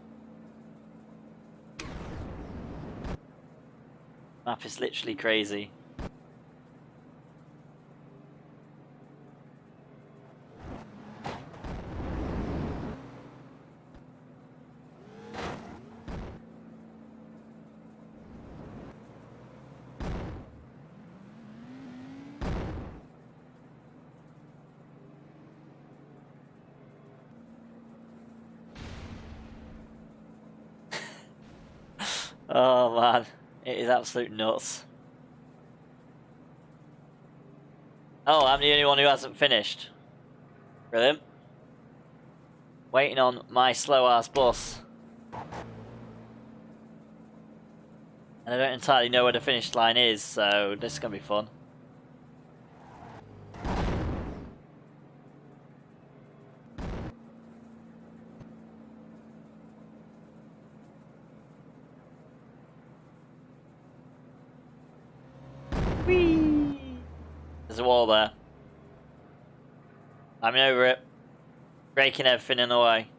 Map is literally crazy. Oh man, it is absolute nuts. Oh, I'm the only one who hasn't finished. Brilliant. Waiting on my slow ass bus. And I don't entirely know where the finish line is, so this is gonna be fun. Whee! There's a wall there. I'm over it. Breaking everything in the way.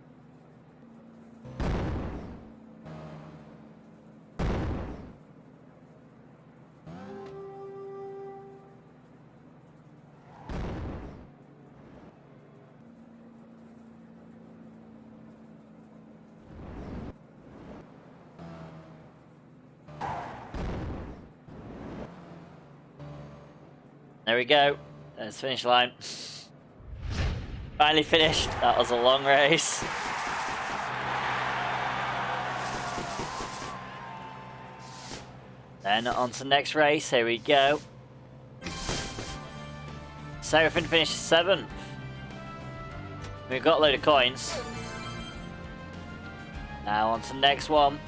There we go. There's the finish line. Finally finished. That was a long race. Then on to the next race. Here we go. Seraphin finished 7th. We've got a load of coins. Now on to the next one.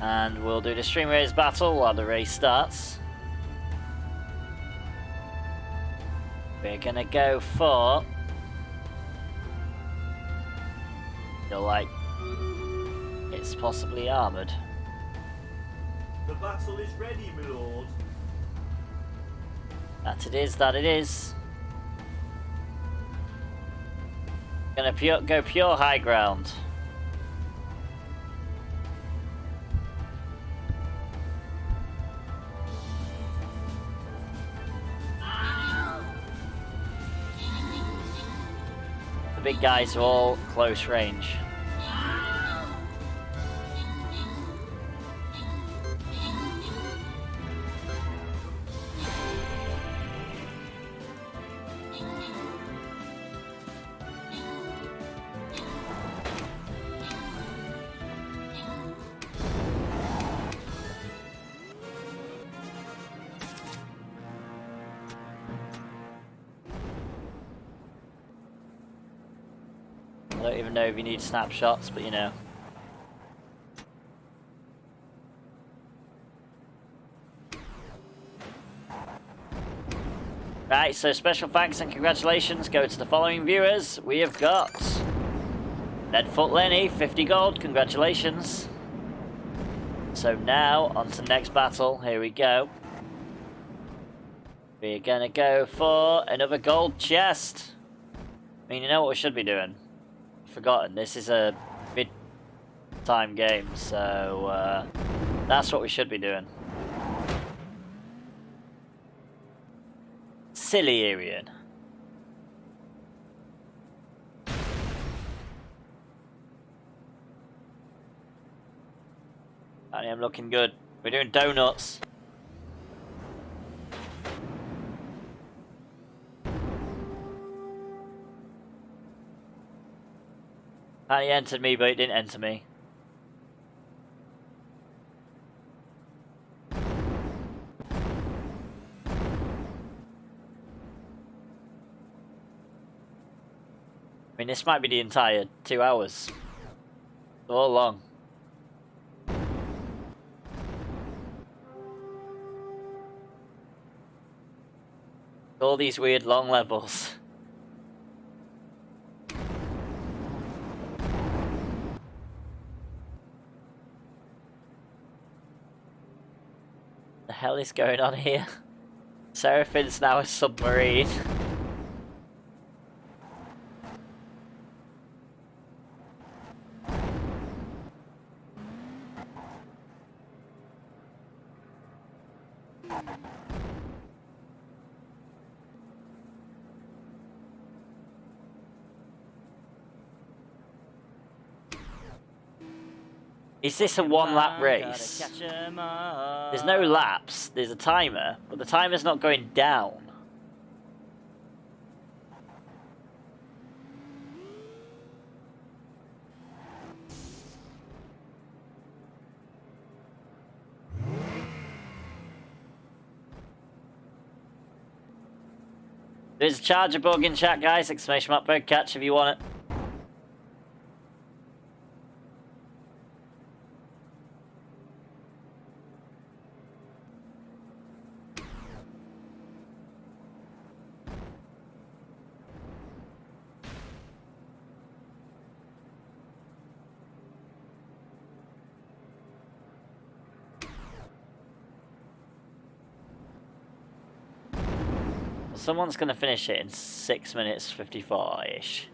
And we'll do the streamraiders battle while the race starts. We're gonna go for... feel like it's possibly armoured.
The battle is ready, my lord.
That it is, that it is. Gonna go pure high ground. The big guys are all close range. don't even know if you need snapshots, but you know. Right, so special thanks and congratulations go to the following viewers. We have got Nedfoot Lenny, 50 gold, congratulations. So now, on to the next battle, here we go. We're gonna go for another gold chest. I mean, you know what we should be doing? Forgotten, this is a mid-time game, so that's what we should be doing. Silly Arian. I am looking good. We're doing donuts. He entered me, but it didn't enter me. I mean, this might be the entire 2 hours. All long. All these weird long levels. The hell is going on here? Seraphin's now a submarine. Is this a one-lap race? There's no laps, there's a timer, but the timer's not going down. There's a charger bug in chat, guys. Exclamation mark bug catch if you want it. Someone's going to finish it in 6 minutes 54-ish.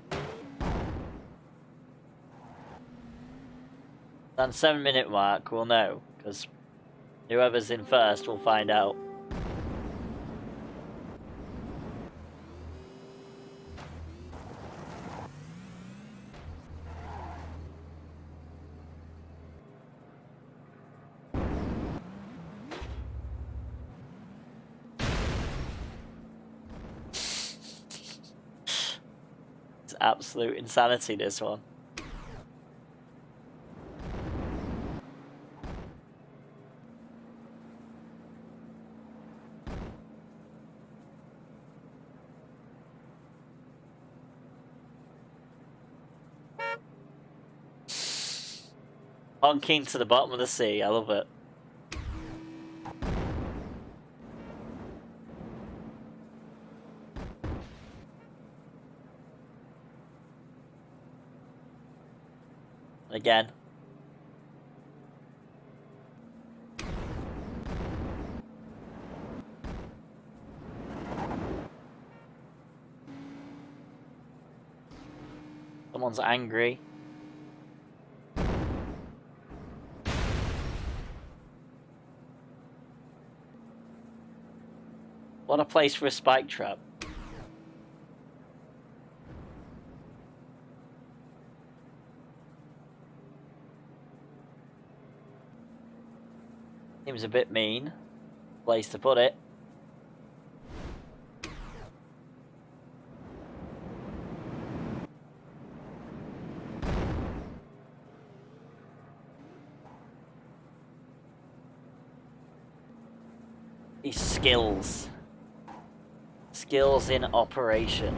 On 7-minute mark, we'll know, because whoever's in first will find out. Absolute insanity, this one. Honking to the bottom of the sea, I love it. Again. Someone's angry. What a place for a spike trap. Seems a bit mean. Place to put it. These skills. Skills in operation.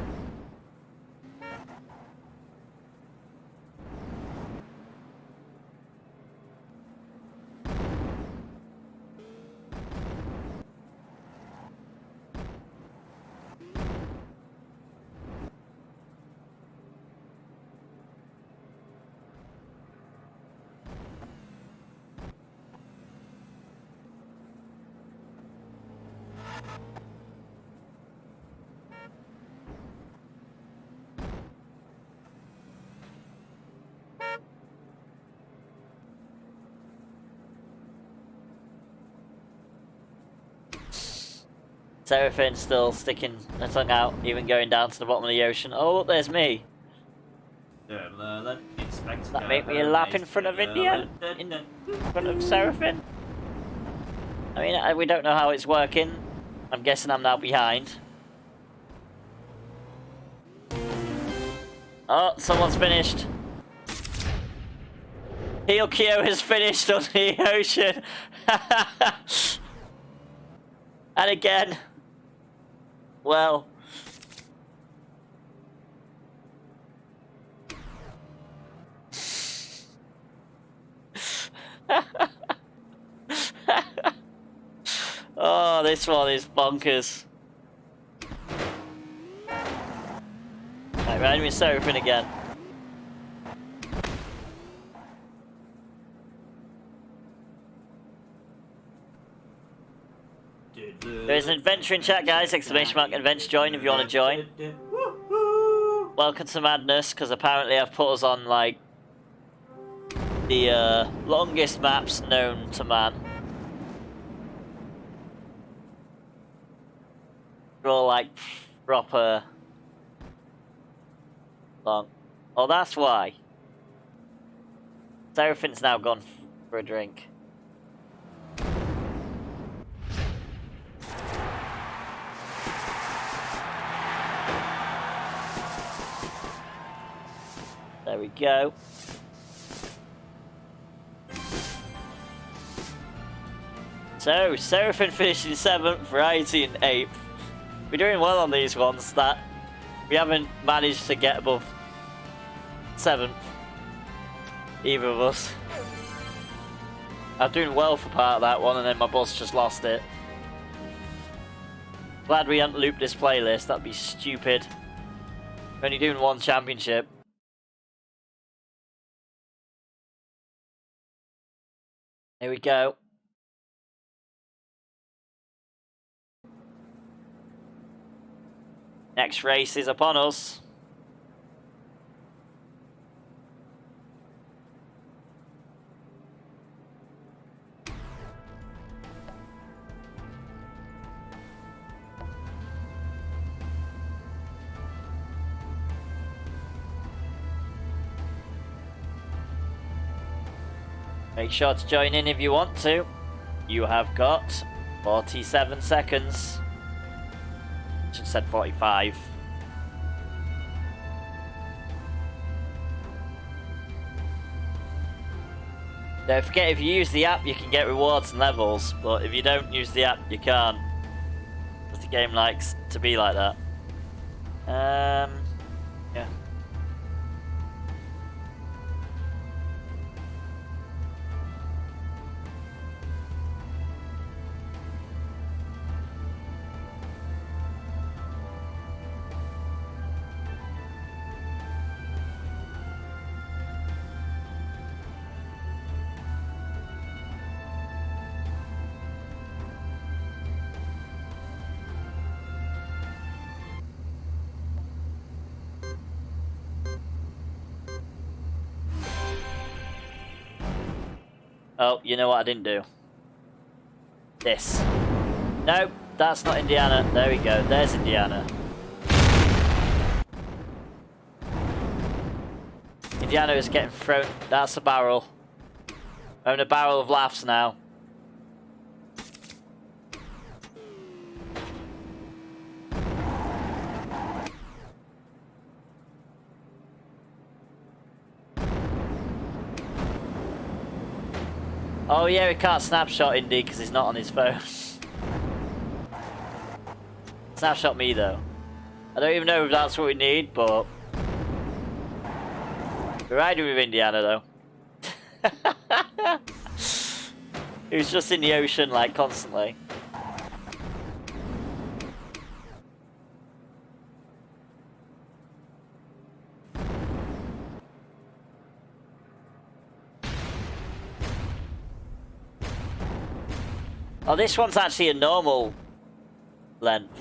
Seraphim still sticking her tongue out, even going down to the bottom of the ocean. Oh, look, there's me. That make me a lap in front of India? In front of Seraphim? I mean, we don't know how it's working. I'm guessing I'm now behind. Oh, someone's finished. Heel-Kyo has finished on the ocean. And again. Well. Oh, this one is bonkers. Right, riding with Seraphim again. There's an adventure in chat, guys. Exclamation mark adventure join if you want to join. Welcome to Madness, because apparently I've put us on like the longest maps known to man. They're all like proper long. Oh, that's why. Seraphim's now gone for a drink. There we go. So, Seraphim finished in 7th, Variety in 8th. We're doing well on these ones that we haven't managed to get above 7th. Either of us. I'm doing well for part of that one and then my boss just lost it. Glad we hadn't looped this playlist, that'd be stupid. We're only doing one championship. Here we go. Next race is upon us. Make sure to join in if you want to. You have got 47 seconds. Should have said 45. Don't forget, if you use the app, you can get rewards and levels, but if you don't use the app, you can't. Because the game likes to be like that. Yeah. Oh, you know what I didn't do? This. No, that's not Indiana. There we go. There's Indiana. Indiana is getting thrown. That's a barrel. I'm in a barrel of laughs now. Oh yeah, we can't snapshot Indy because he's not on his phone. Snapshot me though. I don't even know if that's what we need, but we're riding with Indiana though. He was just in the ocean like constantly. Oh, this one's actually a normal length.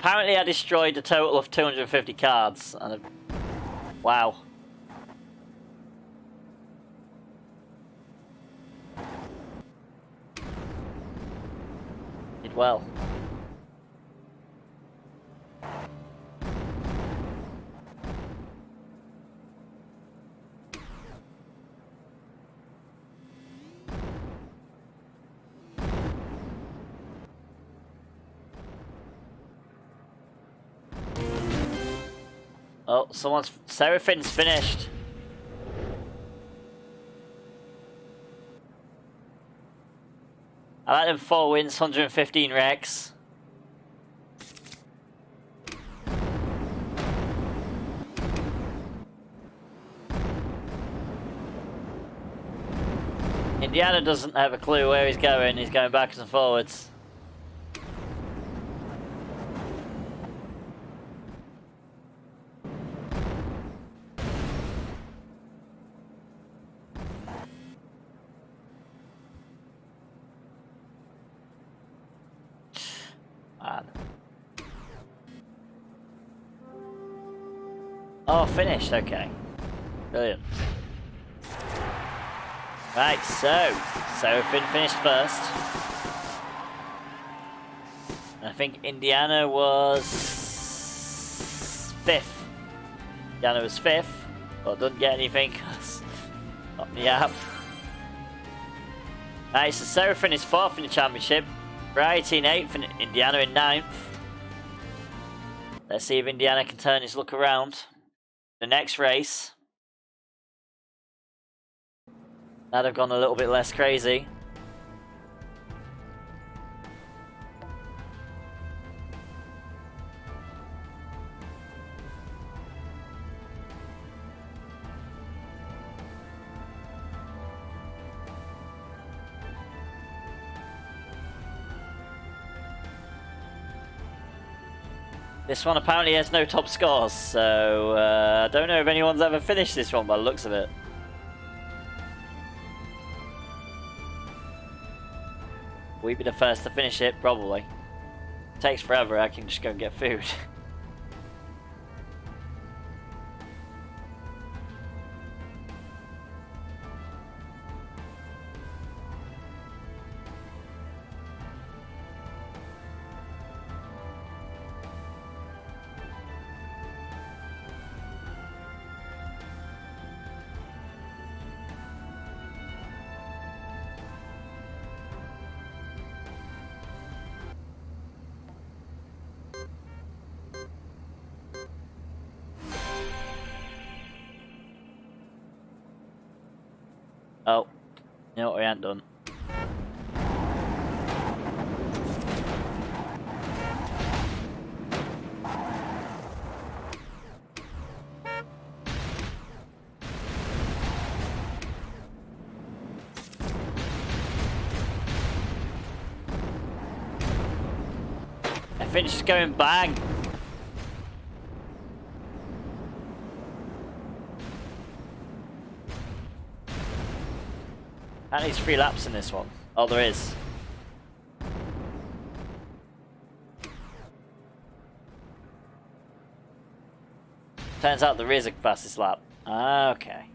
Apparently I destroyed a total of 250 cards. And wow. Did well. Oh, Seraphin's finished. I like them 4 wins, 115 Rex. Indiana doesn't have a clue where he's going backwards and forwards. Man. Oh, finished, okay. Brilliant. Right, so Seraphin finished first. And I think Indiana was 5th. Indiana was 5th, but didn't get anything because not the app. Right, so Seraphin is 4th in the championship. Variety in 8th and Indiana in 9th. Let's see if Indiana can turn his luck around. The next race. That'd have gone a little bit less crazy. This one apparently has no top scores, so I don't know if anyone's ever finished this one by the looks of it. We'd be the first to finish it, probably. Takes forever, I can just go and get food. Oh, you know what we ain't done. I think she's going bang. At least 3 laps in this one. Oh, there is. Turns out there is a fastest lap. Ah, okay.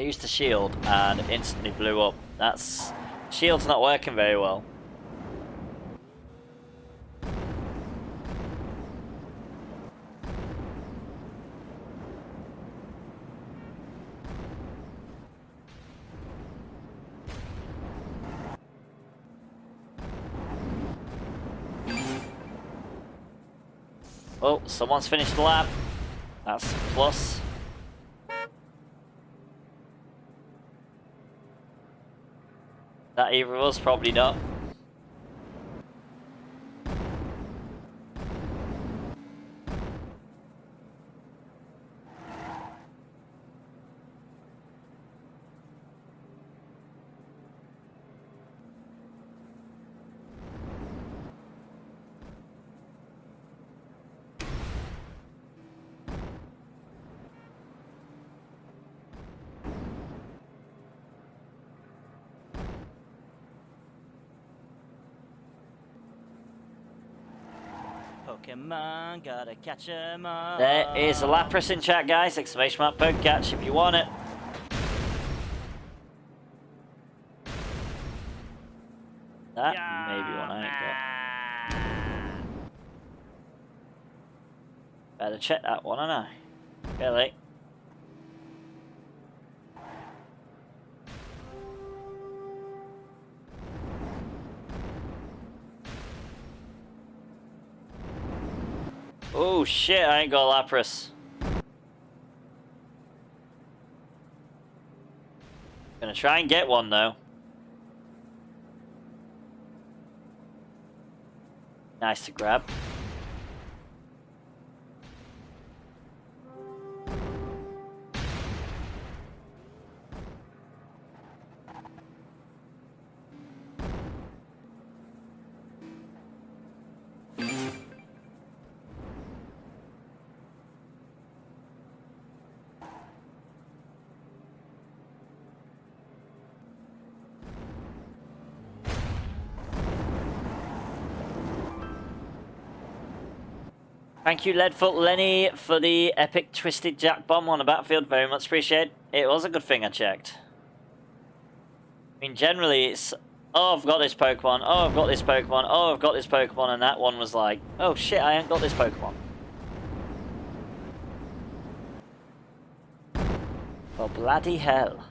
I used the shield and it instantly blew up. That's... Shield's not working very well. Oh, someone's finished the lap. That's a plus. That either of us? Probably not.
Pokemon, gotta catch 'em all.
There is a Lapras in chat, guys. Exclamation mark Pokecatch if you want it. That maybe one I ain't got. Better check that one, ain't I? Really? Oh shit, I ain't got Lapras. Gonna try and get one though. Nice to grab. Thank you, Leadfoot Lenny, for the epic twisted jack bomb on the battlefield. Very much appreciated. It was a good thing I checked. I mean, generally it's, oh, I've got this Pokemon, oh, I've got this Pokemon, oh, I've got this Pokemon, and that one was like, oh shit, I ain't got this Pokemon. Oh, bloody hell.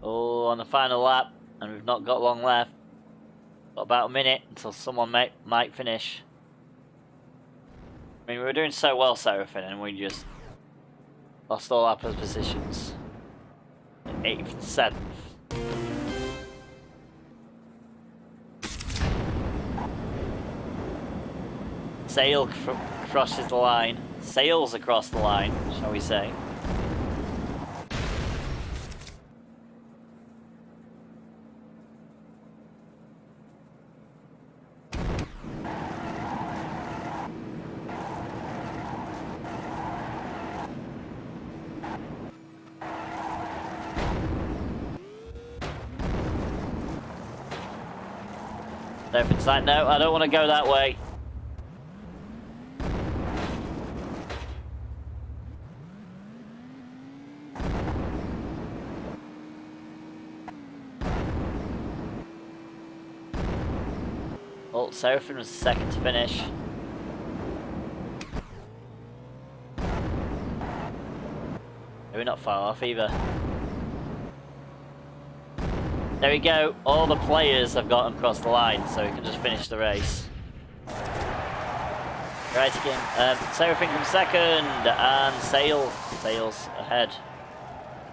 Oh, on the final lap, and we've not got long left. Got about a minute until someone might finish. I mean, we were doing so well, Seraphim, and we just lost all our positions. 8th and 7th. Sail crosses the line. Sails across the line, shall we say. It's like, no, I don't want to go that way. Well, Seraphim was second to finish. We're not far off either. There we go. All the players have gotten across the line, so we can just finish the race. Right again. Seraphim comes second, and Sail's ahead.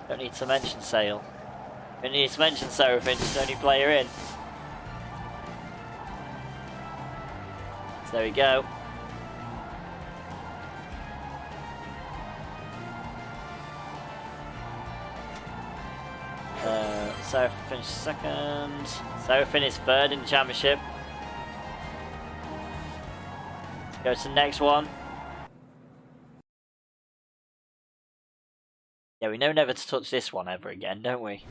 Don't need to mention Sail. Don't need to mention Seraphim, just only player in. So there we go. Seraphim finished second. Seraphim is third in the championship. Go to the next one. Yeah, we know never to touch this one ever again, don't we?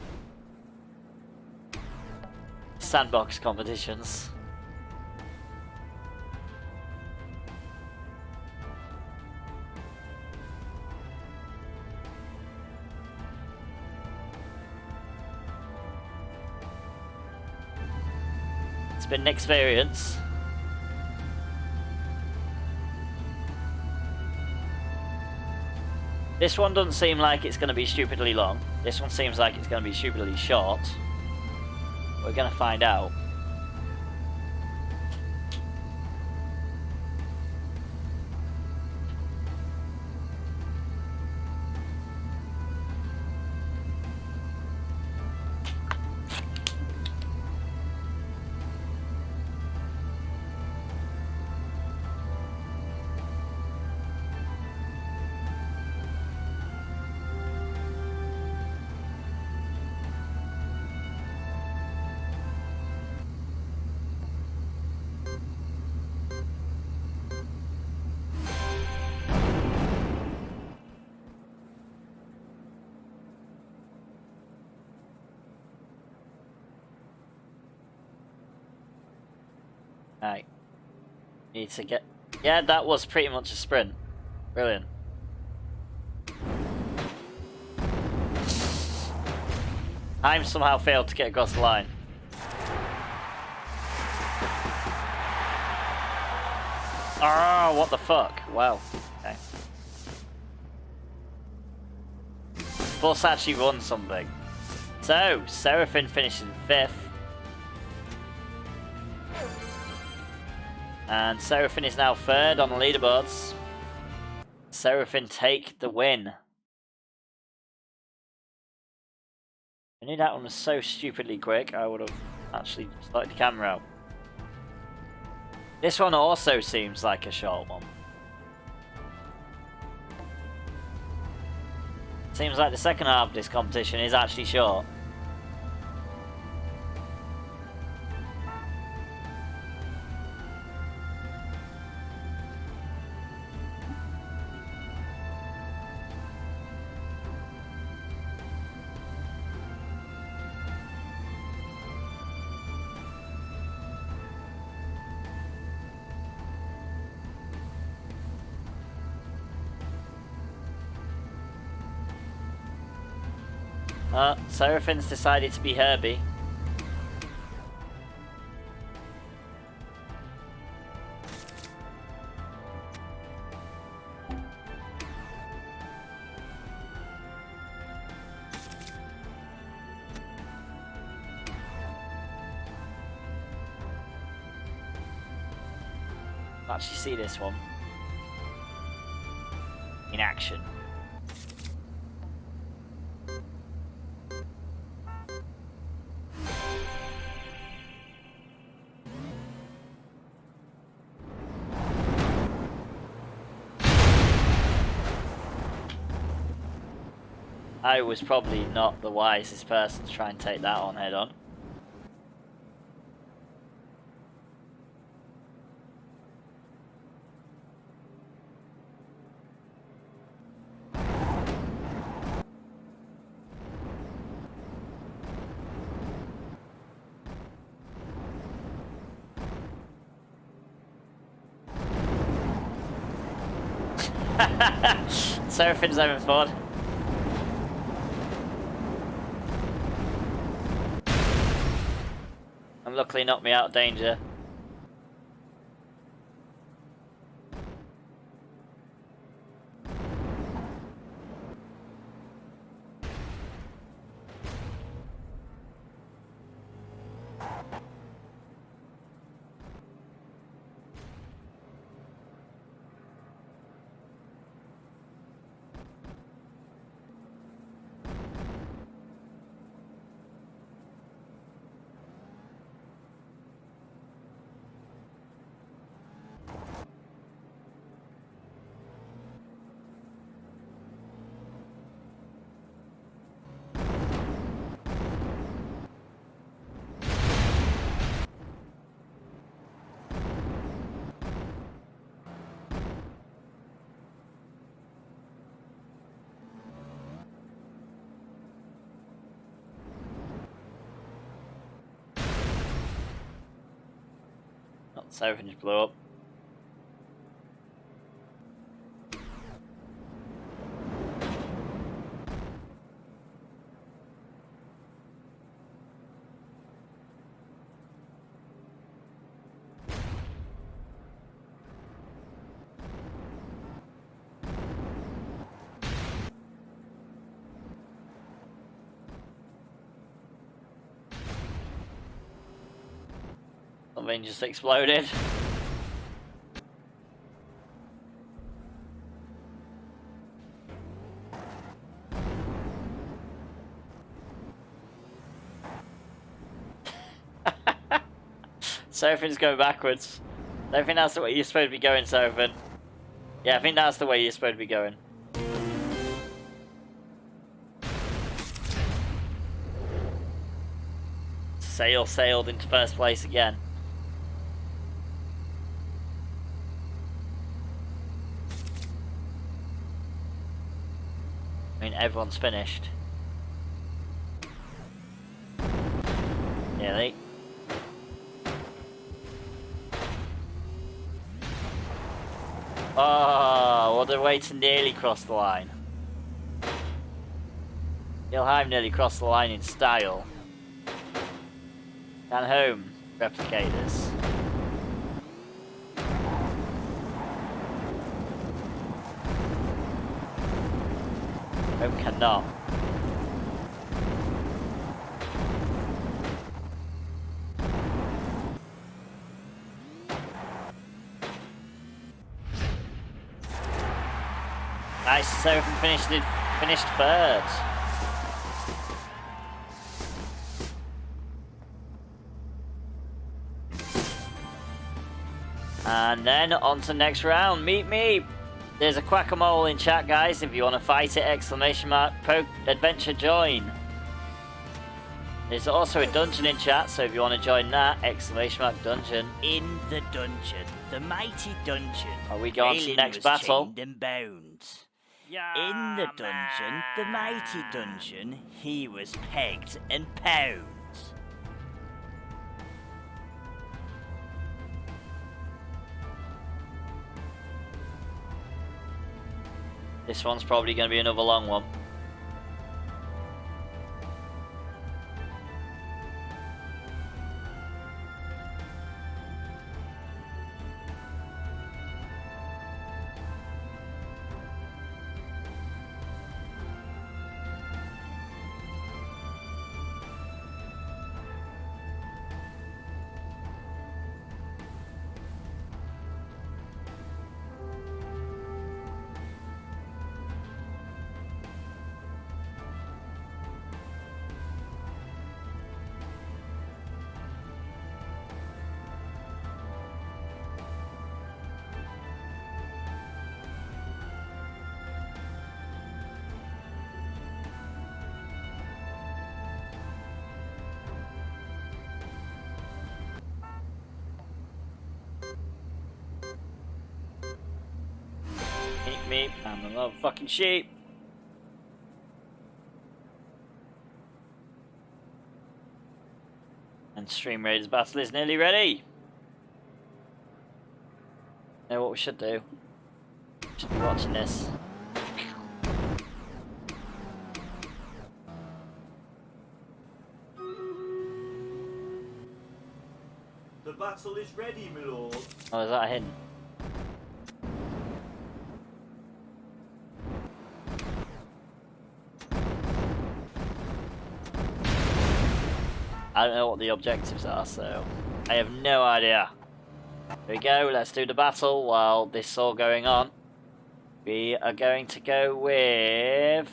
Sandbox competitions. It's been an experience. This one doesn't seem like it's going to be stupidly long. This one seems like it's going to be stupidly short. We're going to find out. Right. Need to get... Yeah, that was pretty much a sprint. Brilliant. I'm somehow failed to get across the line. Oh, what the fuck? Wow. Okay. Bus actually won something. So, Seraphim finished in 5th. And Seraphim is now 3rd on the leaderboards. Seraphim take the win. I knew that one was so stupidly quick, I would have actually started the camera out. This one also seems like a short one. Seems like the second half of this competition is actually short. Seraphim's decided to be Herbie. Actually see this one in action. I was probably not the wisest person to try and take that on head on. Seraphim's over forward. And luckily knocked me out of danger. Something just blew up. Something just exploded. Sophin's going backwards. I don't think that's the way you're supposed to be going, Sophin. Yeah, I think that's the way you're supposed to be going. Sailed into first place again. I mean, everyone's finished. Nearly. Oh, what a way to nearly cross the line. Ilheim nearly crossed the line in style. And home, replicators. Home cannot. Nice, Sophin finished third. And then on to the next round. Meet me. There's a Quack-a-Mole in chat, guys. If you want to fight it, exclamation mark, adventure join. There's also a dungeon in chat, so if you want to join that, exclamation mark dungeon.
In the dungeon, the mighty dungeon.
Are we going to the
Raylan
next
was
battle?
chained and bound. In the dungeon, the mighty dungeon, he was pegged and pound.
This one's probably going to be another long one. Me, I'm a motherfucking sheep. And Stream Raiders battle is nearly ready. Know what we should do? Should be watching this.
The battle is ready, my lord.
Oh, is that a hint? I don't know what the objectives are, so I have no idea. Here we go, let's do the battle while this is all going on. We are going to go with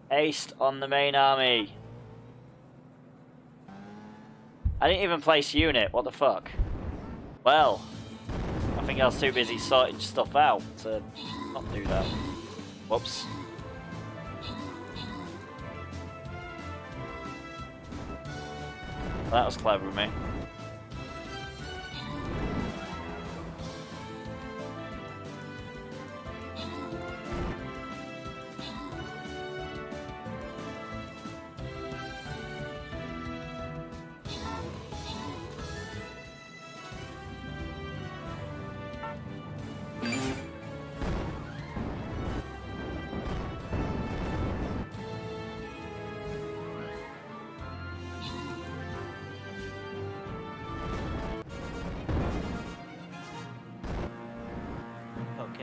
haste on the main army. I didn't even place unit, what the fuck? Well, I think I was too busy sorting stuff out to not do that. Whoops. That was clever of me.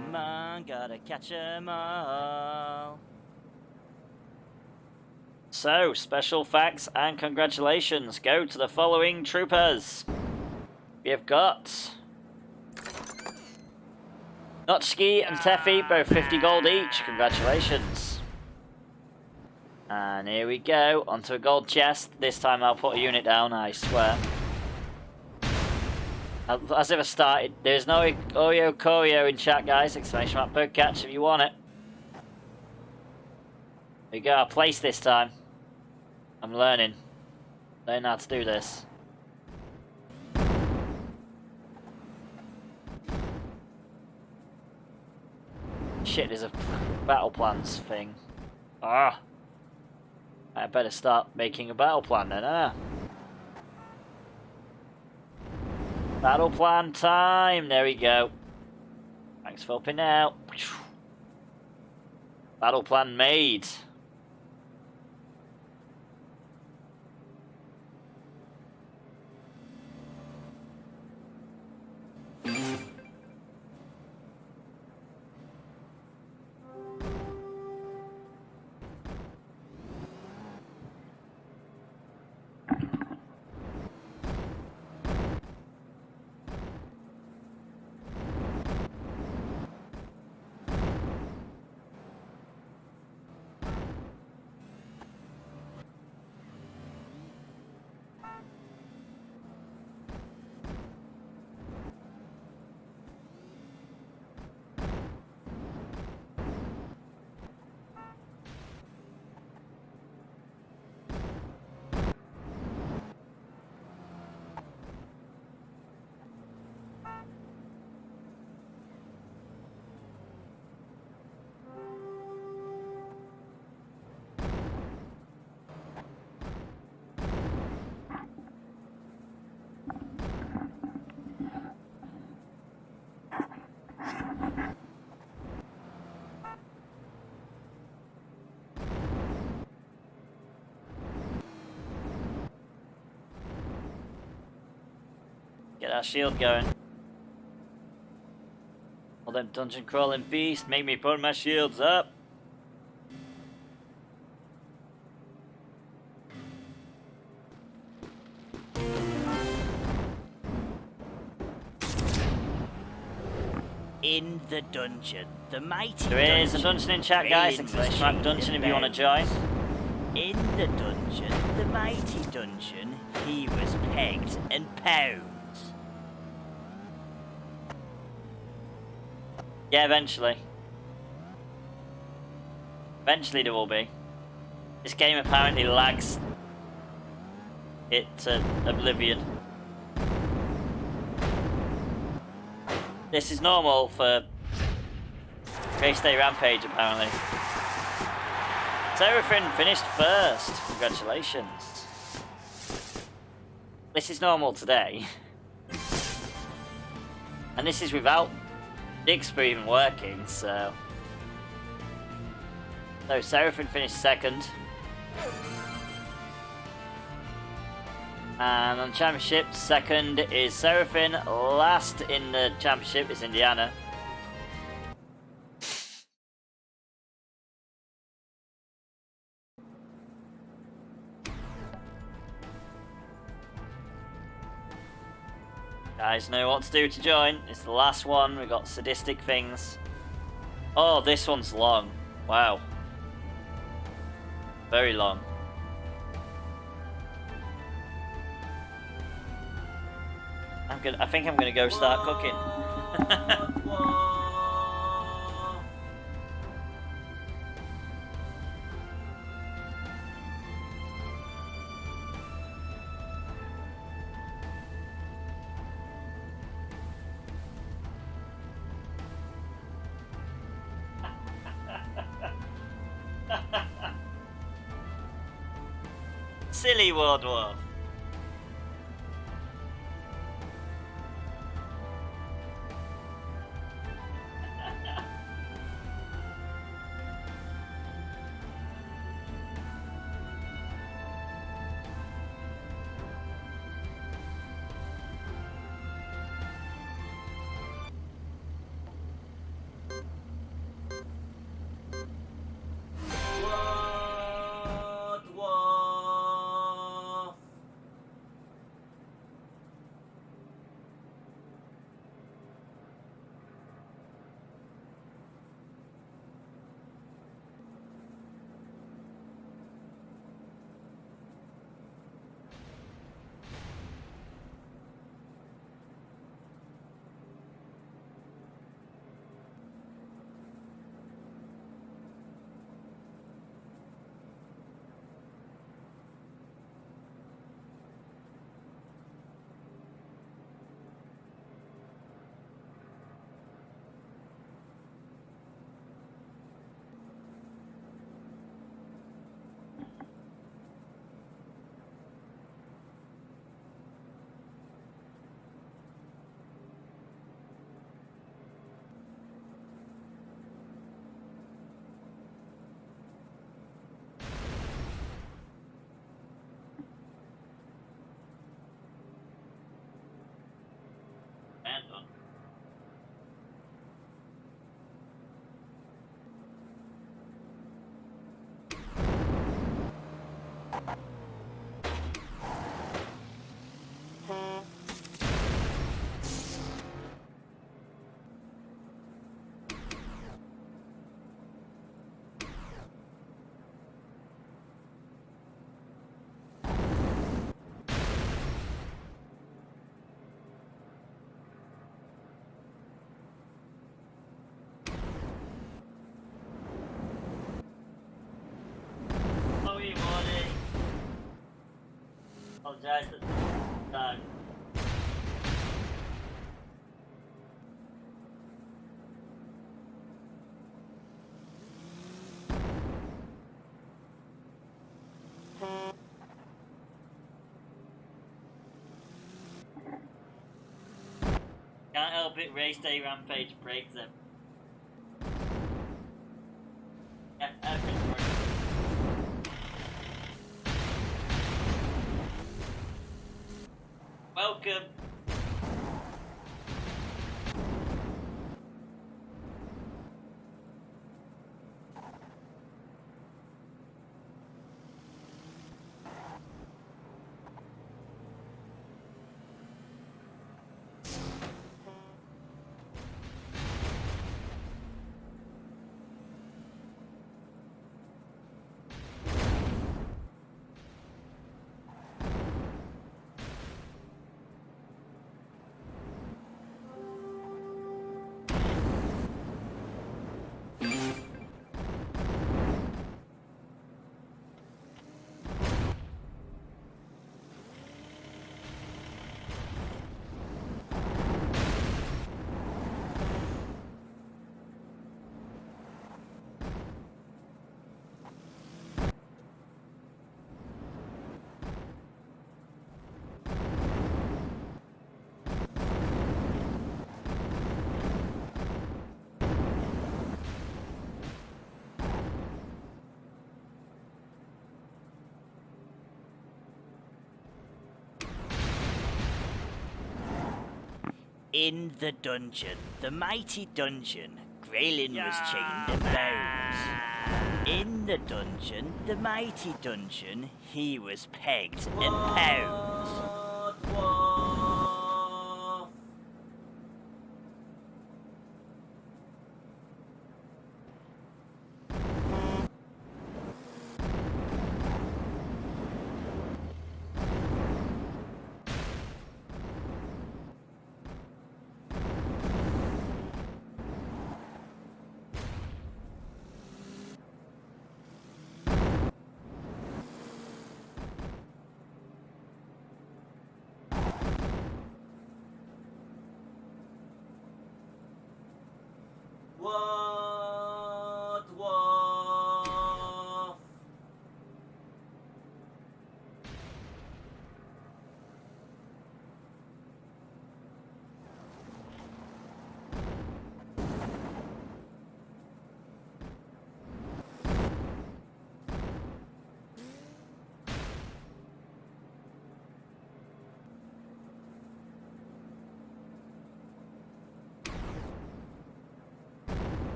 'em on, gotta catch 'em all.
So, special thanks and congratulations go to the following troopers. We have got Notchki and Teffy, both 50 gold each. Congratulations. And here we go, onto a gold chest. This time I'll put a unit down, I swear. As if I started. There's no Oreo Koryo in chat, guys. Exclamation mark per catch if you want it. There we go, I'll place this time. I'm learning. Learning how to do this. Shit, there's a battle plans thing. Ah. I better start making a battle plan then, huh? Battle plan time! There we go. Thanks for helping out. Battle plan made. Get our shield going. All them dungeon crawling beasts make me put my shields up.
In the dungeon, the mighty
There is a dungeon in chat, guys. Exclamation mark dungeon if you want to join.
In the dungeon, the mighty dungeon, he was pegged and pound.
Yeah, eventually. Eventually there will be. This game apparently lags it to oblivion. This is normal for Race Day Rampage, apparently. Seraphim finished first. Congratulations. This is normal today. And this is without dixper even working, so... So, Seraphim finished second. And on championship, second is Seraphim. Last in the championship is Indiana. Guys know what to do to join. It's the last one. We got sadistic things. Oh, this one's long. Wow. Very long. I think I'm gonna go start cooking. Silly World War. apologise at the time. Can't help it, race day rampage breaks them. Yeah, everything's working. Welcome.
In the dungeon, the mighty dungeon, Graylin was chained and bound. In the dungeon, the mighty dungeon, he was pegged and pound.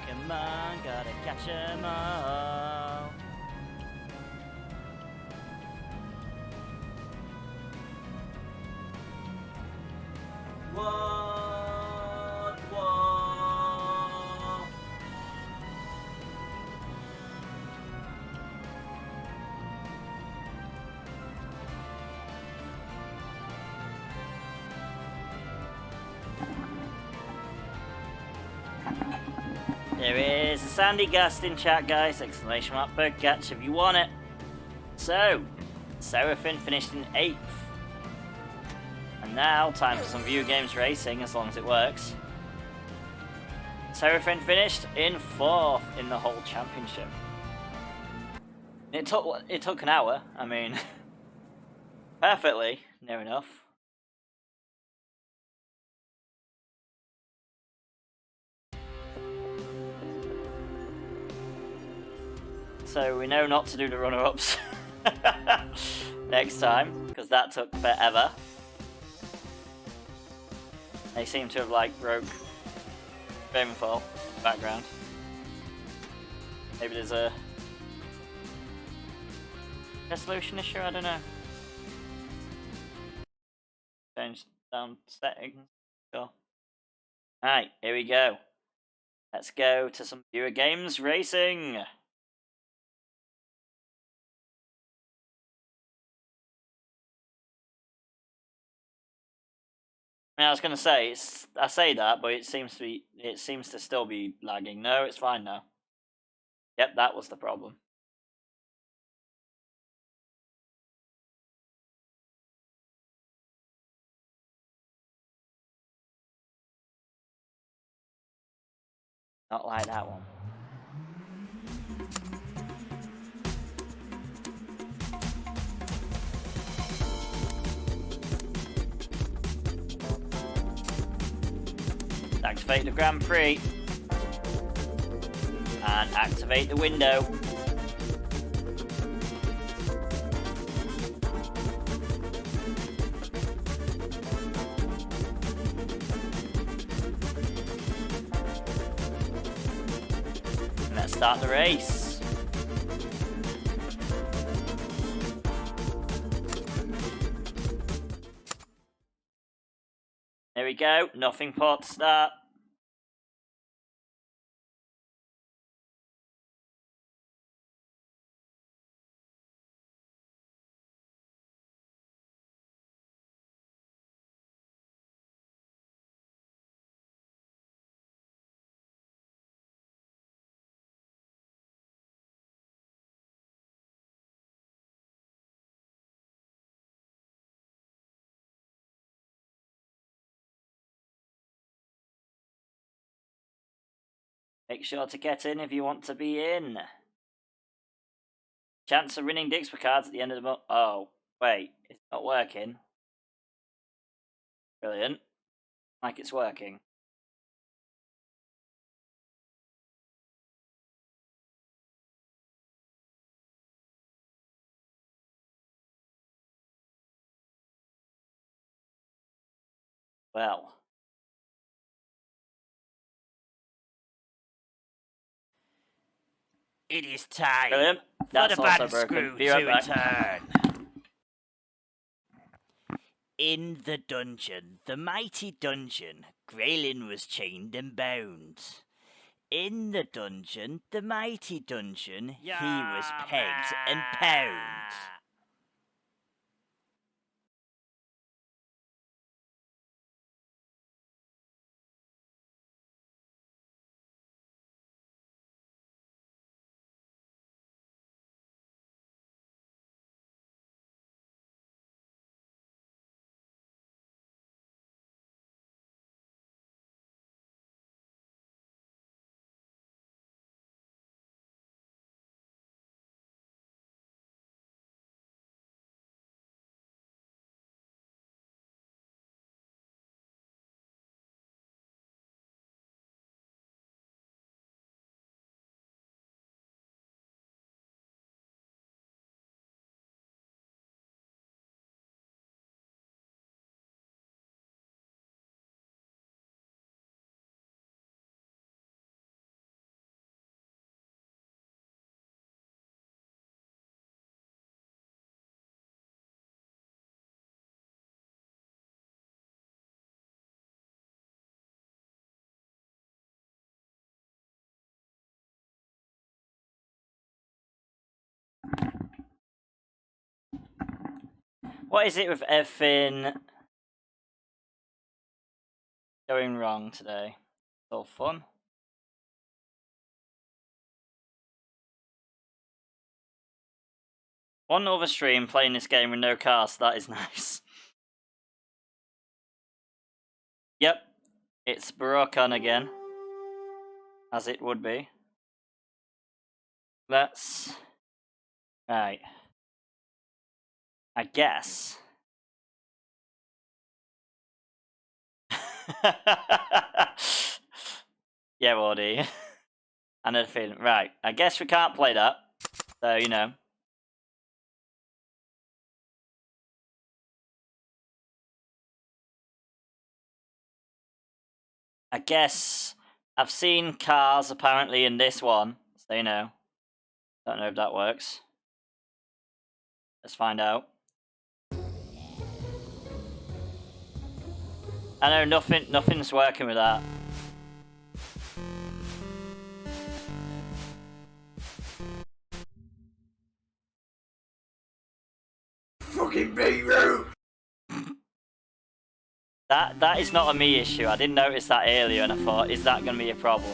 Come on, gotta catch 'em all.
What?
There is a Sandy Gast in chat, guys. Exclamation mark per catch if you want it. So, Seraphin finished in 8th. And now, time for some View Games Racing, as long as it works. Seraphin finished in 4th in the whole championship. It took an hour. I mean, perfectly near enough. So we know not to do the runner-ups next time, because that took forever. They seem to have like broke Ravenfall in the background. Maybe there's a resolution issue, I don't know. Change down settings. Sure. Alright, here we go. Let's go to some Viewer Games Racing. I mean, I was gonna say I say that, but it seems to still be lagging. No, it's fine now. Yep, that was the problem. Not like that one. Activate the Grand Prix. And activate the window. And let's start the race. There we go, nothing port to start. Make sure to get in if you want to be in. Chance of winning dixper cards at the end of the month. Oh, wait, it's not working. Brilliant. Like it's working. Well.
It is time
Brilliant.
for
That's
the
also
band
broken.
screw
Be right
to
back.
return. In the dungeon, the mighty dungeon, Graylin was chained and bound. In the dungeon, the mighty dungeon, he was pegged and pound.
What is it with everything going wrong today? It's all fun. One other stream playing this game with no cast, that is nice. Yep, it's Barocon again. As it would be. Let's... Right. I guess. Yeah, Wardy. And everything. Right, I guess we can't play that. So, you know. I guess I've seen cars apparently in this one, so you know. Don't know if that works. Let's find out. I know nothing's working with that.
Fucking beetroot!
That is not a me issue. I didn't notice that earlier and I thought, is that going to be a problem?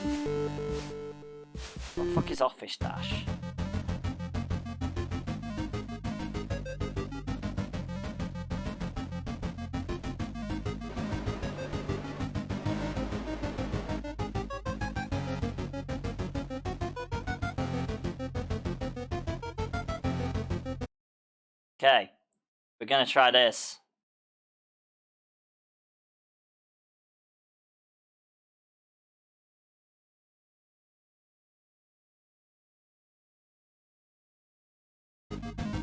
What the fuck is Office Dash? Okay, we're going to try this.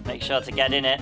Make sure to get in it.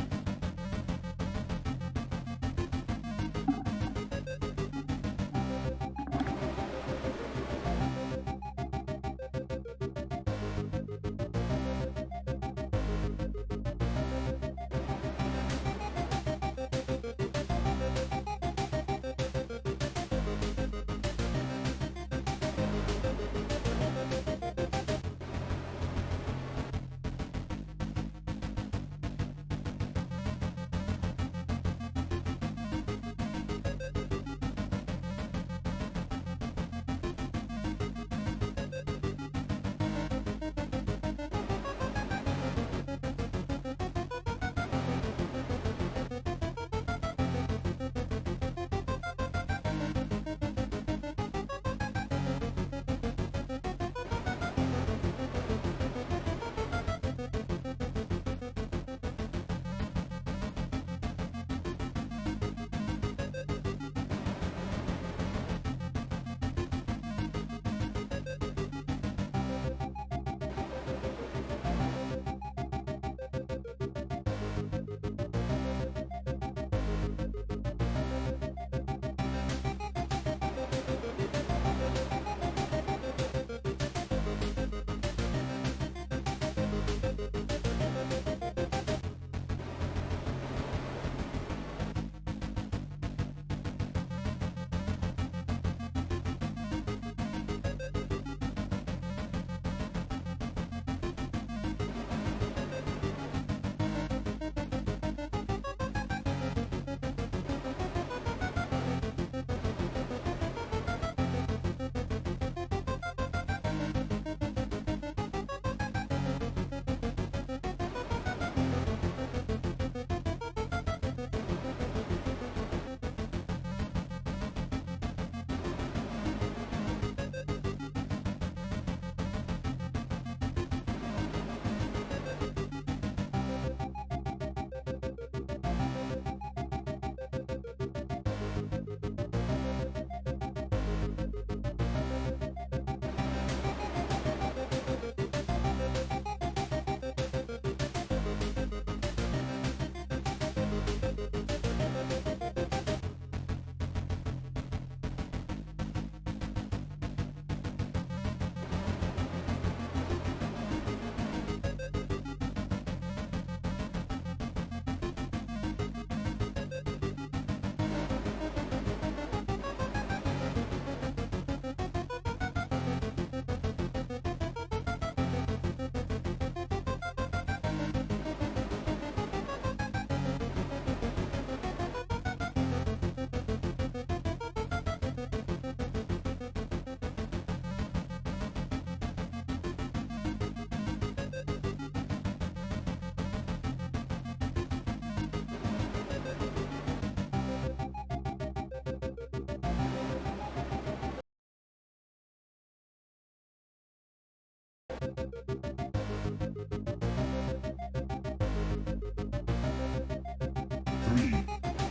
Three,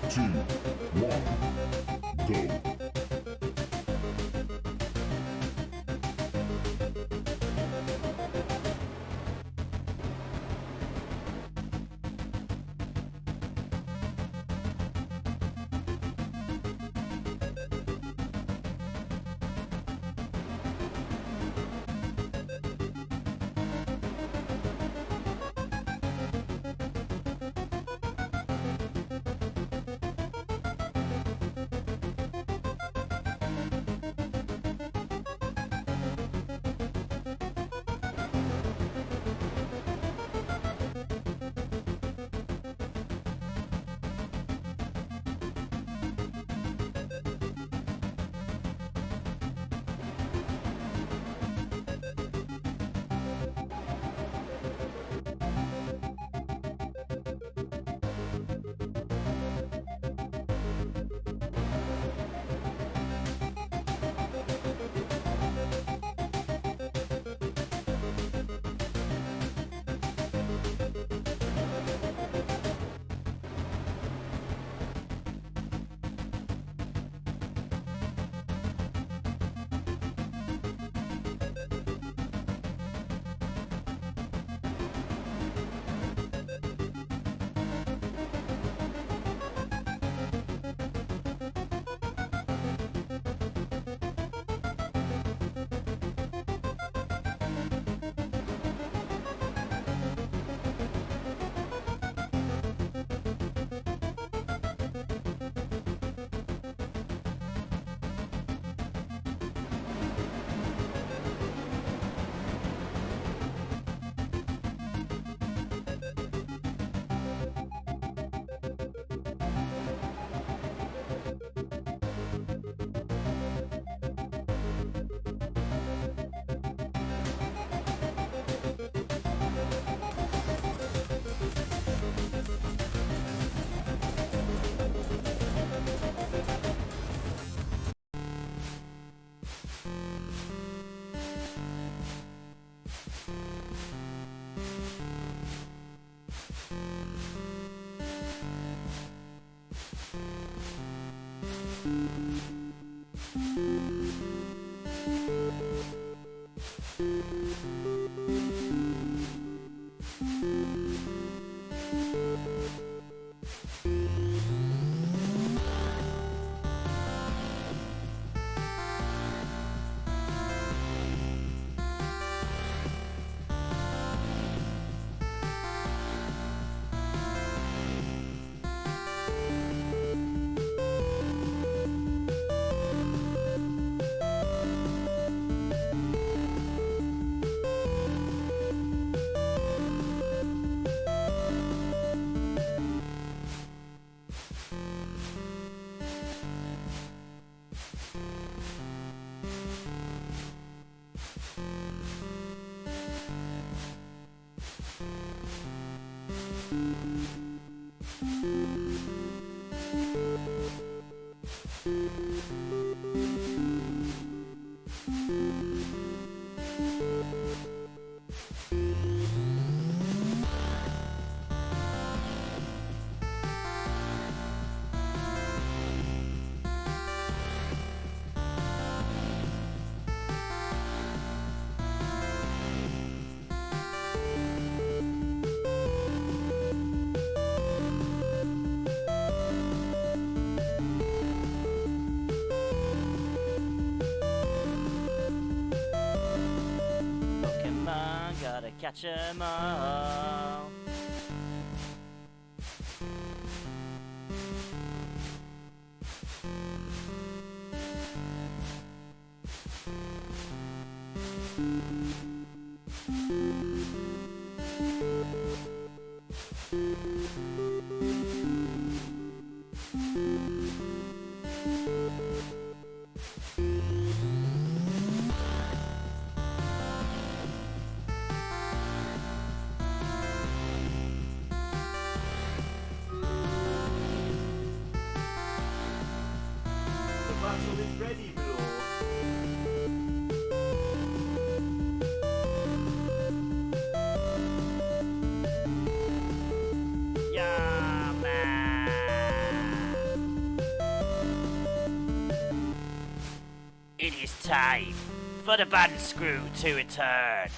two, one, go.
Gotta catch 'em all.
Battle is ready, my lord.
time for the band screw to return.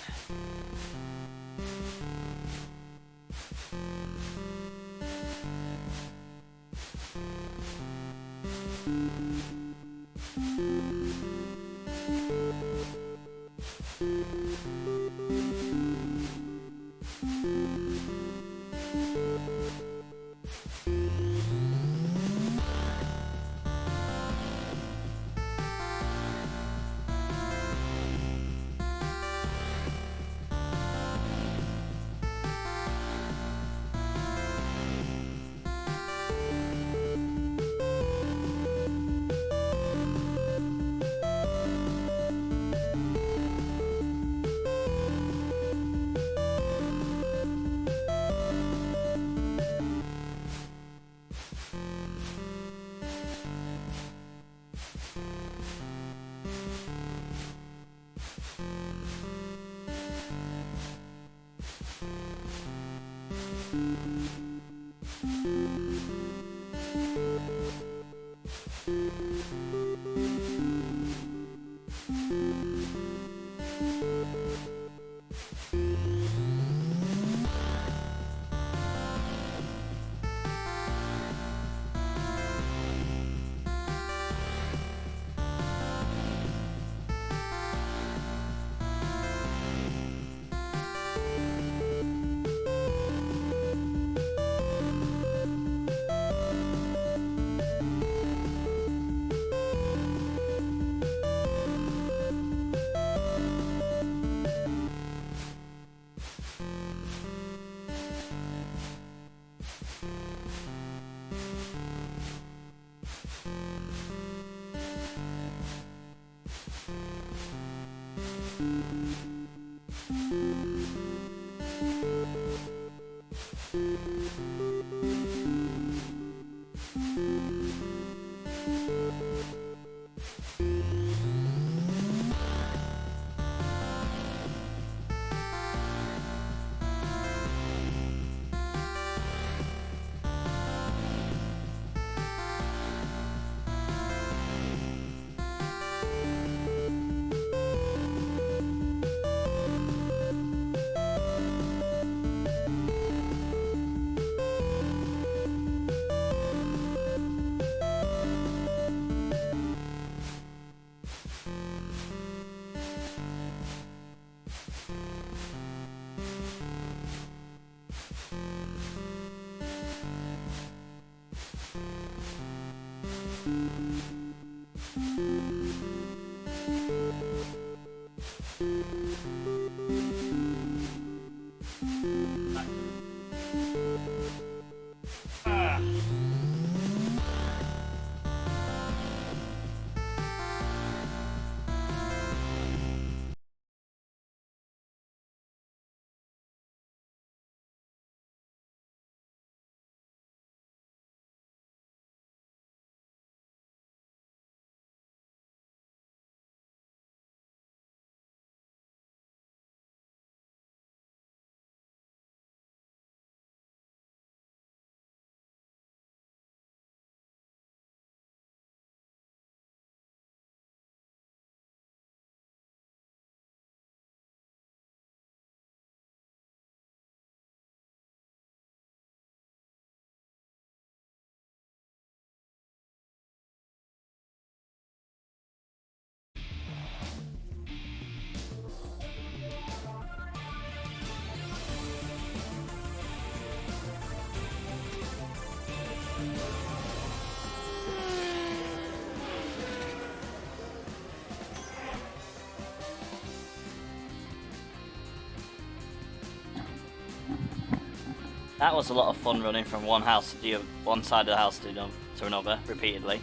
That was a lot of fun running from one house to the one side of the house to another repeatedly.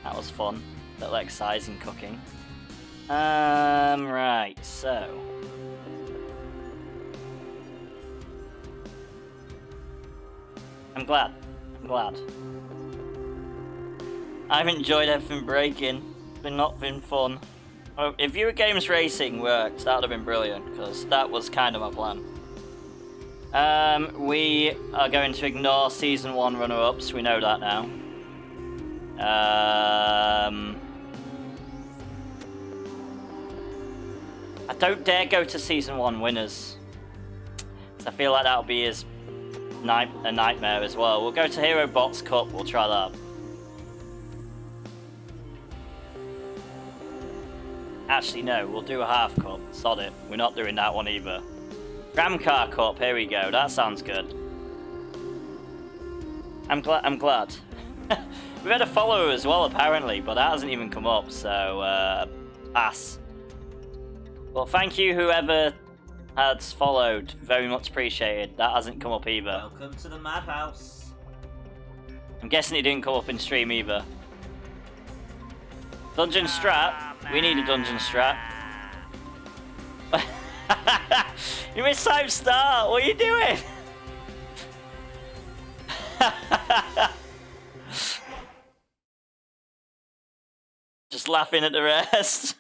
That was fun. Little exercise and cooking. Right, so I'm glad. I've enjoyed everything breaking. It's been fun. Well, if Viewer Games Racing worked, that would have been brilliant, because that was kind of my plan. We are going to ignore Season 1 runner-ups, we know that now. I don't dare go to Season 1 winners. I feel like that'll be a nightmare as well. We'll go to Hero Box Cup, we'll try that. Actually, no, we'll do a half cup. Sod it. We're not doing that one either. Car Cup, here we go. That sounds good. I'm glad. We've had a follower as well, apparently, but that hasn't even come up, so, pass. Well, thank you, whoever has followed. Very much appreciated. That hasn't come up either.
Welcome to the madhouse.
I'm guessing it didn't come up in stream either. Dungeon strat. We need a dungeon strat. You missed time start. What are you doing? Just laughing at the rest.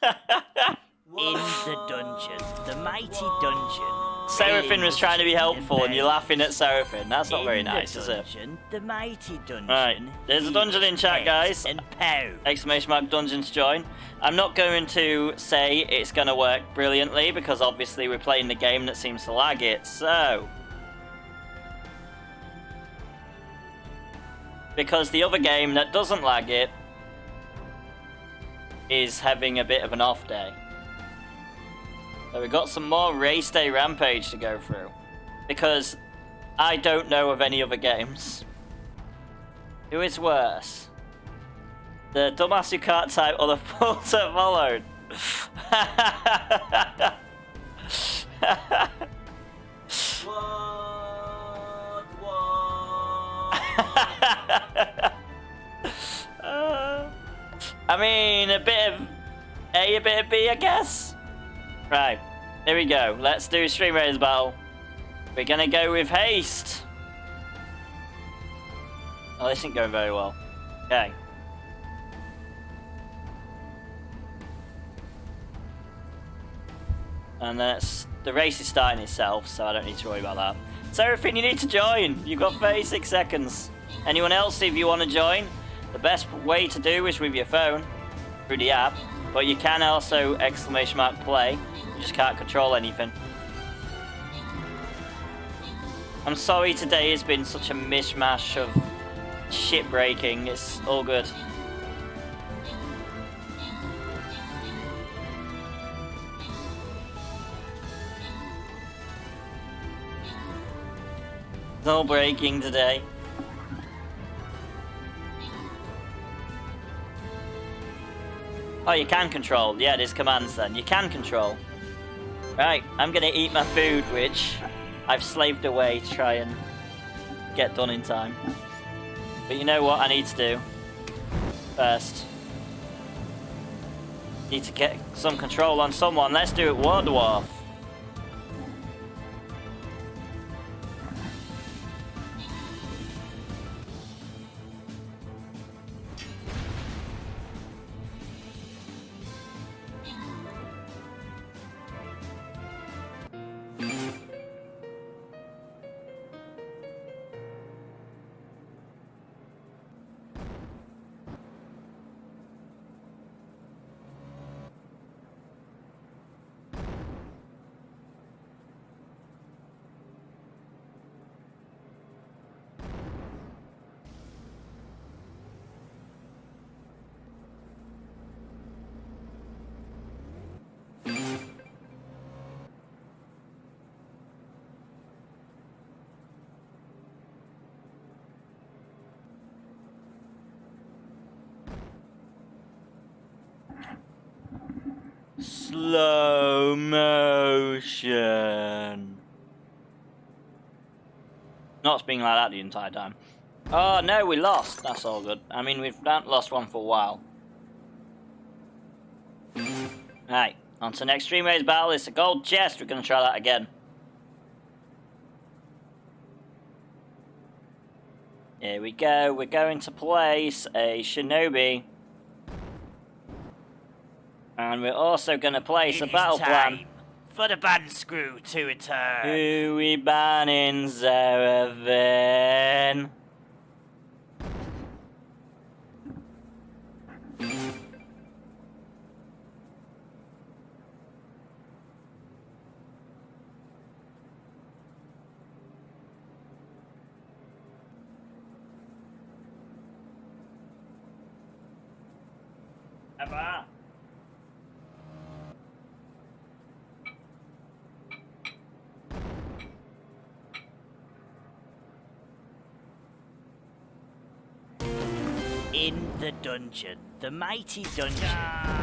In the dungeon, the mighty dungeon.
Seraphim was trying to be helpful and you're laughing at Seraphim. That's not very nice, is it?
The mighty dungeon.
Right, there's a dungeon in chat, guys.
And pound.
Exclamation mark dungeon to join. I'm not going to say it's going to work brilliantly because obviously we're playing the game that seems to lag it, so... Because the other game that doesn't lag it is having a bit of an off day. So we've got some more Race Day Rampage to go through. Because I don't know of any other games. Who is worse? The dumbass who can't type or the fool that followed? I mean, a bit of A, a bit of B, I guess? Right, here we go. Let's do Stream Raiders battle. We're gonna go with haste. Oh, this isn't going very well. Okay. And the race is starting itself, so I don't need to worry about that. Seraphim, you need to join. You've got 36 seconds. Anyone else, if you want to join, the best way to do is with your phone, through the app. But you can also exclamation mark play. You just can't control anything. I'm sorry today has been such a mishmash of shit breaking. It's all good. It's all breaking today. Oh, you can control. Yeah, there's commands then. You can control. Right, I'm gonna eat my food, which I've slaved away to try and get done in time. But you know what I need to do? First. Need to get some control on someone. Let's do it, War Dwarf. Slow motion. Not being like that the entire time. Oh no, we lost. That's all good. I mean, we've not lost one for a while. Right, on to the next Stream Raiders battle. It's a gold chest. We're going to try that again. Here we go. We're going to place a Shinobi. And we're also going to place a battle plan.
For the band screw to return.
Who we banning, Seraphim? Whatever.
In the dungeon, the mighty dungeon,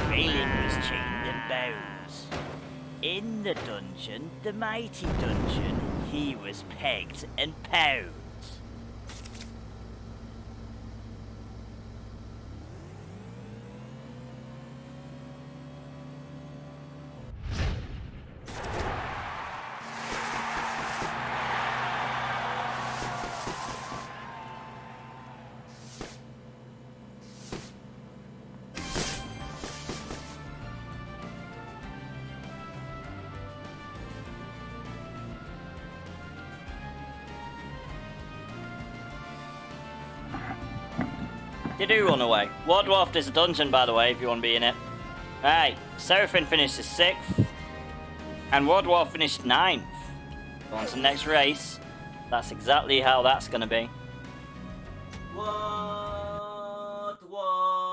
Graylin was chained and bound. In the dungeon, the mighty dungeon, he was pegged and pound.
They do run away. War Dwarf, there's a dungeon, by the way, if you want to be in it. Right, Seraphim finished 6th, and War Dwarf finished 9th. Go on to the next race. That's exactly how that's going to be.
What?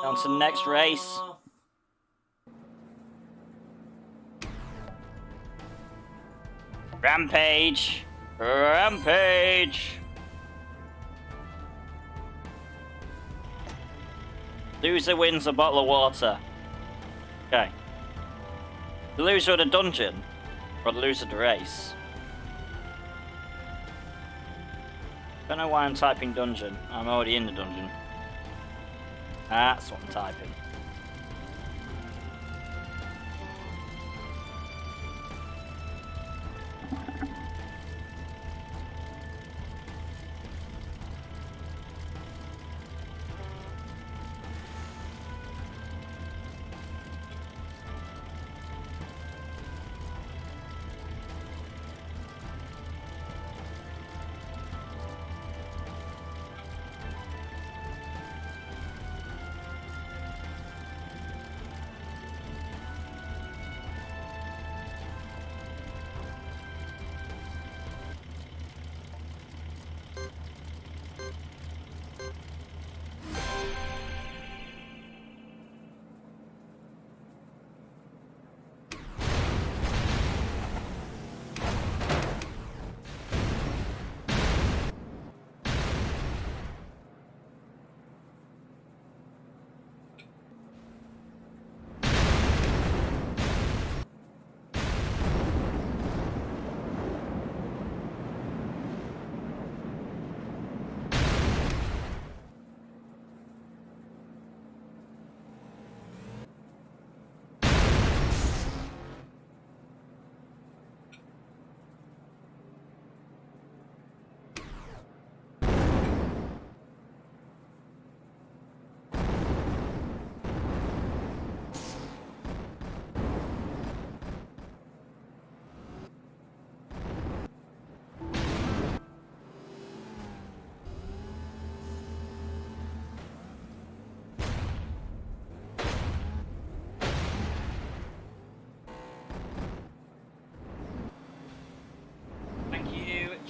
On to the next race. Rampage! Rampage! Loser wins a bottle of water. Okay. The loser of the dungeon, or the loser of the race. Don't know why I'm typing dungeon. I'm already in the dungeon. That's what I'm typing.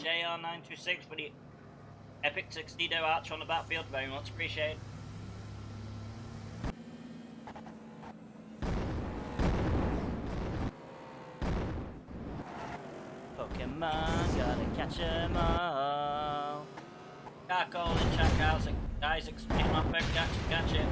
JR926 for the epic tuxedo arch on the battlefield. Very much appreciated.
Pokemon, gotta catch 'em all.
Carcall in chat, guys, explain my favorite catch it.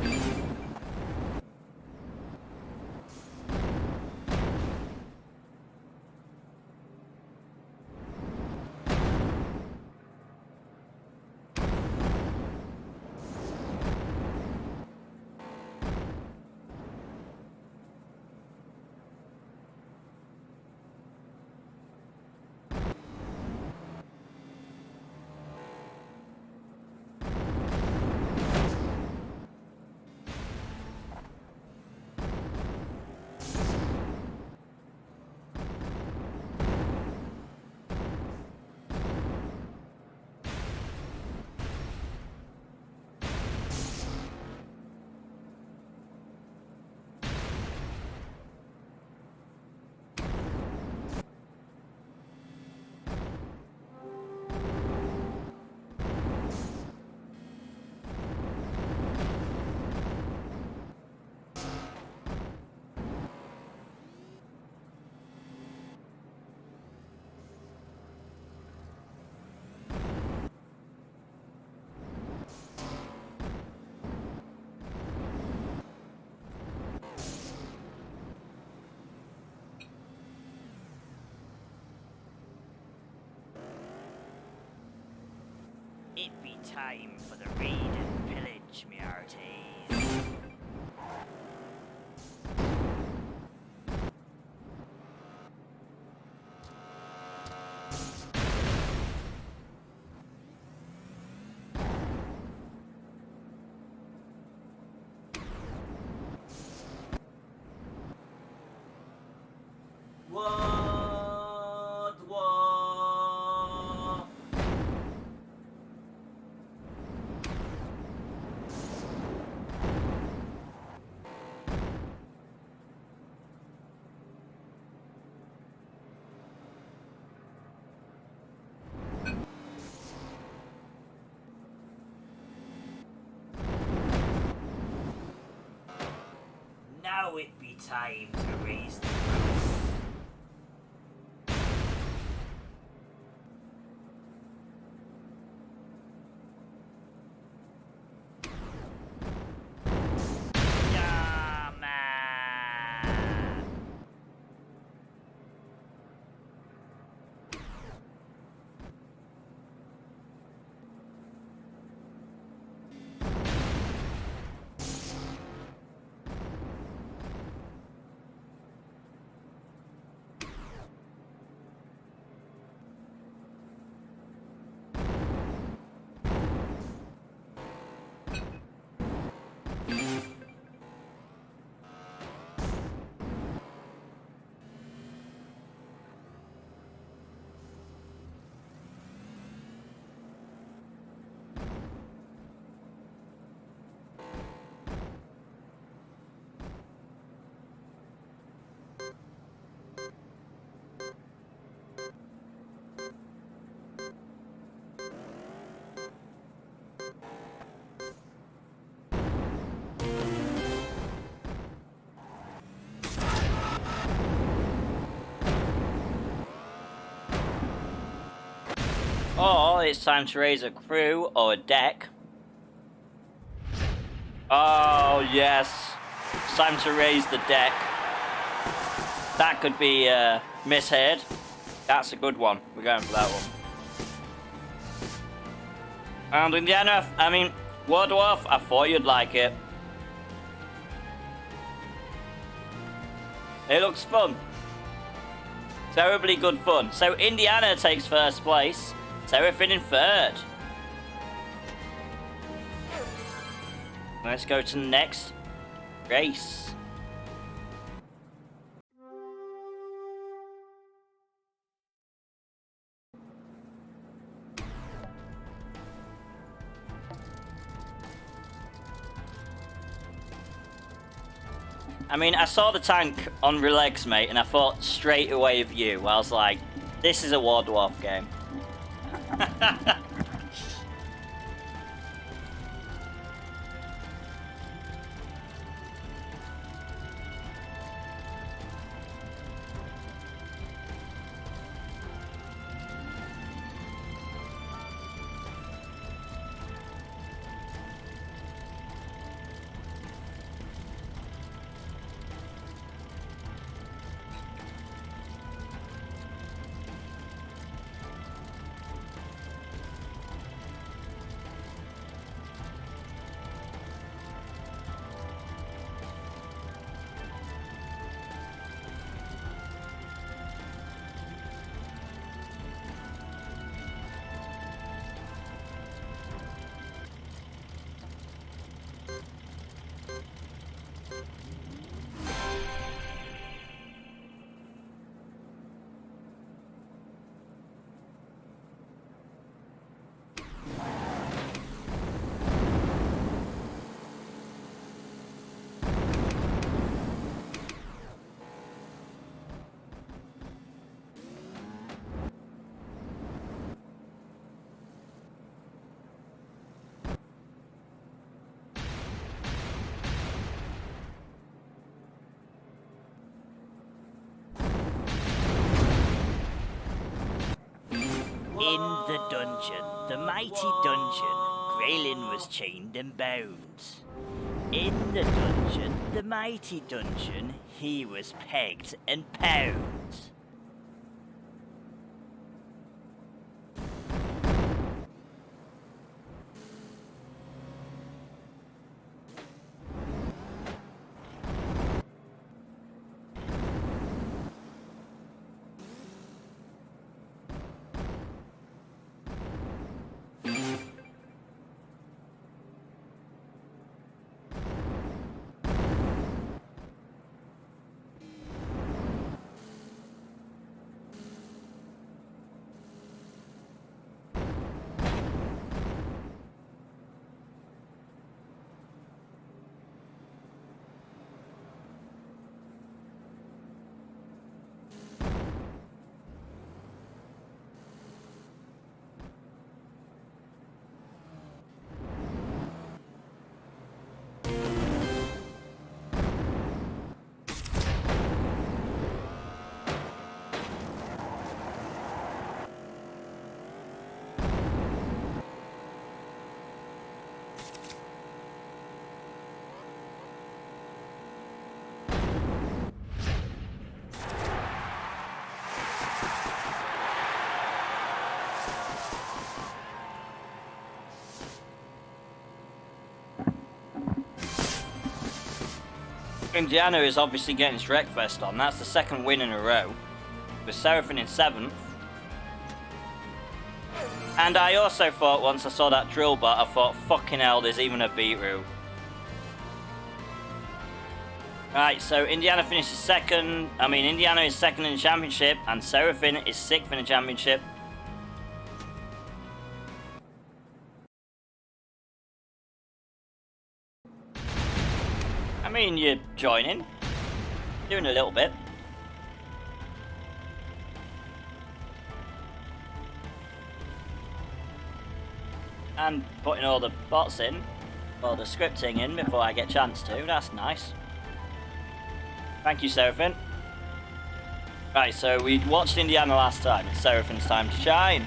time for the raid and pillage, me hearties.
What?
Now it be time to raise the roof. Yeah, man.
Or it's time to raise a crew or a deck. Oh, yes. It's time to raise the deck. That could be misheard. That's a good one. We're going for that one. And Indiana, I mean, Wardwarf, I thought you'd like it. It looks fun. Terribly good fun. So Indiana takes first place. Seraphine in third. Let's go to the next race. I mean, I saw the tank on Relax, mate, and I thought straight away of you. I was like, this is a War Dwarf game.
In the dungeon, the mighty dungeon, Graylin was chained and bound. In the dungeon, the mighty dungeon, he was pegged and pound.
Indiana is obviously getting his Wreckfest on. That's the second win in a row. With Seraphim in 7th. And I also thought, once I saw that drill bot, I thought, fucking hell, there's even a beetroot. Right, so Indiana finishes 2nd. I mean, Indiana is 2nd in the championship, and Seraphim is 6th in the championship. I mean, you're joining. Doing a little bit. And putting all the bots in, or the scripting in before I get a chance to. That's nice. Thank you, Seraphim. Right, so we watched Indiana last time. It's Seraphim's time to shine.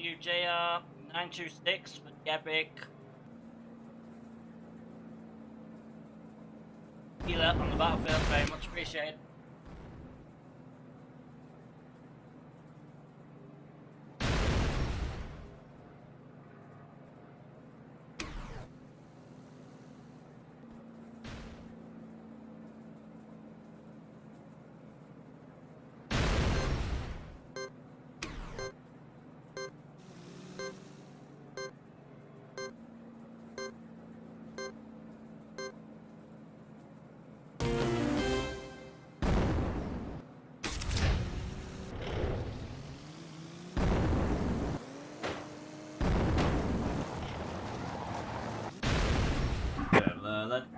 you, JR. 926 for the epic. Healer on the battlefield, very much appreciated.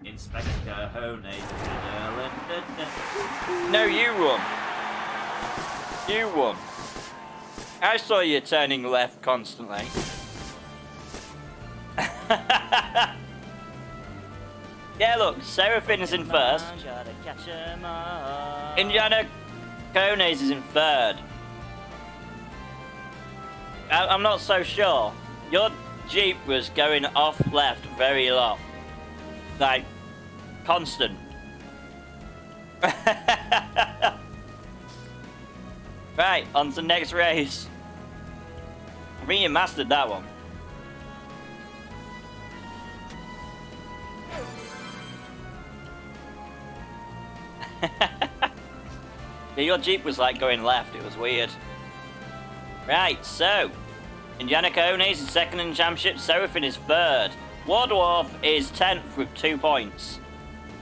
Inspector Cahone.
No, you won. You won. I saw you turning left constantly. Yeah, look, Seraphine is in first. Indiana Cones is in third. I'm not so sure. Your Jeep was going off left very a lot. Like, constant. Right, on to the next race. I think you mastered that one. Yeah, your Jeep was like going left, it was weird. Right, so Indiana Cones is second in the championship, Seraphine is third. Wardwarf is 10th with 2 points.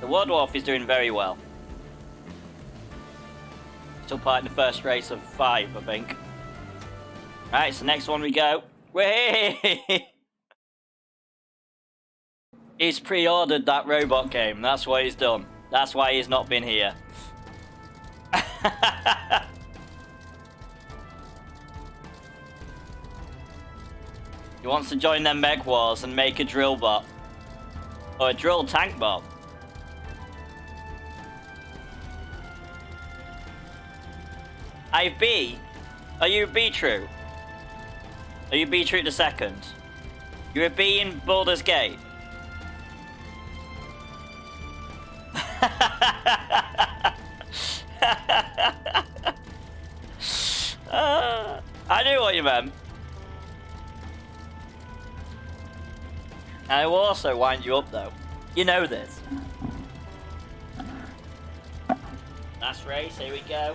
The Wardwarf is doing very well. Still part in the first race of 5, I think. Right, so next one we go. Whee! He's pre-ordered that robot game. That's what he's done. That's why he's not been here. He wants to join them mech wars and make a drill bot. Or a drill tank bot. B? Are you a B true? Are you B true the second? You're a B in Baldur's Gate? I knew what you meant. I will also wind you up though. You know this. Last race, here we go.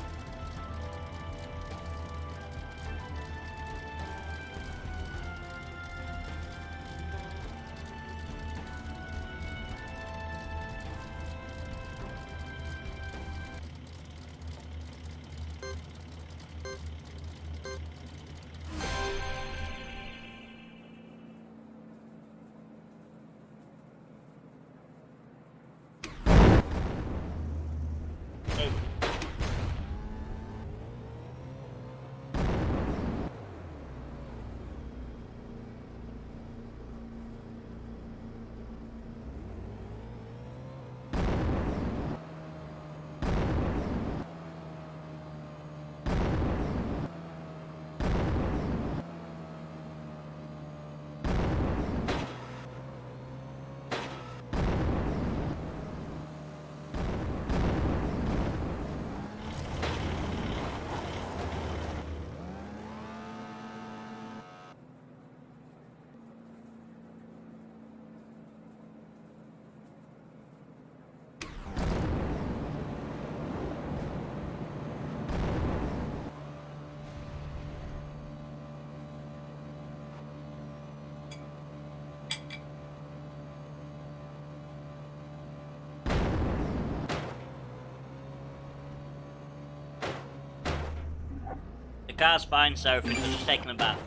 The car's fine, Sophie, we're just taking a bath.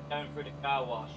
Going through the car wash.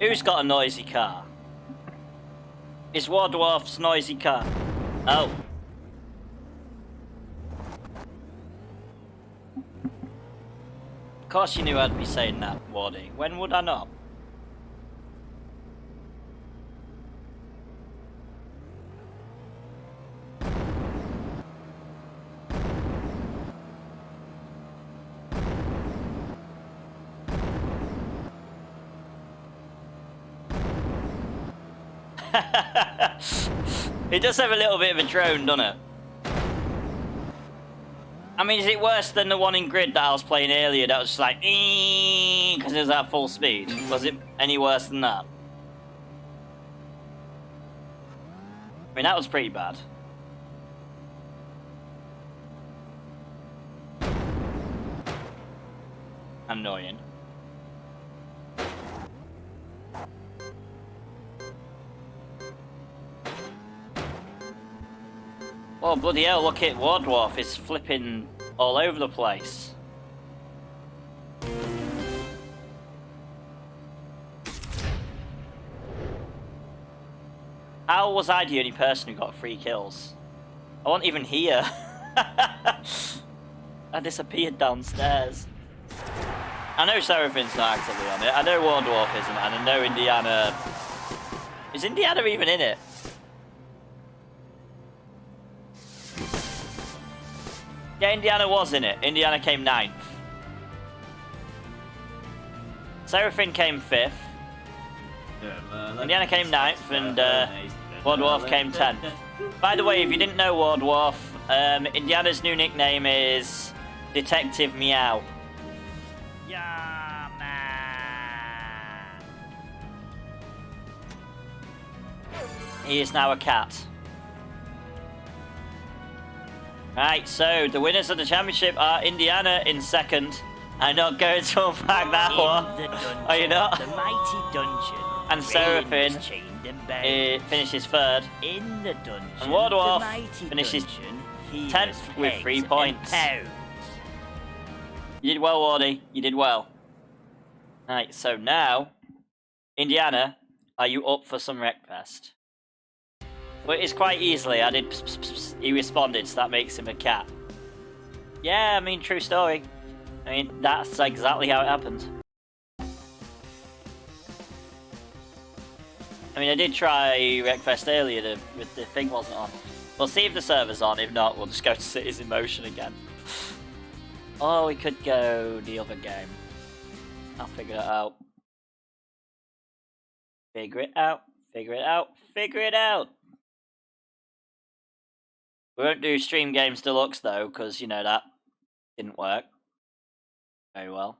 Who's got a noisy car? It's War Dwarf's noisy car. Oh. Of course you knew I'd be saying that, Wardy. When would I not? It does have a little bit of a drone, doesn't it? I mean, is it worse than the one in Grid that I was playing earlier that was just like, because it was at full speed? Was it any worse than that? I mean, that was pretty bad. Annoying. Oh, bloody hell, look at War Dwarf, it's flipping all over the place. How was I the only person who got 3 kills? I wasn't even here. I disappeared downstairs. I know Seraphin's not actively on it, I know War Dwarf isn't, and I know Indiana... Is Indiana even in it? Yeah, Indiana was in it. Indiana came 9th. Seraphin came 5th. Indiana came 9th, and War Dwarf came 10th. By the way, if you didn't know War Dwarf, Indiana's new nickname is Detective Meow.
Yeah, man.
He is now a cat. Right, so the winners of the championship are Indiana in 2nd. I'm not going to unpack that one. Are you not?
The mighty dungeon.
And Seraphin finishes 3rd.
In the dungeon.
And War Dwarf finishes 10th with 3 points. You did well, Wardy. You did well. Right, so now, Indiana, are you up for some Wreckfest? Well, it's quite easily. I did pss, pss, pss. He responded, so that makes him a cat. Yeah, I mean, true story. I mean, that's exactly how it happened. I mean, I did try Wreckfest earlier, but the thing wasn't on. We'll see if the server's on. If not, we'll just go to Cities in Motion again. Or we could go the other game. I'll figure it out. Figure it out. Figure it out. Figure it out. We won't do Stream Games Deluxe though, because, you know, that didn't work very well.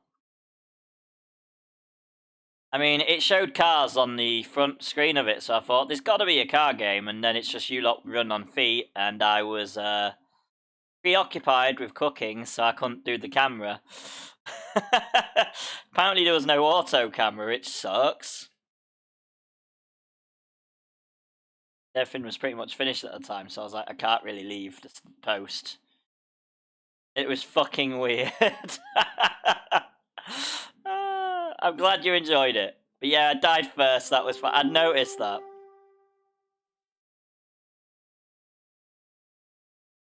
I mean, it showed cars on the front screen of it, so I thought, there's got to be a car game, and then it's just you lot run on feet, and I was preoccupied with cooking, so I couldn't do the camera. Apparently there was no auto camera, which sucks. Everything was pretty much finished at the time, so I was like, I can't really leave the post. It was fucking weird. I'm glad you enjoyed it. But yeah, I died first, that was fun. I noticed that.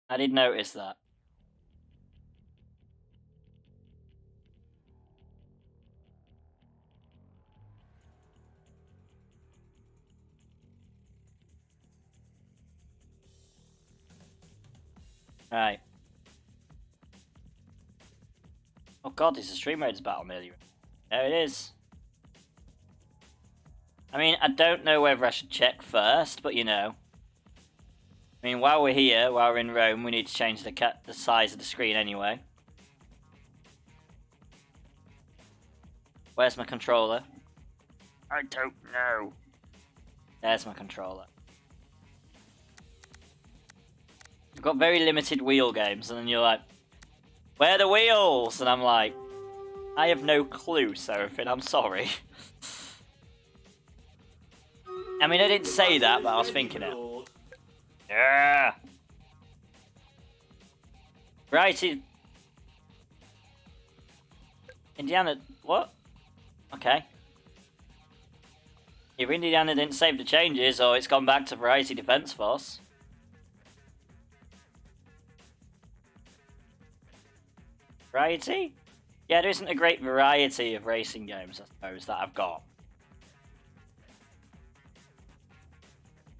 I did notice that. Right. Oh god, there's a Stream Raiders battle nearly. There it is. I mean, I don't know whether I should check first, but you know. I mean, while we're here, while we're in Rome, we need to change the size of the screen anyway. Where's my controller? I don't know. There's my controller. I've got very limited wheel games, and then you're like, where are the wheels? And I'm like, I have no clue, Seraphin, I'm sorry. I mean, I didn't say that, but I was thinking it. Yeah. Right, Indiana, what? Okay. Either Indiana didn't save the changes, or it's gone back to Variety Defense Force. Variety? Yeah, there isn't a great variety of racing games, I suppose, that I've got.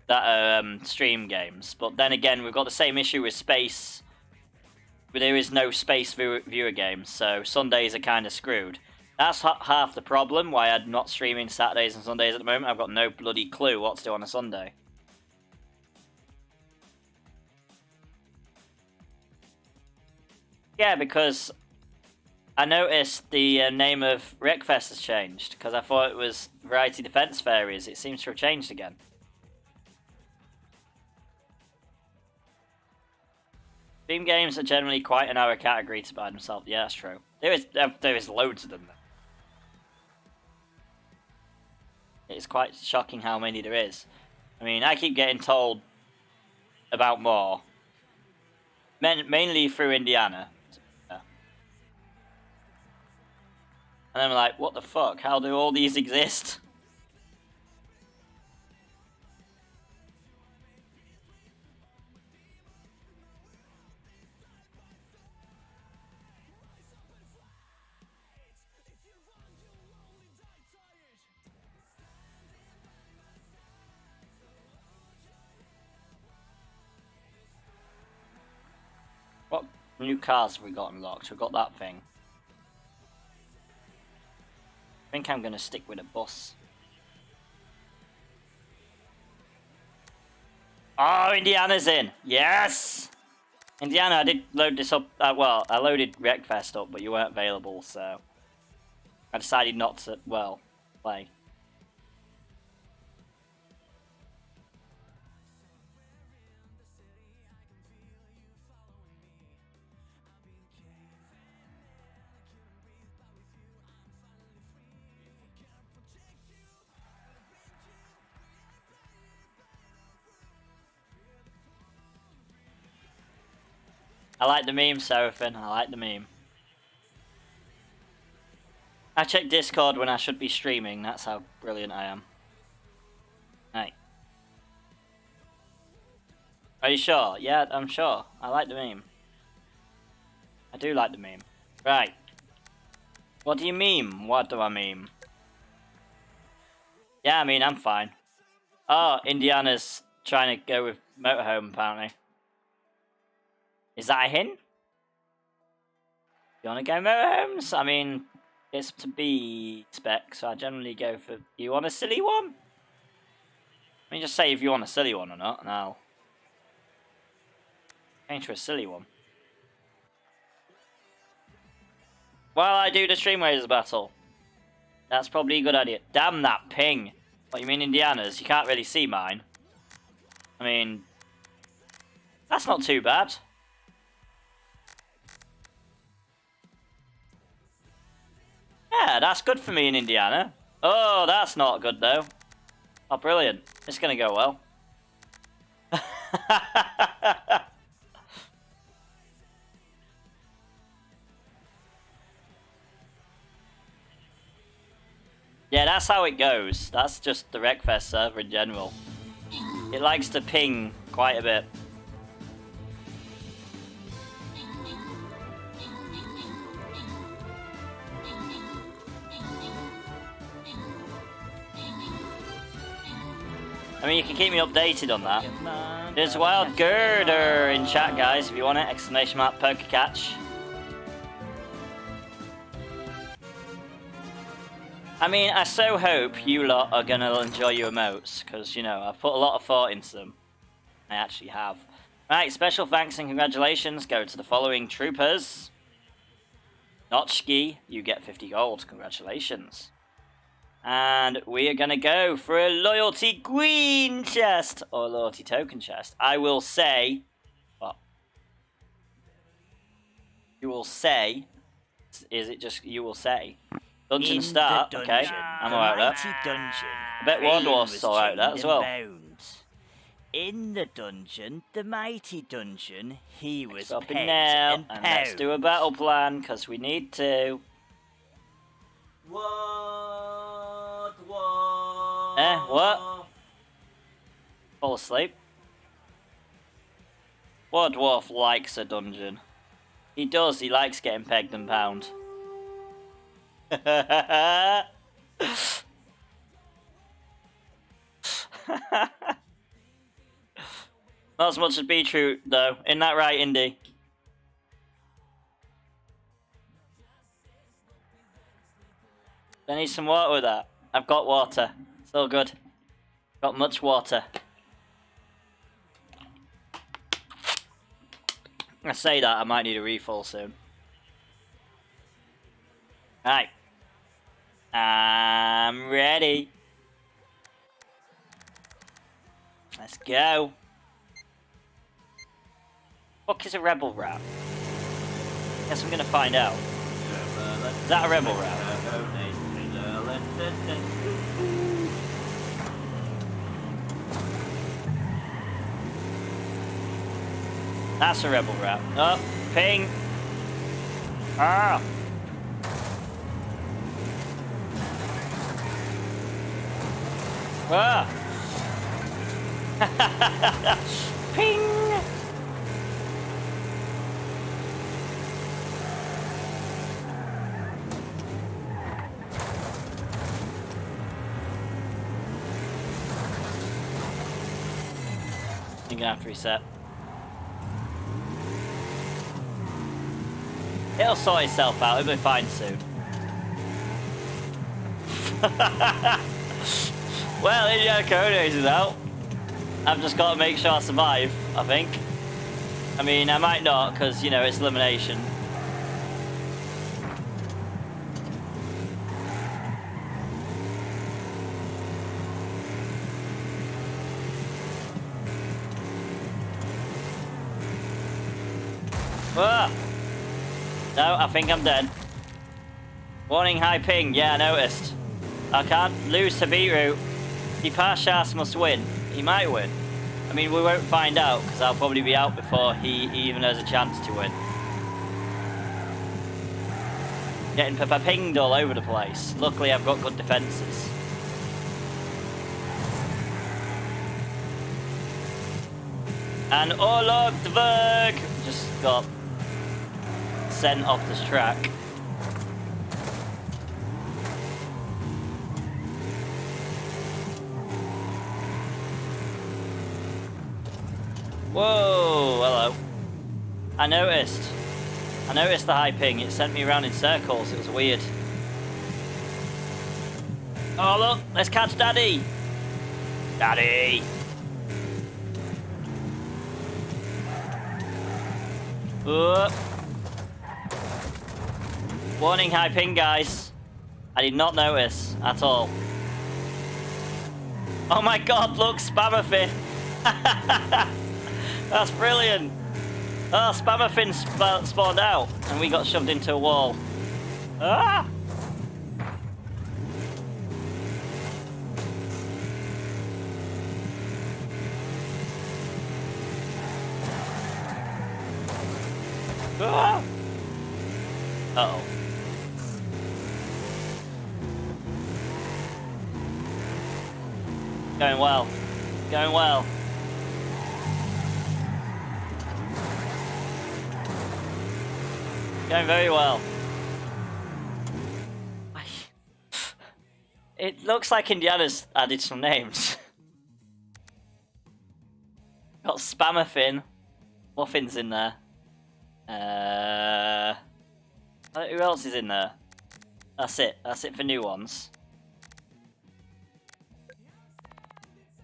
That are stream games. But then again, we've got the same issue with space. But there is no space viewer games, so Sundays are kind of screwed. That's half the problem, why I'm not streaming Saturdays and Sundays at the moment. I've got no bloody clue what to do on a Sunday. Yeah, because I noticed the name of Wreckfest has changed, because I thought it was Variety Defense Fairies. It seems to have changed again. Stream games are generally quite a narrow category to by themselves. Yeah, that's true. There is loads of them. It's quite shocking how many there is. I mean, I keep getting told about more. Mainly through Indiana. And I'm like, what the fuck? How do all these exist? What new cars have we got unlocked? We've got that thing. I think I'm going to stick with a bus. Oh, Indiana's in! Yes! Indiana, I did load this up. Well, I loaded Wreckfest up, but you weren't available, so I decided not to, well, play. I like the meme, Seraphin. I like the meme. I check Discord when I should be streaming. That's how brilliant I am. Hey. Are you sure? Yeah, I'm sure. I like the meme. I do like the meme. Right. What do you meme? What do I meme? Yeah, I mean, I'm fine. Oh, Indiana's trying to go with motorhome, apparently. Is that a hint? You want to go motorhomes? I mean, it's to be spec, so I generally go for... You want a silly one? Let me just say if you want a silly one or not, and I'll change to a silly one. While I do the streamraiders battle. That's probably a good idea. Damn that ping. What, you mean Indiana's? You can't really see mine. I mean... That's not too bad. Yeah, that's good for me in Indiana. Oh, that's not good though. Oh, brilliant. It's gonna go well. Yeah, that's how it goes. That's just the Wreckfest server in general. It likes to ping quite a bit. I mean, you can keep me updated on that. There's Wild Girder in chat, guys, if you want it. Exclamation mark, poker catch. I mean, I so hope you lot are going to enjoy your emotes, because, you know, I've put a lot of thought into them. I actually have. Right, special thanks and congratulations go to the following troopers. Notchki, you get 50 gold. Congratulations. And we are going to go for a loyalty green chest, or a loyalty token chest. I will say, what? You will say, is it just you will say? Dungeon start, okay, I'm alright with that. I bet Wardwarf's alright with that as well.
In the dungeon, the mighty dungeon, he was
up
pegged
now,
and
let's do a battle plan, because we need to.
What?
What? Fall asleep? What dwarf likes a dungeon? He does, he likes getting pegged and pound. Not as much as beetroot, though. Isn't that right, Indy? I need some water with that. I've got water. It's all good. Got much water. I say that, I might need a refill soon. Right. I'm ready. Let's go. Fuck is a rebel route? Guess I'm gonna find out. Is that a rebel route? That's a rebel route. Oh, ping! Ah! Ah! Ping! You're gonna have to reset. It'll sort itself out, it'll be fine soon. Well, Indiana Codex is out. I've just got to make sure I survive, I think. I mean, I might not, because, you know, it's elimination. Ah! No, I think I'm dead. Warning, high ping. Yeah, I noticed. I can't lose to beetroot. The Parshas must win. He might win. I mean, we won't find out, because I'll probably be out before he even has a chance to win. Getting pinged all over the place. Luckily, I've got good defences. And Orlog Dverg just got sent off this track. Whoa, hello. I noticed the high ping. It sent me around in circles. It was weird. Oh, look, let's catch Daddy. Daddy. Warning, high ping, guys. I did not notice at all. Oh my god, look, Spammerfin. That's brilliant. Oh, Spammerfin spawned out and we got shoved into a wall. Ah! Ah! Uh-oh. Going well. Going well. Going very well. It looks like Indiana's added some names. Got Spammerfin. Muffin's in there. Who else is in there? That's it. That's it for new ones.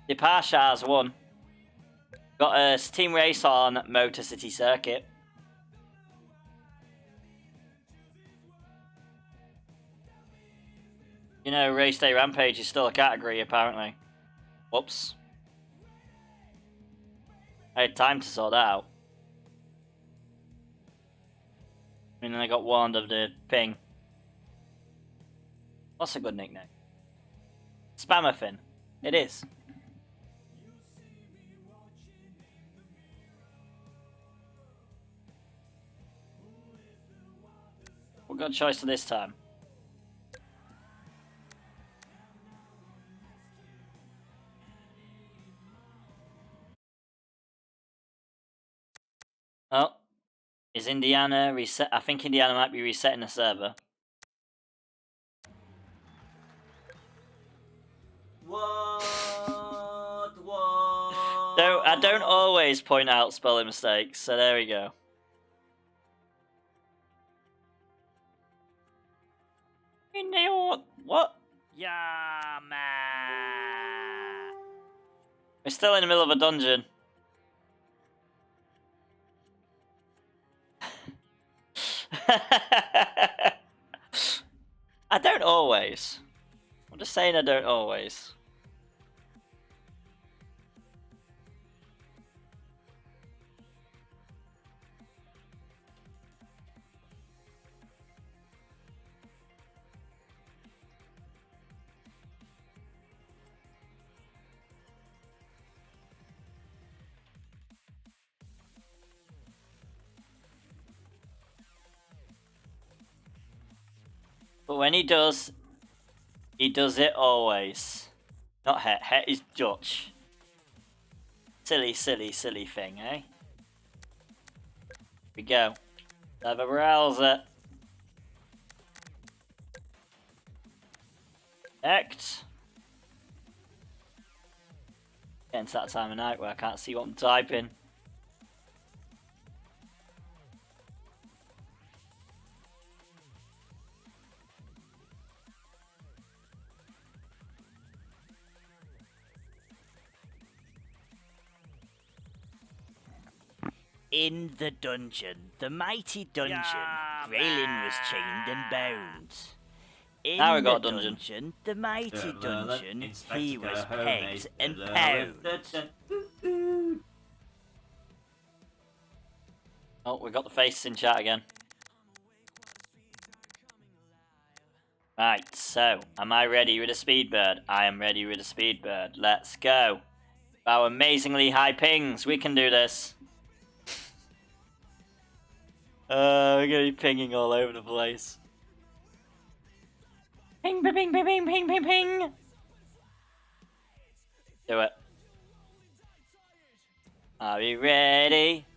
The Parshas won. Got a team race on Motor City Circuit. You know, Race Day Rampage is still a category, apparently. Whoops. I had time to sort that out. And then I got warned of the ping. What's a good nickname? Spammerfin. It is. What good choice for this time? Is Indiana reset? I think Indiana might be resetting the server.
What?
I don't always point out spelling mistakes, so there we go. What?
Yeah, man.
We're still in the middle of a dungeon. I don't always. I'm just saying I don't always. But when he does it always. Not Het. Het is Dutch. Silly, silly, silly thing, eh? Here we go. Have a browser. Act. Getting to that time of night where I can't see what I'm typing.
In the dungeon, the mighty dungeon, Graylin was chained and bound. In
Now we got
the
a dungeon.
The mighty dungeon,
Inspector
he was
Home
pegged and
Mason.
pound.
Oh, we got the faces in chat again. Right, so, am I ready with a speedbird? I am ready with a speedbird. Let's go. Our amazingly high pings, we can do this. We're gonna be pinging all over the place. Ping, ping, ping, ping, ping, ping, ping, ping. Do it. Are we ready?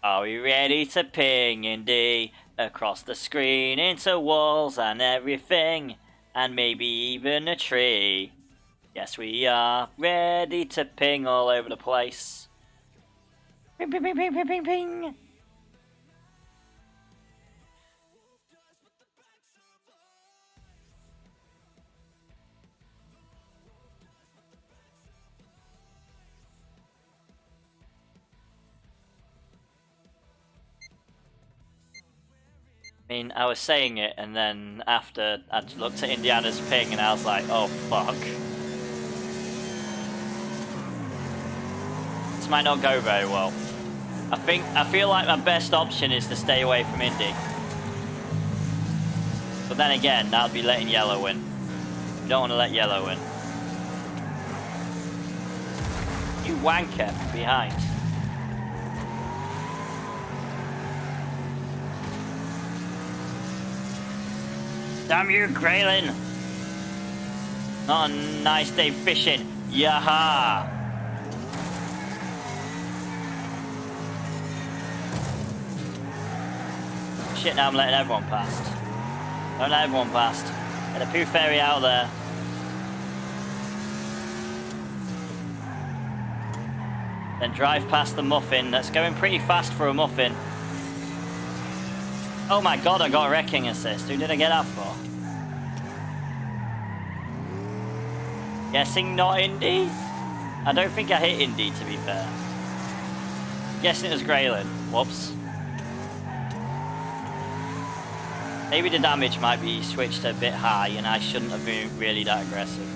Are we ready to ping indeed? Across the screen, into walls and everything, and maybe even a tree. Yes, we are ready to ping all over the place. Ping, ping, ping, ping, ping, ping, ping. I mean, I was saying it, and then after I looked at Indiana's ping, and I was like, oh fuck. This might not go very well. I feel like my best option is to stay away from Indy. But then again, that would be letting yellow win. You don't want to let yellow win. You wanker from behind. Damn you, Graylin! Not a nice day fishing. Yaha! Shit, now I'm letting everyone past. Don't let everyone past. Get a poo fairy out there. Then drive past the muffin. That's going pretty fast for a muffin. Oh my god, I got a wrecking assist. Who did I get that for? Guessing not Indy? I don't think I hit Indy, to be fair. Guessing it was Graylin. Whoops. Maybe the damage might be switched a bit high and I shouldn't have been really that aggressive.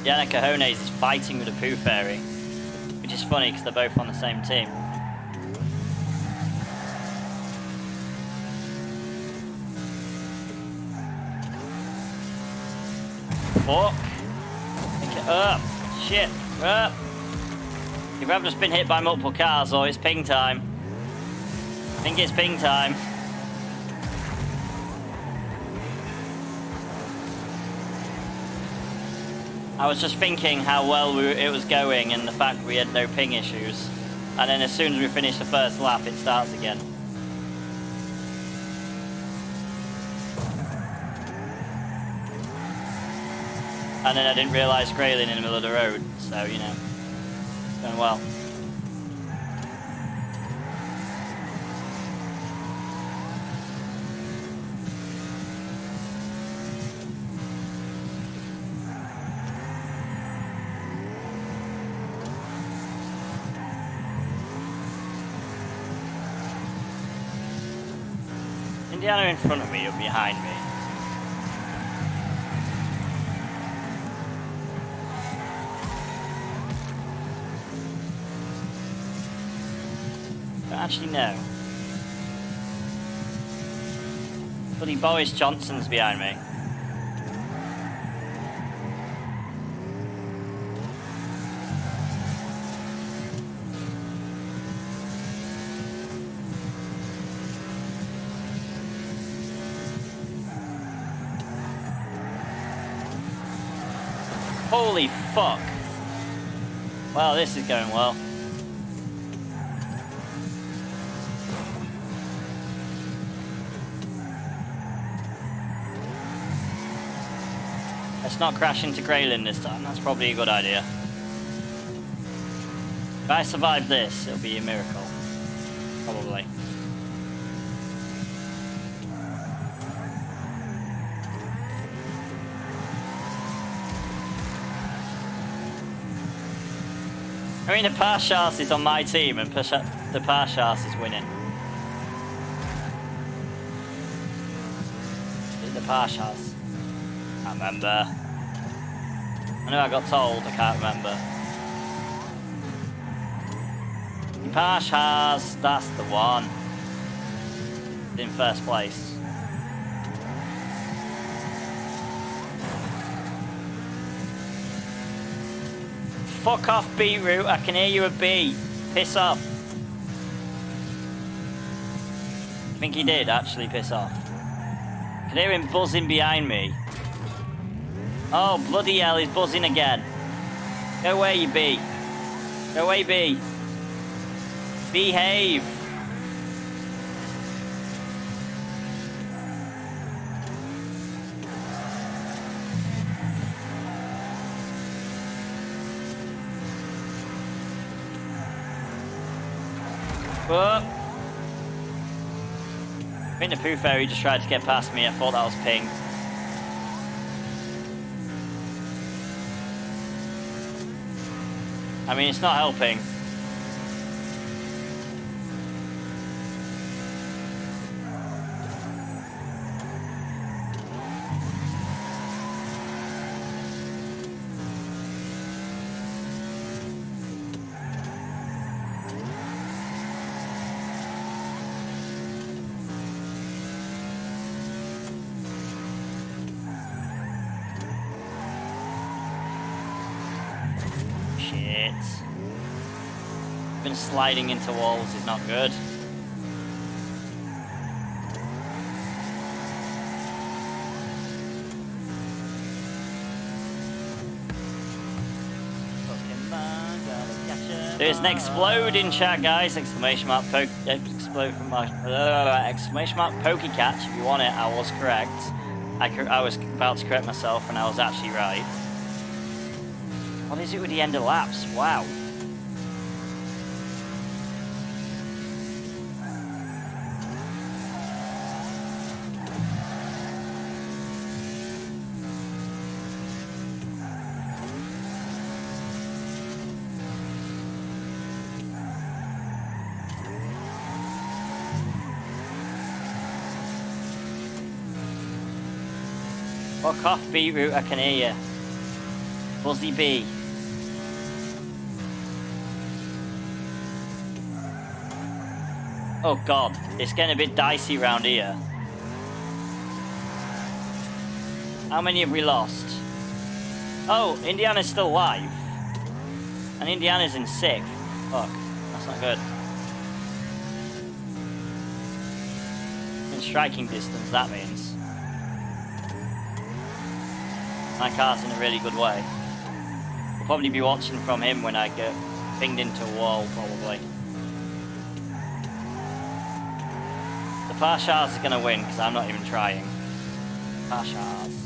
Yana Cajones is fighting with a poo fairy, which is funny because they're both on the same team. Fuck. Pick it up. Shit. Up. Either I've just been hit by multiple cars or it's ping time. I think it's ping time. I was just thinking how well it was going and the fact we had no ping issues. And then as soon as we finish the first lap, it starts again. And then I didn't realise Grayling in the middle of the road, so, you know, going well. Indiana in front of me or behind me? Don't actually know. Bloody Boris Johnson's behind me. Holy fuck. Wow, this is going well. Let's not crash into Grayling this time. That's probably a good idea. If I survive this, it'll be a miracle. Probably. I mean, the Parshas is on my team and the Parshas is winning. Is it the Parshas? Can't remember. I know I got told, I can't remember. The Parshas, that's the one. In first place. Fuck off, Beetroot. I can hear you a bee. Piss off. I think he did actually piss off. I can hear him buzzing behind me. Oh, bloody hell, he's buzzing again. Go away, you bee. Go away, bee. Behave. Whoop. I think the Pooh Fairy just tried to get past me. I thought that was ping. I mean, it's not helping. Shit. Been sliding into walls is not good. There's an explode in chat, guys! Exclamation mark explode from my exclamation mark Pokecatch. If you want it, I was correct. I was about to correct myself, and I was actually right. What is it with the end of laps? Wow. Fuck off, Beetroot, I can hear you. Buzzy bee. Oh god, it's getting a bit dicey around here. How many have we lost? Oh, Indiana's still alive. And Indiana's in 6th. Fuck, that's not good. In striking distance, that means. My car's in a really good way. We'll probably be watching from him when I get pinged into a wall, probably. The Parshars is going to win, because I'm not even trying. Parshars.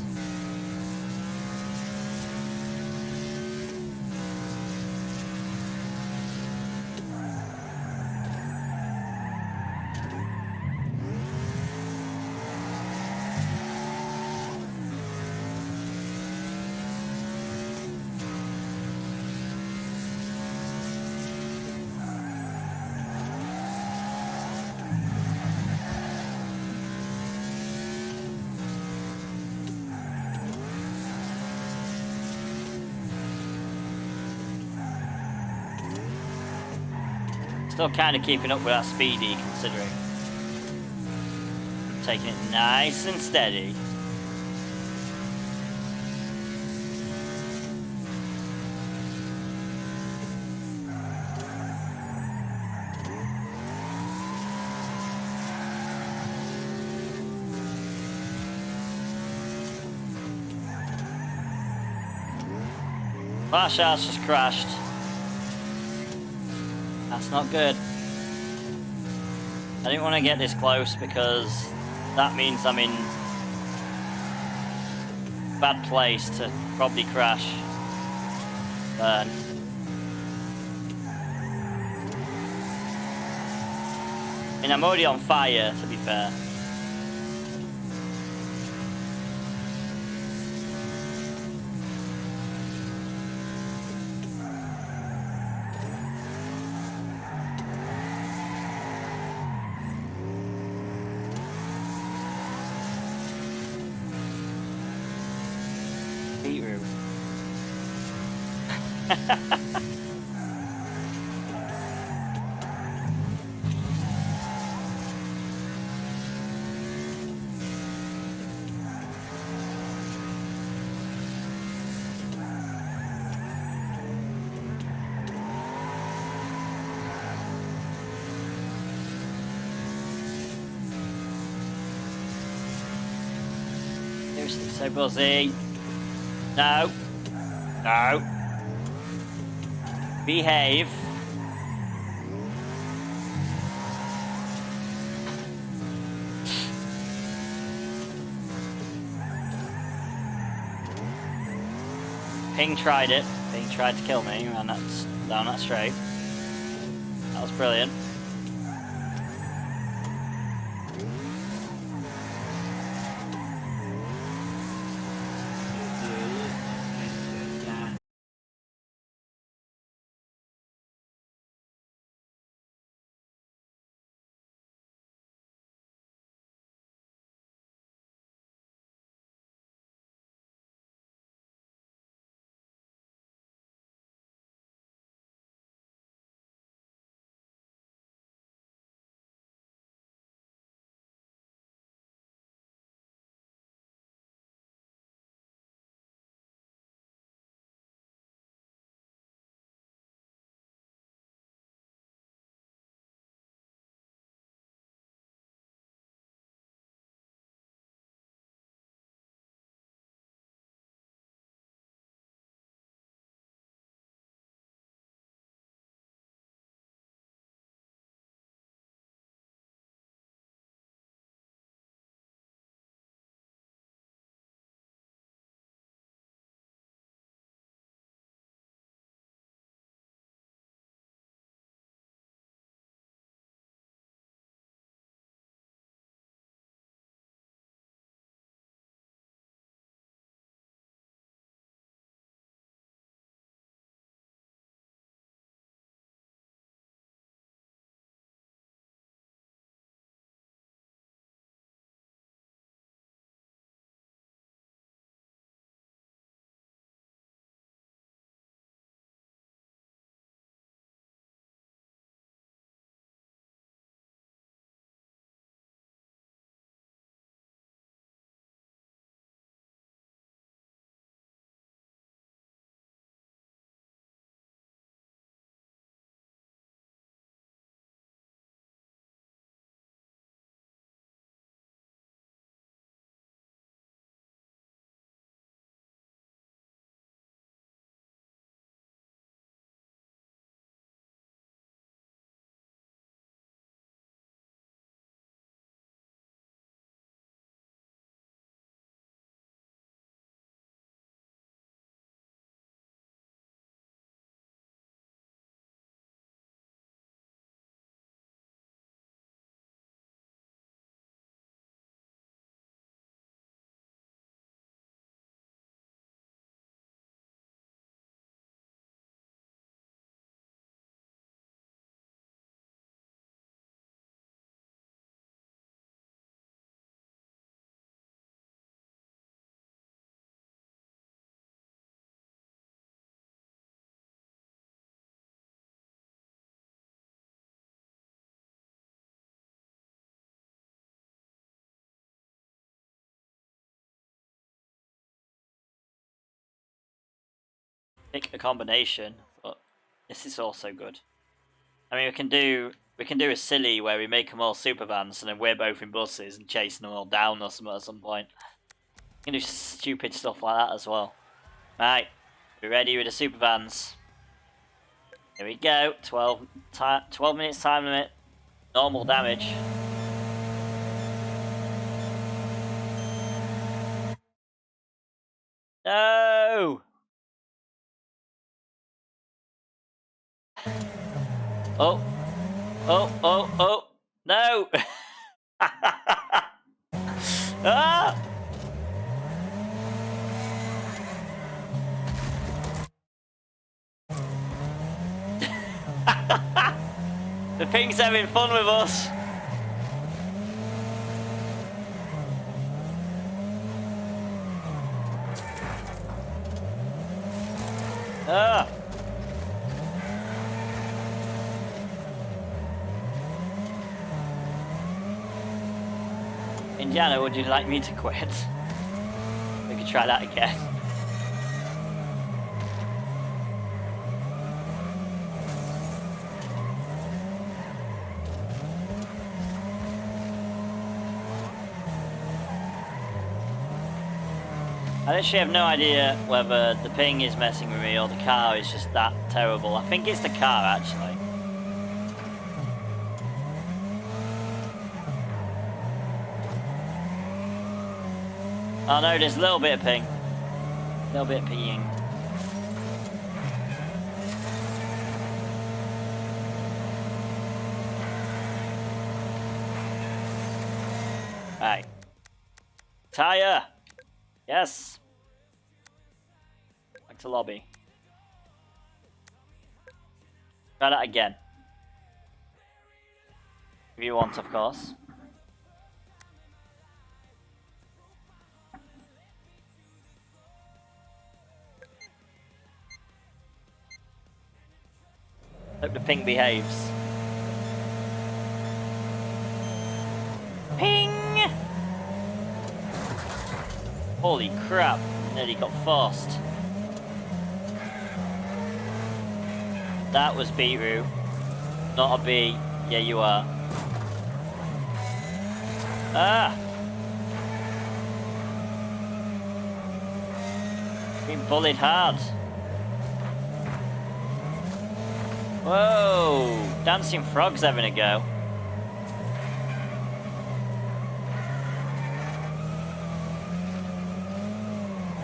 Still kind of keeping up with that speedy, considering. Taking it nice and steady. Flash house just crashed. That's not good. I didn't want to get this close because that means I'm in bad place to probably crash. Burn. And I'm already on fire, to be fair. Beetroot. Seriously, so buzzy. No. No. Behave. Ping tried it. Ping tried to kill me, and that's down that straight. That was brilliant. pick a combination, but this is also good. I mean, we can do a silly where we make them all super vans and then we're both in buses and chasing them all down or something at some point. We can do stupid stuff like that as well. Right, we ready with the super vans? Here we go. 12 minutes time limit. Normal damage. No! Oh! Oh! Oh! Oh! No! Ah! The ping's having fun with us. Ah! Indiana, would you like me to quit? We could try that again. I literally have no idea whether the ping is messing with me or the car is just that terrible. I think it's the car, actually. Oh no, there's a little bit of ping. A little bit of pinging. Right. Tire! Yes! Back to lobby. Try that again. If you want, of course. Hope the ping behaves. Ping! Holy crap, nearly got forced. That was beetroot, not a bee. Yeah, you are. Ah! Being bullied hard. Whoa! Dancing frog's having a go.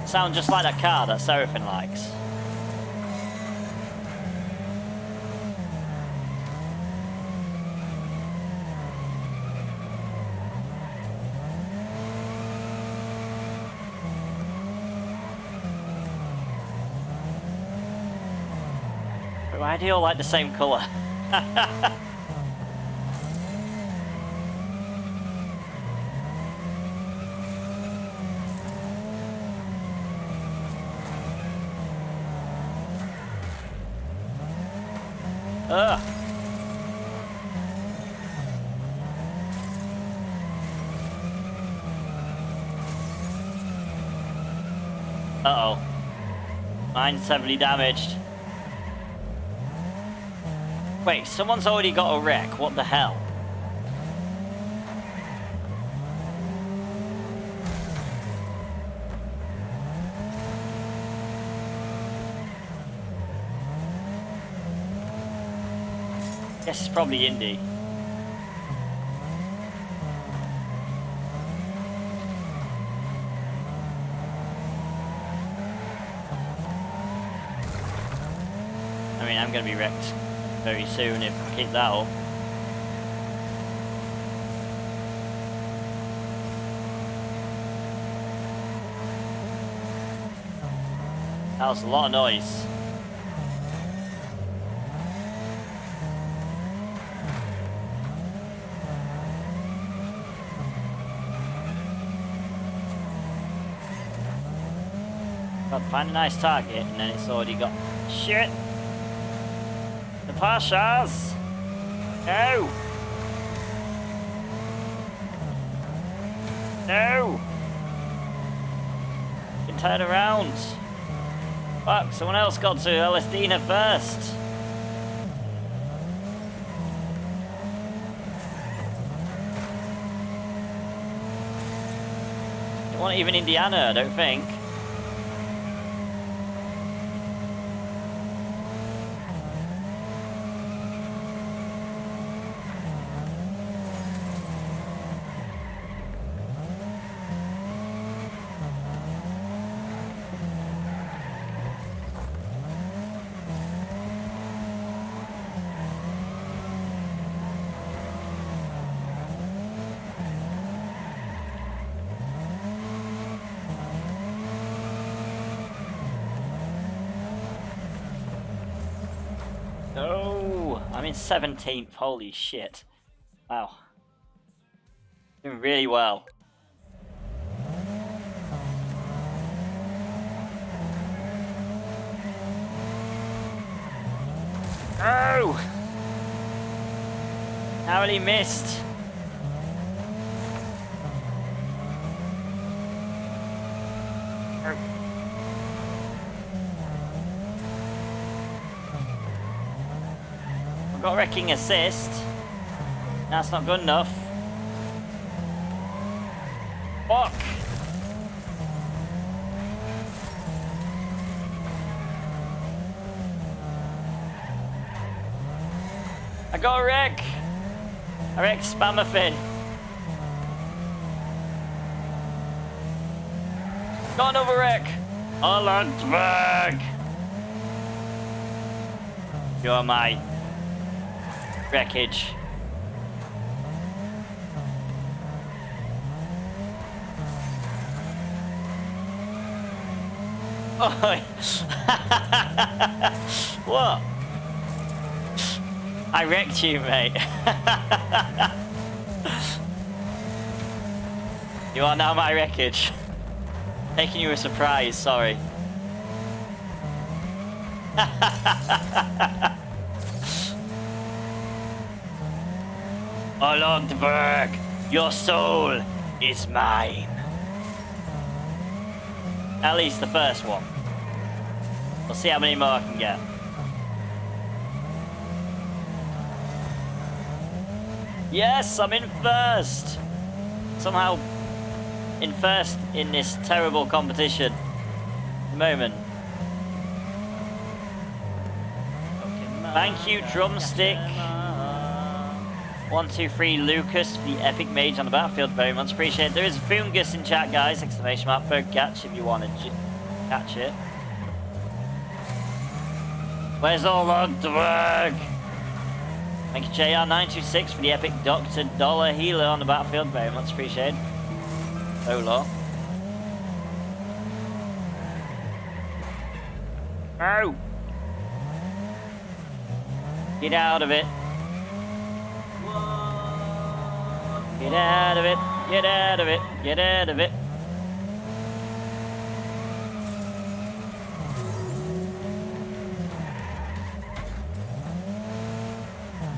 Sound just like that car that Seraphin likes. Why do you all like the same colour? Ugh. Uh-oh. Mine's heavily damaged. Wait, someone's already got a wreck. What the hell? Guess it's probably Indy. I mean, I'm gonna be wrecked very soon if I keep that up. That was a lot of noise. Got to find a nice target and then it's already got shit. The Pashas! No! No! You can turn around. Fuck, someone else got to Elestina first. It wasn't even Indiana, I don't think. No, I'm in 17th. Holy shit! Wow, doing really well. Oh, narrowly missed. Got a wrecking assist. That's not good enough. Fuck! I got a wreck! I wrecked Spammerfin. Got another wreck! Hollandberg! You're my wreckage. Oh, what? I wrecked you, mate. You are now my wreckage. Taking you a surprise, sorry. Hollandberg, your soul is mine. At least the first one. We'll see how many more I can get. Yes, I'm in first. Somehow in first in this terrible competition. At the moment. Thank you, Drumstick. 123 Lucas for the epic mage on the battlefield, very much appreciated. There is a fungus in chat, guys. Exclamation mark per catch if you want to catch it. Where's all the work? Thank you, JR926 for the epic Dr. Dollar Healer on the battlefield, very much appreciated. Ola. Oh! Get out of it. Get out of it, get out of it, get out of it.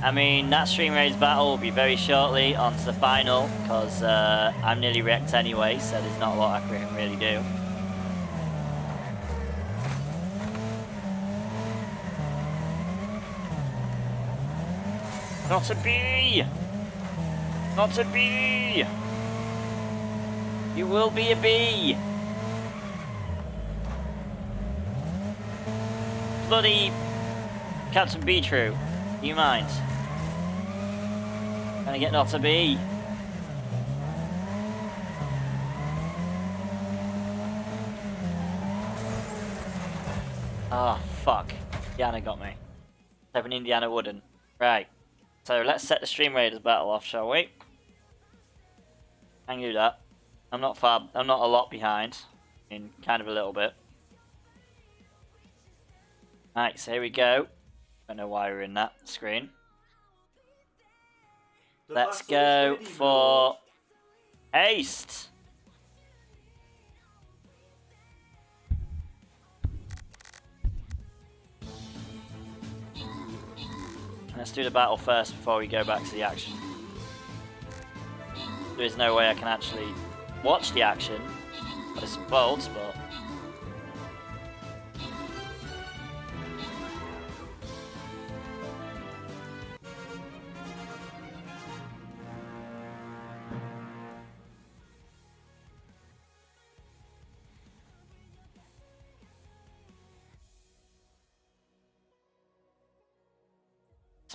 I mean, that Stream Raiders battle will be very shortly on to the final, because I'm nearly wrecked anyway, so there's not a lot I can really do. Not a bee! Not a bee! You will be a bee! Bloody Captain Beetrue, do you mind? Can I get not a bee? Ah, oh, fuck. Indiana got me. Hoping Indiana wouldn't. Right. So let's set the Stream Raiders battle off, shall we? I can do that. I'm not a lot behind. In kind of a little bit. Right, so here we go. Don't know why we're in that screen. Let's go for haste. Let's do the battle first before we go back to the action. There is no way I can actually watch the action. I suppose, but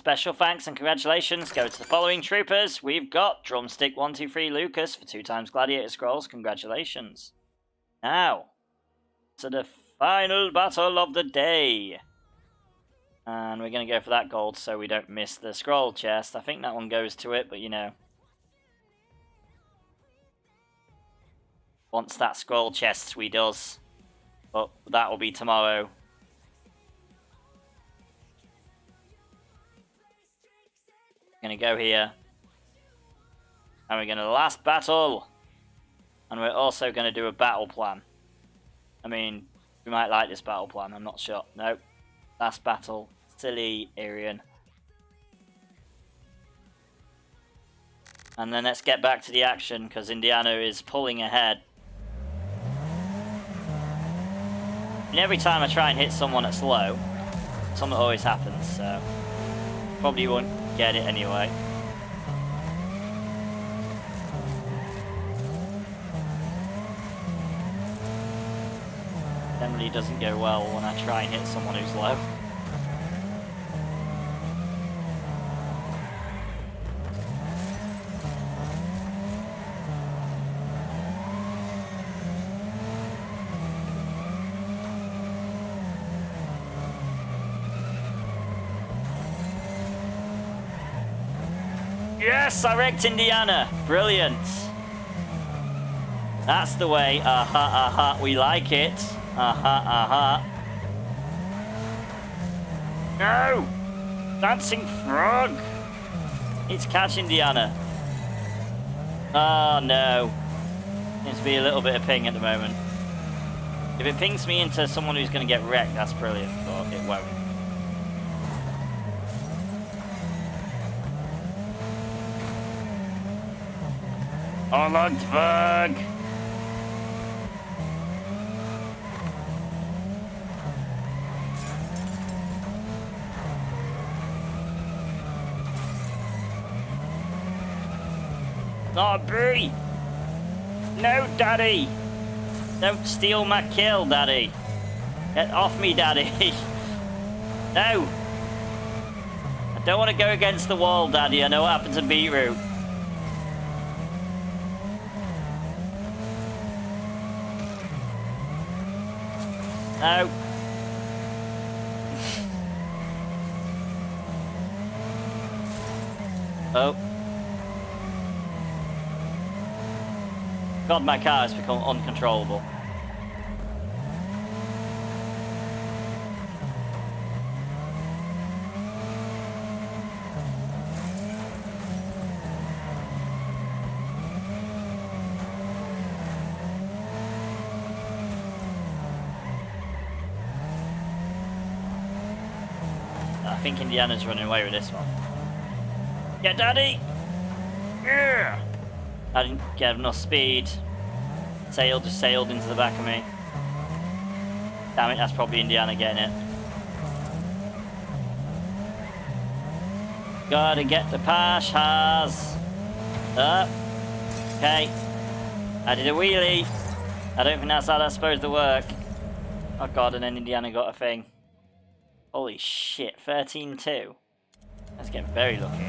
Special thanks and congratulations go to the following troopers. We've got Drumstick123 Lucas for 2 times Gladiator Scrolls. Congratulations. Now, to the final battle of the day. And we're going to go for that gold so we don't miss the scroll chest. I think that one goes to it, but you know. Once that scroll chest we does. But that will be tomorrow. Gonna go here. And we're gonna last battle. And we're also gonna do a battle plan. I mean, we might like this battle plan, I'm not sure. Nope. Last battle. Silly Arian. And then let's get back to the action, because Indiana is pulling ahead. And every time I try and hit someone that's low, something always happens, so probably won't get it anyway. Generally doesn't go well when I try and hit someone who's low. Yes, I wrecked Indiana. Brilliant. That's the way. We like it. No! Dancing frog! It's catch Indiana. Oh no. Seems to be a little bit of ping at the moment. If it pings me into someone who's going to get wrecked, that's brilliant, but it won't. Holland bug! Not a bee! No, Daddy! Don't steal my kill, Daddy! Get off me, Daddy! No! I don't want to go against the wall, Daddy. I know what happens to beetroot. No. Oh. God, my car has become uncontrollable. I think Indiana's running away with this one. Yeah, Daddy! Yeah! I didn't get enough speed. Just sailed into the back of me. Damn it, that's probably Indiana getting it. Gotta get the pash, Haas. Up. Okay. I did a wheelie. I don't think that's how that's supposed to work. Oh god, and then Indiana got a thing. Holy shit, 13-2. That's getting very lucky.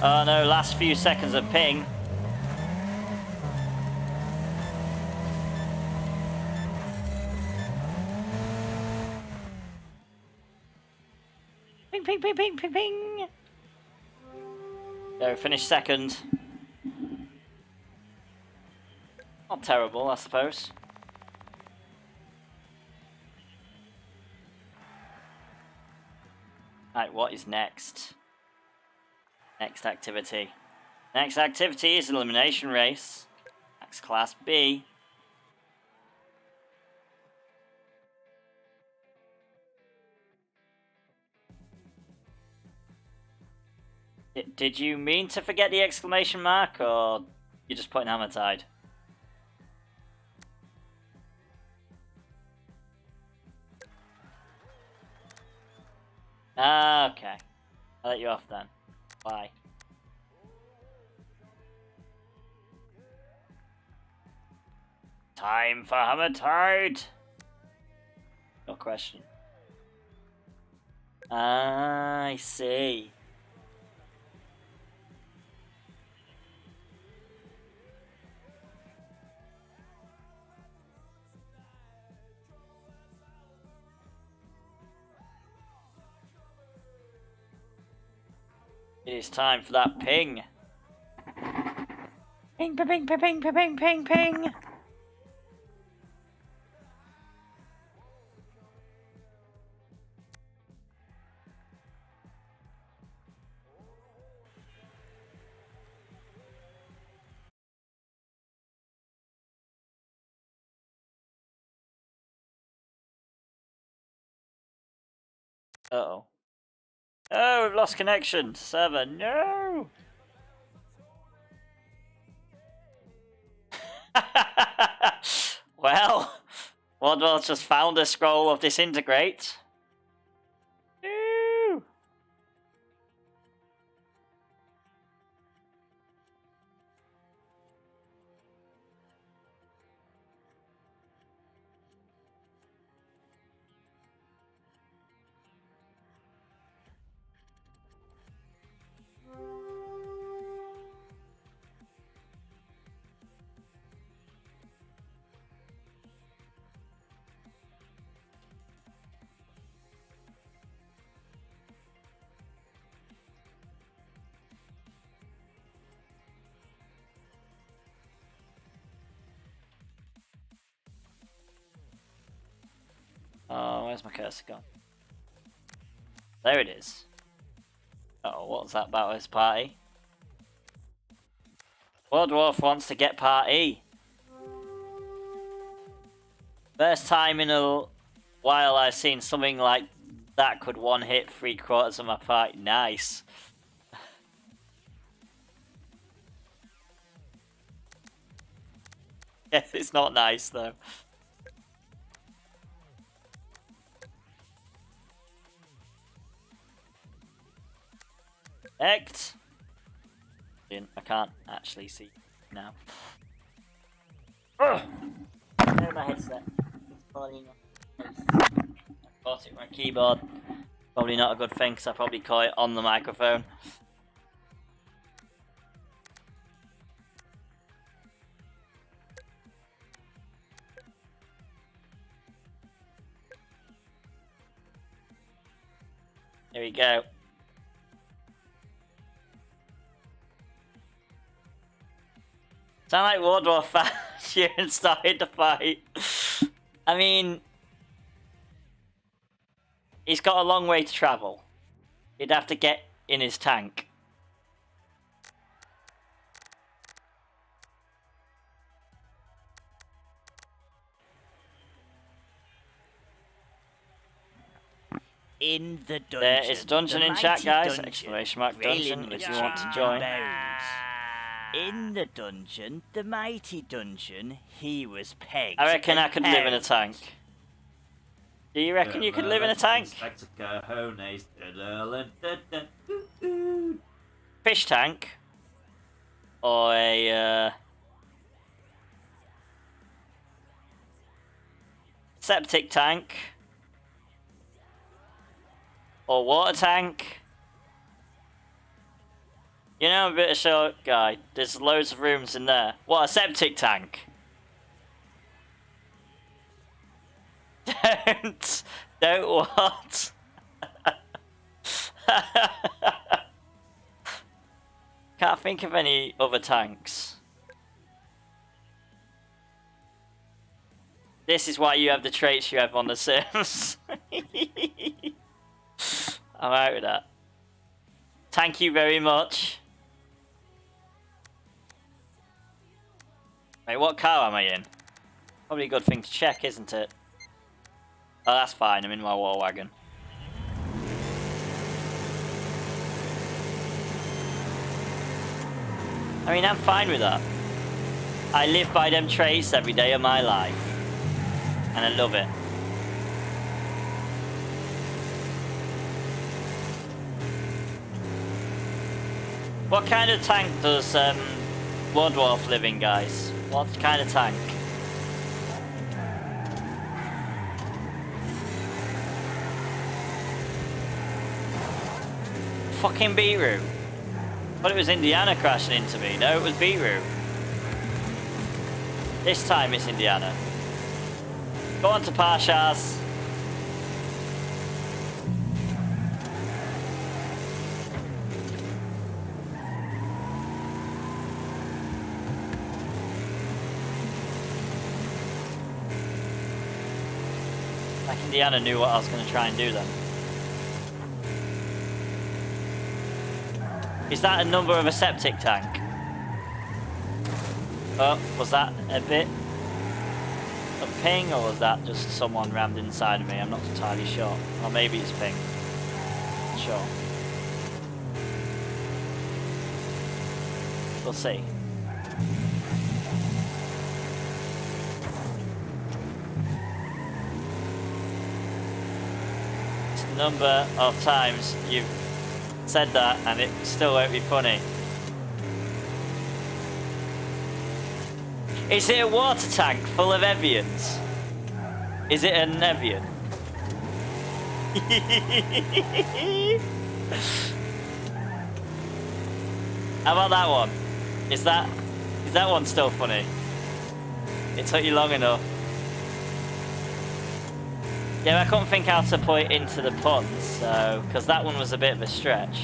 Oh no, last few seconds of ping. Ping, ping, ping, ping, ping, ping. So, finish second. Not terrible, I suppose. Right, what is next? Next activity. Next activity is elimination race. That's Class B. Did you mean to forget the exclamation mark, or you're just putting hammer tide? Okay. I'll let you off then. Bye. Time for Hammer Tide. No question. I see. It is time for that ping. Ping, ping, ping, ping, ping, ping, ping, ping. Uh-oh. Oh, we've lost connection. 7. No! Well, Wardwell's just found a scroll of disintegrate. No! Oh, where's my cursor gone? There it is. Uh-oh, what was that about his party? World Dwarf wants to get party. First time in a while I've seen something like that could one hit 3/4 of my party. Nice. Yes, it's not nice though. Act. I can't actually see now. Ugh. No, my headset. It's falling off. I caught it with my keyboard. Probably not a good thing because I probably caught it on the microphone. Here we go. Sound like Wardwell found you and started the fight. I mean, he's got a long way to travel. He'd have to get in his tank.
In the dungeon.
There is a dungeon
the
in chat,
mighty
guys.
dungeon,
Exclamation mark dungeon if you want to
chained
join.
bones. In the dungeon, the mighty dungeon, he was pegged.
I reckon I
and
could live in a
held.
tank. Do you reckon you could live in a tank? Fish tank? Or a septic tank? Or water tank? You know, I'm a bit of a short guy. There's loads of rooms in there. What, a septic tank? Don't what? Can't think of any other tanks. This is why you have the traits you have on the Sims. I'm out with that. Thank you very much. Wait, what car am I in? Probably a good thing to check, isn't it? Oh, that's fine. I'm in my war wagon. I mean, I'm fine with that. I live by them traits every day of my life. And I love it. What kind of tank does Blood Dwarf live in, guys? What kind of tank? fucking beetroot. But it was Indiana crashing into me. No, it was beetroot. This time it's Indiana. Go on to Parshas. Like Indiana knew what I was going to try and do then. Is that a number of a septic tank? Oh, was that a bit of ping, or was that just someone rammed inside of me? I'm not entirely sure. Or maybe it's ping. Not sure. We'll see. It's the number of times you've said that and it still won't be funny. Is it a water tank full of Evians? Is it an Evian? How about that one? Is that one still funny? It took you long enough. Yeah, I couldn't think how to put it into the puns, so because that one was a bit of a stretch.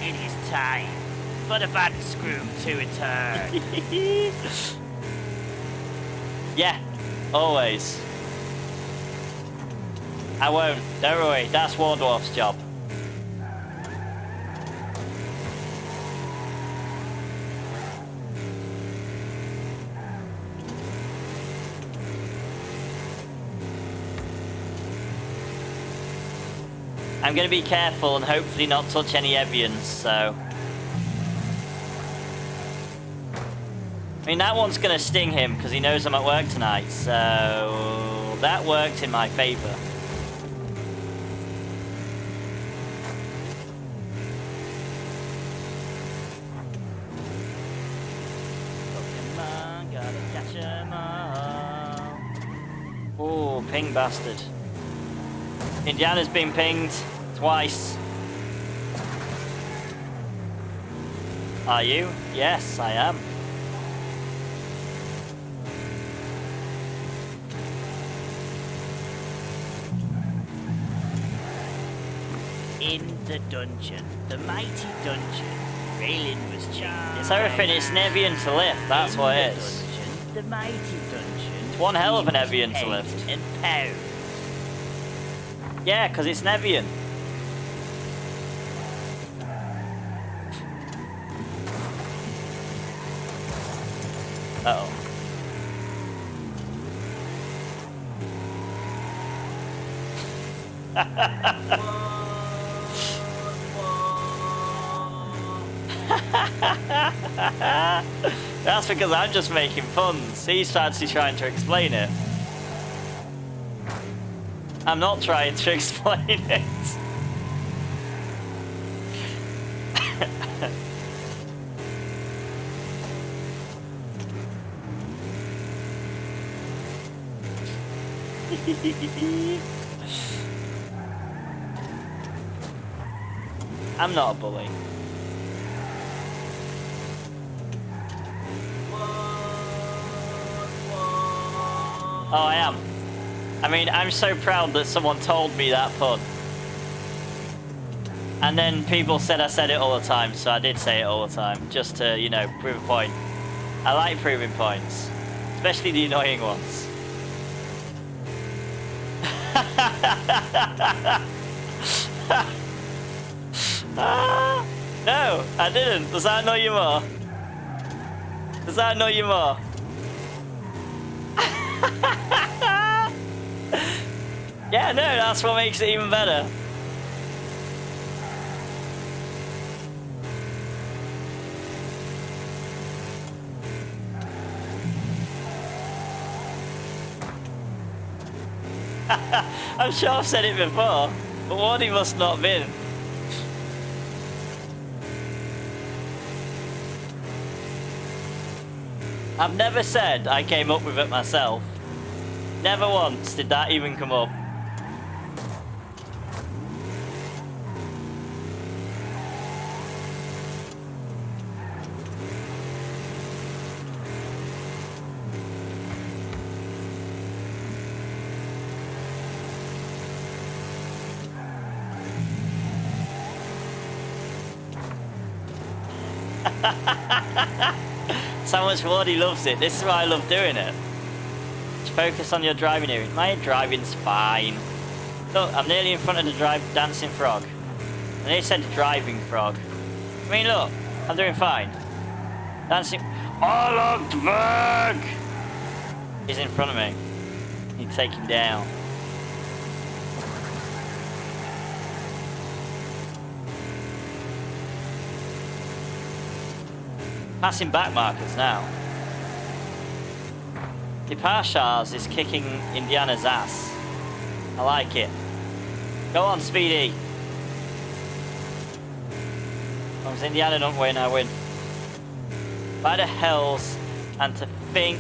It is time for the bad screw to return.
Yeah, always. I won't. Don't worry. That's Wardwarf's job. I'm going to be careful and hopefully not touch any Evians, so... I mean, that one's going to sting him because he knows I'm at work tonight, so... That worked in my favour. Pokemon, gotta catch 'em all. Oh, ping bastard. Indiana's been pinged twice. Are you? Yes, I am.
In the dungeon, the mighty dungeon, railing was chained.
It's everything, it's an Evian to lift, that's what it is.
Dungeon, the mighty dungeon.
It's one hell of an
he was
Evian to
pegged
lift.
And pound.
Yeah, because it's an Evian. Uh-oh. That's because I'm just making puns. He's actually trying to explain it. I'm not trying to explain it. I'm not a bully. Oh, I am. I mean, I'm so proud that someone told me that pun. And then people said I said it all the time, so I did say it all the time, just to, you know, prove a point. I like proving points, especially the annoying ones. No, I didn't. Does that annoy you more? Does that annoy you more? Yeah, no, that's what makes it even better. I'm sure I've said it before, but Wardy must not have been. I've never said I came up with it myself. Never once did that even come up. So much Wardy loves it. This is why I love doing it. Just focus on your driving here. My driving's fine. Look, I'm nearly in front of the dancing frog. And they said driving frog. I mean, look, I'm doing fine. Dancing. Oh, look, Berg! He's in front of me. Need to take him down. Passing back markers now. The Parshars is kicking Indiana's ass. I like it. Go on, Speedy. As long as Indiana don't win, I win. By the hells, and to think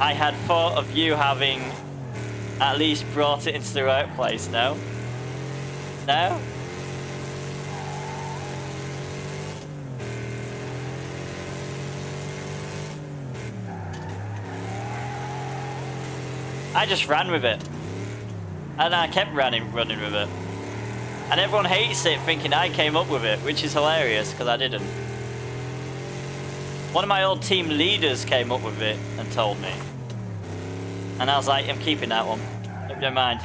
I had thought of you having at least brought it into the right place, no? No? I just ran with it. And I kept running with it. And everyone hates it thinking I came up with it, which is hilarious because I didn't. One of my old team leaders came up with it and told me. And I was like, I'm keeping that one. Hope you don't mind.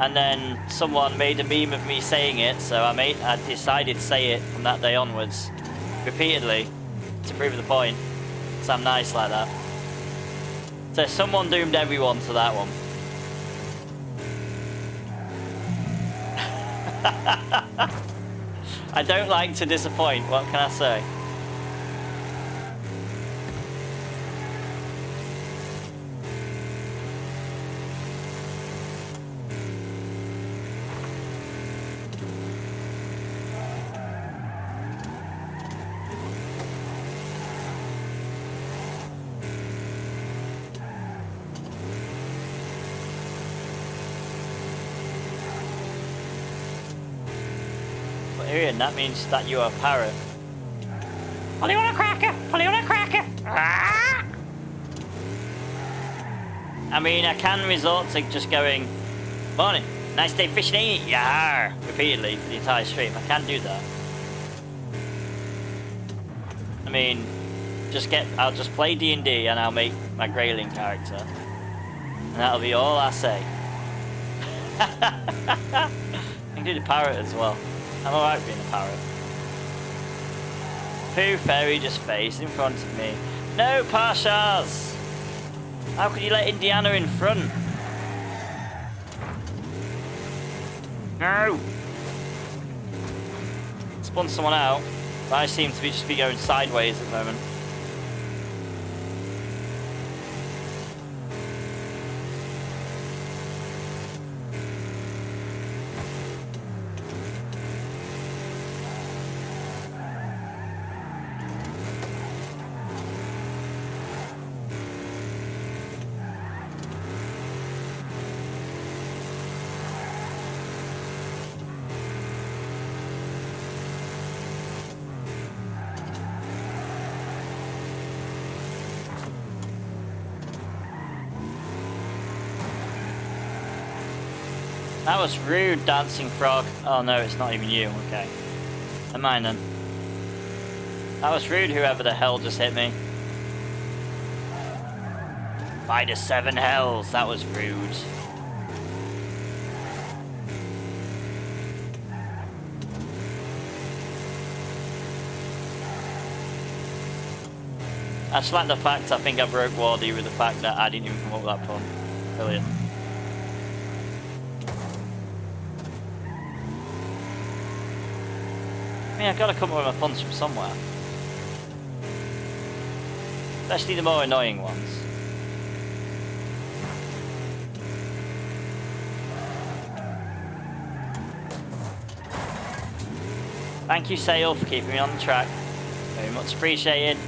And then someone made a meme of me saying it, so I decided to say it from that day onwards, repeatedly, to prove the point. Because I'm nice like that. So someone doomed everyone to that one. I don't like to disappoint, what can I say? Ian, that means that you are a parrot. Polly on a cracker! Polly on a cracker! Ah! I mean, I can resort to just going, morning, nice day fishing, ain't it? Yar! Repeatedly for the entire stream. I can do that. I mean, I'll just play D&D and I'll make my Grayling character. And that'll be all I say. I can do the parrot as well. I'm alright being a parrot. Pooh Fairy just faced in front of me. No, Parshars! How could you let Indiana in front? No! Spun someone out, but I seem to just be going sideways at the moment. That was rude, Dancing Frog. Oh no, it's not even you. Okay. Never mind then. That was rude, whoever the hell just hit me. By the 7 hells, that was rude. I just like the fact I think I broke Wardy with the fact that I didn't even come up with that pun. Brilliant. I mean, I've got to come up with my puns from somewhere. Especially the more annoying ones. Thank you, Sale, for keeping me on the track. Very much appreciated.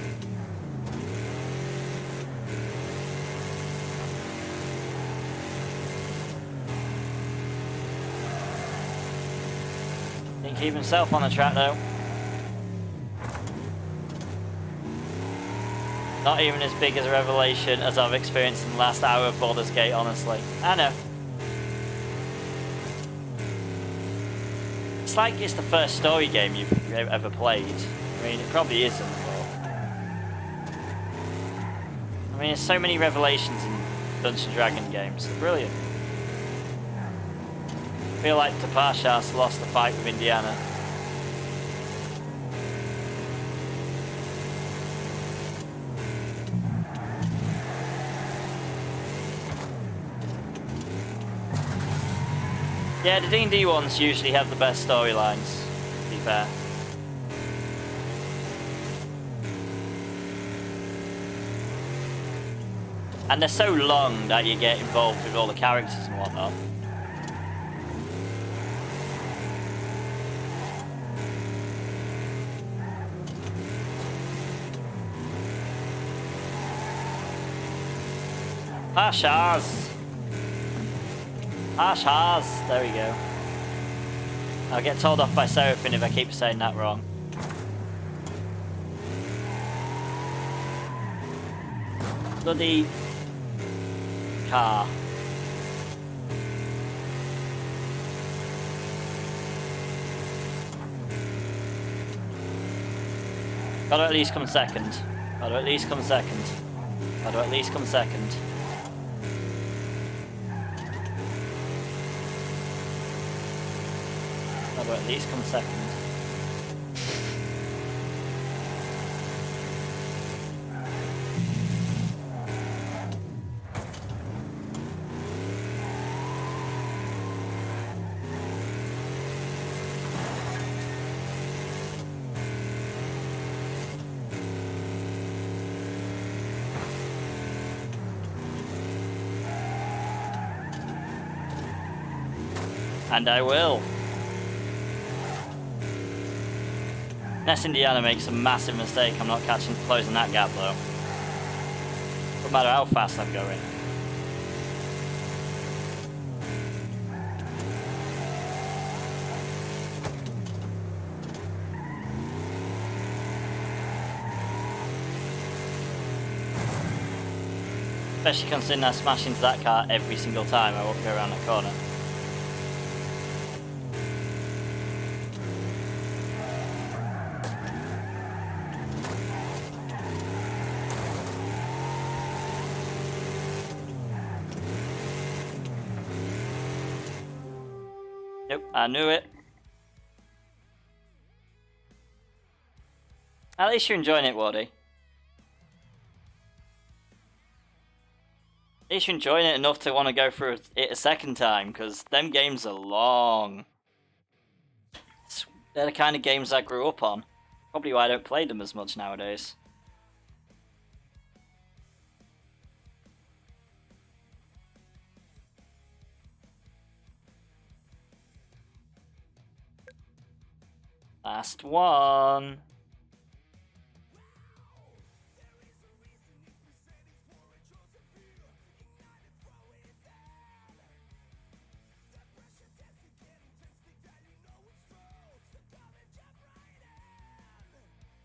Didn't keep himself on the track though. Not even as big as a revelation as I've experienced in the last hour of Baldur's Gate, honestly. I know. It's like it's the first story game you've ever played. I mean, it probably isn't, but... I mean, there's so many revelations in Dungeons & Dragon games. They're brilliant. I feel like Tapashas lost the fight with Indiana. Yeah, the D&D ones usually have the best storylines, to be fair. And they're so long that you get involved with all the characters and whatnot. Pashas! Pashas! There we go. I'll get told off by Seraphine if I keep saying that wrong. Bloody car. Gotta at least come second. Gotta at least come second. Gotta at least come second. Gotta at least come second. And I will. Unless Indiana makes a massive mistake, I'm not closing that gap though. No matter how fast I'm going. Especially considering I smash into that car every single time I won't go around that corner. Nope, I knew it. At least you're enjoying it, Wardy. At least you're enjoying it enough to want to go through it a second time, because them games are long. They're the kind of games I grew up on. Probably why I don't play them as much nowadays. Last one.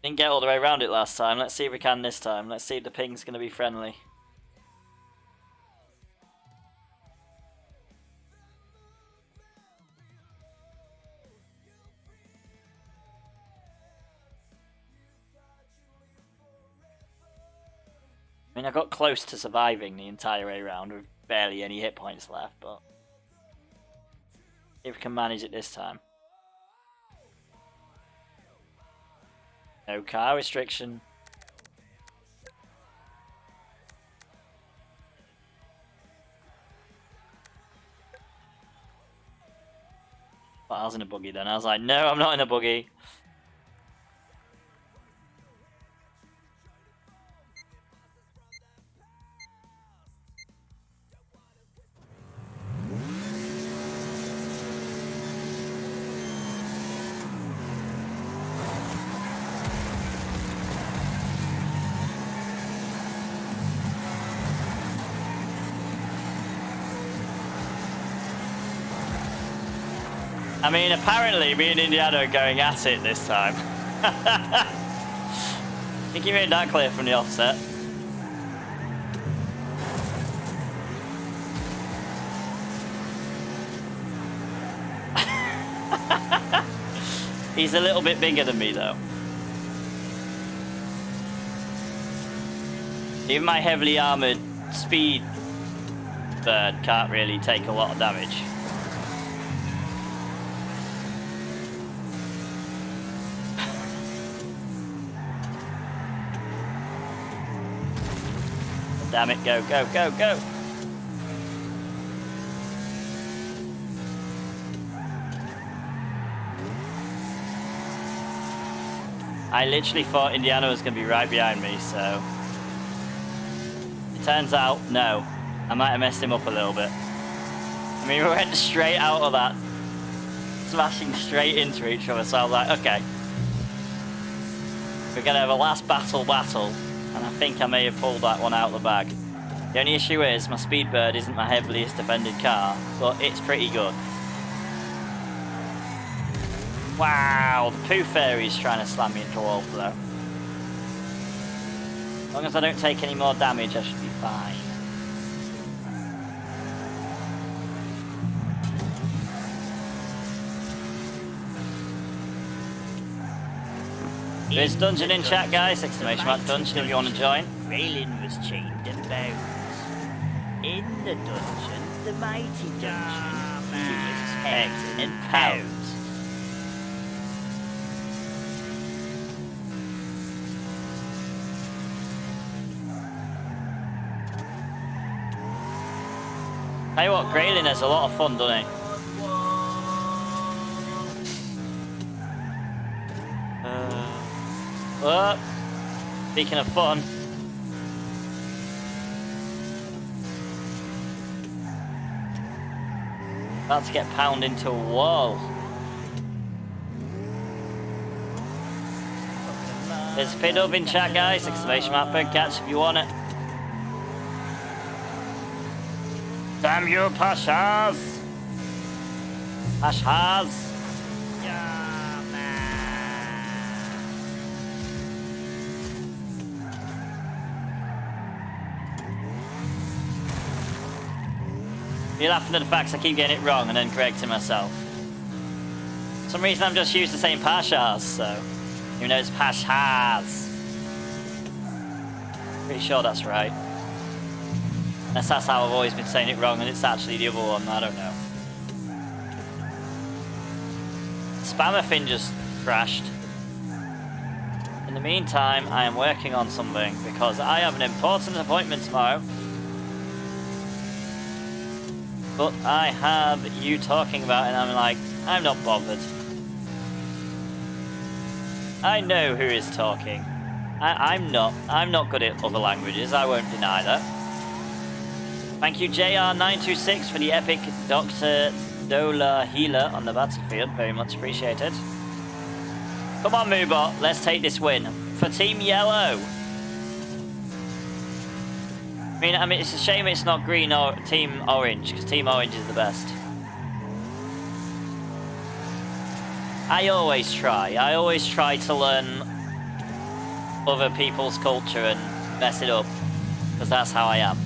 Didn't get all the way around it last time. Let's see if we can this time. Let's see if the ping's going to be friendly. I mean, I got close to surviving the entire way around with barely any hit points left, but if we can manage it this time. No car restriction. Well, I was in a buggy then. I was like, no, I'm not in a buggy. I mean, apparently me and Indiana are going at it this time. I think you made that clear from the offset. He's a little bit bigger than me, though. Even my heavily armored speed bird can't really take a lot of damage. Damn it, go, go, go, go! I literally thought Indiana was going to be right behind me, so... It turns out, no. I might have messed him up a little bit. I mean, we went straight out of that, smashing straight into each other, so I was like, okay. We're going to have a last battle, and I think I may have pulled that one out of the bag. The only issue is, my Speedbird isn't my heaviest defended car, but it's pretty good. Wow, the poo fairy's trying to slam me into a wall, though. As long as I don't take any more damage, I should be fine. There's dungeon in chat, guys. Exclamation mark dungeon if you want to join.
Graylin was chained and bound. In the dungeon, the mighty dungeon, he was pegged and pound.
Tell you what, Graylin has a lot of fun, doesn't he? Oh, speaking of fun. About to get pounded into a wall. There's a pin up in chat, guys. Exclamation mark bird catch if you want it. Damn you, Pashas! Pashas!
Yeah, man.
You're laughing at the facts I keep getting it wrong and then correcting myself. For some reason I'm just used to saying Pashas, so... Even though it's Pashas. Pretty sure that's right. Unless that's how I've always been saying it wrong and it's actually the other one, I don't know. Spammer thing just crashed. In the meantime, I am working on something because I have an important appointment tomorrow. But I have you talking about it and I'm like, I'm not bothered. I know who is talking. I'm not good at other languages, I won't deny that. Thank you JR926 for the epic Dr. Dola healer on the battlefield, very much appreciated. Come on Moobot, let's take this win. For Team Yellow. I mean, it's a shame it's not green or Team Orange, because Team Orange is the best. I always try to learn other people's culture and mess it up, because that's how I am.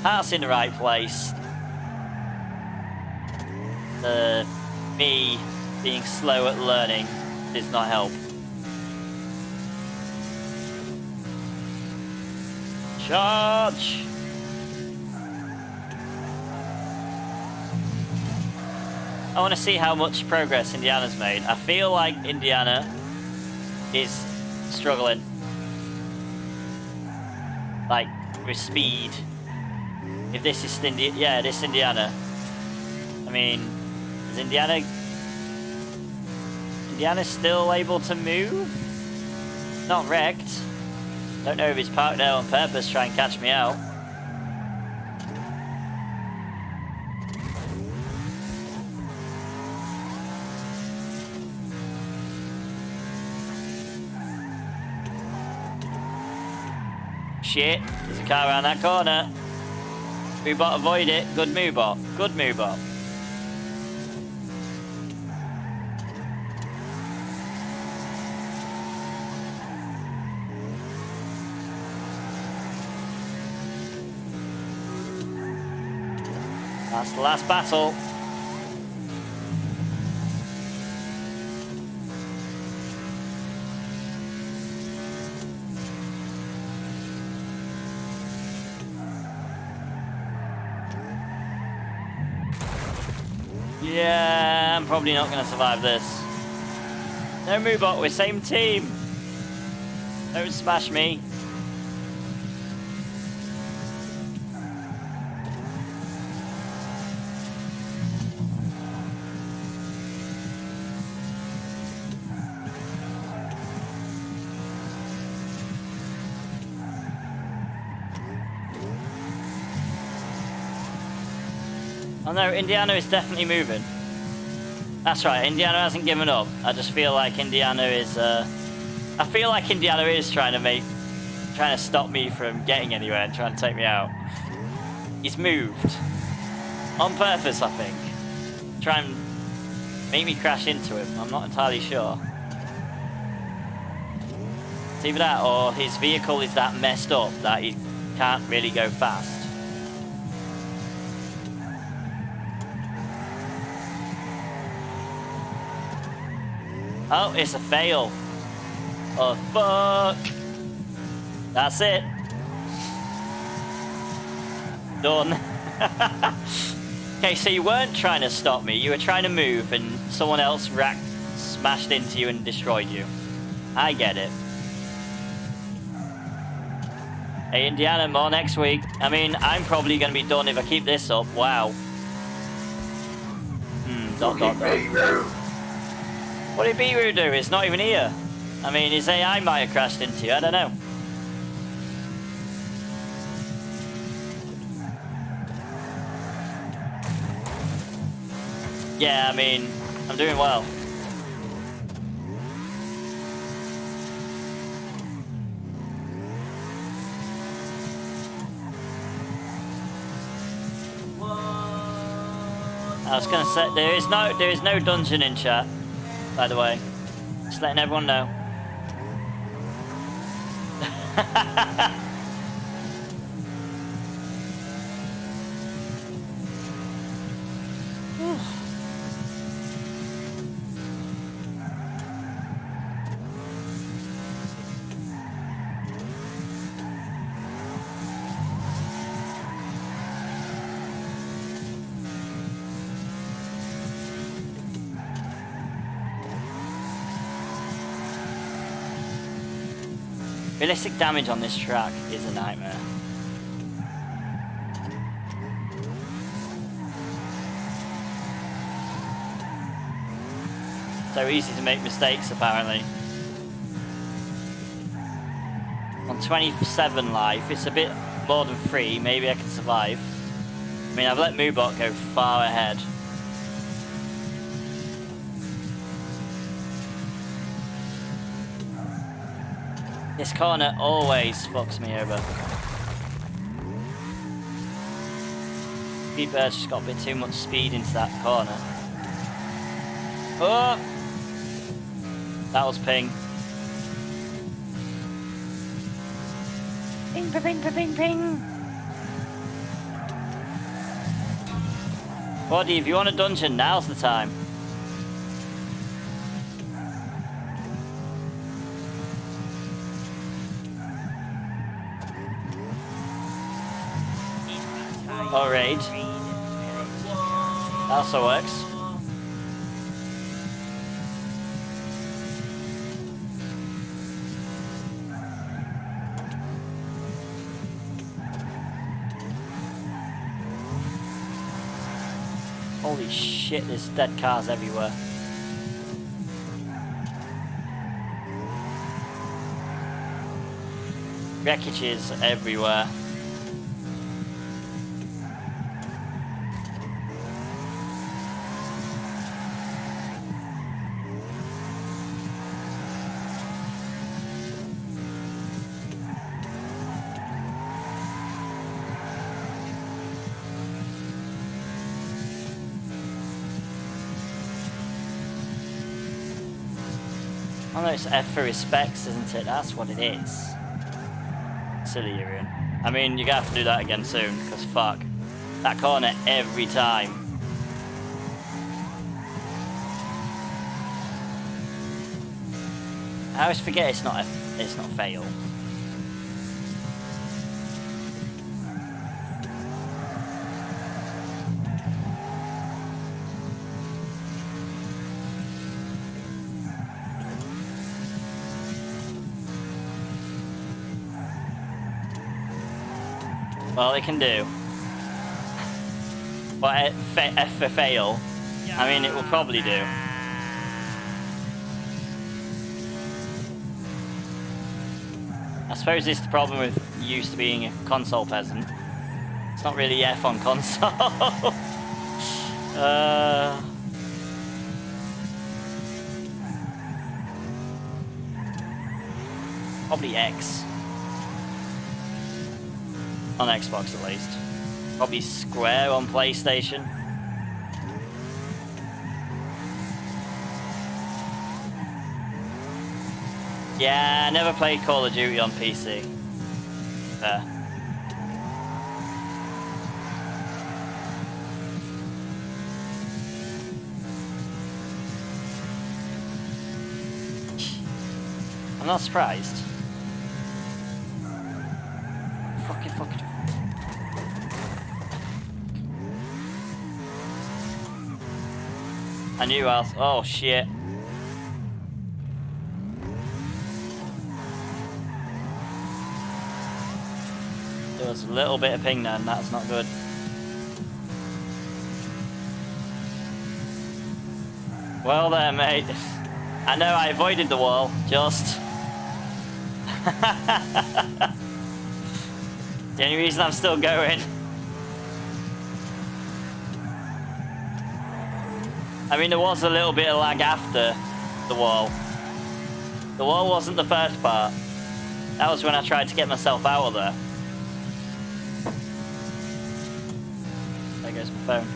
Heart's in the right place. Me being slow at learning does not help. Charge! I want to see how much progress Indiana's made. I feel like Indiana is struggling. Like, with speed. If this is this Indiana. I mean, is Indiana's still able to move? Not wrecked. Don't know if he's parked there on purpose to try and catch me out. Shit, there's a car around that corner. Moobot, avoid it. Good Moobot. Good Moobot. That's the last battle. Yeah, I'm probably not going to survive this. No, Moobot, we're same team. Don't smash me. Oh no, Indiana is definitely moving. That's right, Indiana hasn't given up. I just feel like Indiana is, I feel like Indiana is trying to stop me from getting anywhere and trying to take me out. He's moved. On purpose, I think. Try and make me crash into him. I'm not entirely sure. It's either that or his vehicle is that messed up that he can't really go fast. Oh, it's a fail. Oh, fuck. That's it. Done. Okay, so you weren't trying to stop me. You were trying to move and someone else smashed into you and destroyed you. I get it. Hey, Indiana, more next week. I mean, I'm probably going to be done if I keep this up. Wow. Dot. What did Biru do? It's not even here. I mean, his AI might have crashed into you. I don't know. Yeah, I mean, I'm doing well. I was gonna say there is no dungeon in chat. By the way, just letting everyone know. Realistic damage on this track is a nightmare. So easy to make mistakes, apparently. On 27 life, it's a bit more than 3. Maybe I can survive. I mean, I've let Moobot go far ahead. This corner always fucks me over. Speedbird's just got a bit too much speed into that corner. Oh! That was ping. Ping, ping, ping, ping, ping. Body, if you want a dungeon, now's the time. Or raid. That also works. Holy shit, there's dead cars everywhere. Wreckages everywhere. Oh no, it's F for respects, isn't it? That's what it is. Silly Urian. I mean, you're gonna have to do that again soon, because fuck. that corner every time. I always forget it's not fail. Well, it can do. But F for fail, I mean, it will probably do. I suppose this is the problem with used to being a console peasant. It's not really F on console. Probably X. On Xbox at least. Probably square on PlayStation. Yeah, I never played Call of Duty on PC. Fair. I'm not surprised. Fucking. I knew I was. Oh shit. There was a little bit of ping there, and that's not good. Well there, mate. I know I avoided the wall, just. The only reason I'm still going. I mean, there was a little bit of lag after the wall. The wall wasn't the first part. That was when I tried to get myself out of there. There goes my phone.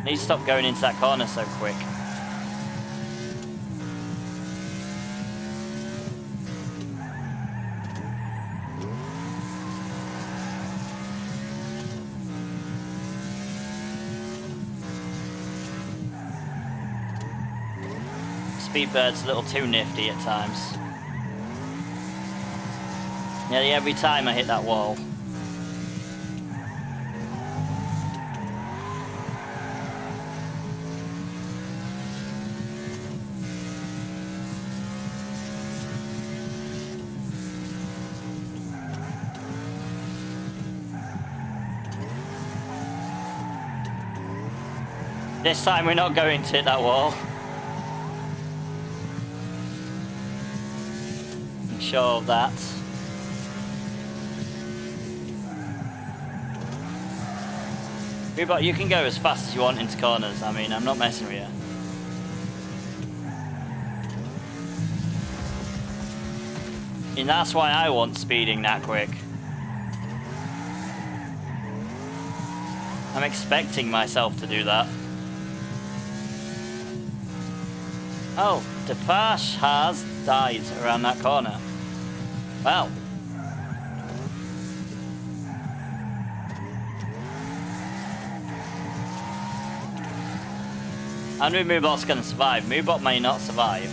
Need to stop going into that corner so quick. Speedbird's a little too nifty at times. Nearly every time I hit that wall. This time we're not going to hit that wall. I'm sure of that. But you can go as fast as you want into corners. I mean, I'm not messing with you. And that's why I want speeding that quick. I'm expecting myself to do that. Oh, Depache has died around that corner. Well. I wonder if Moobot's going to survive. Moobot may not survive.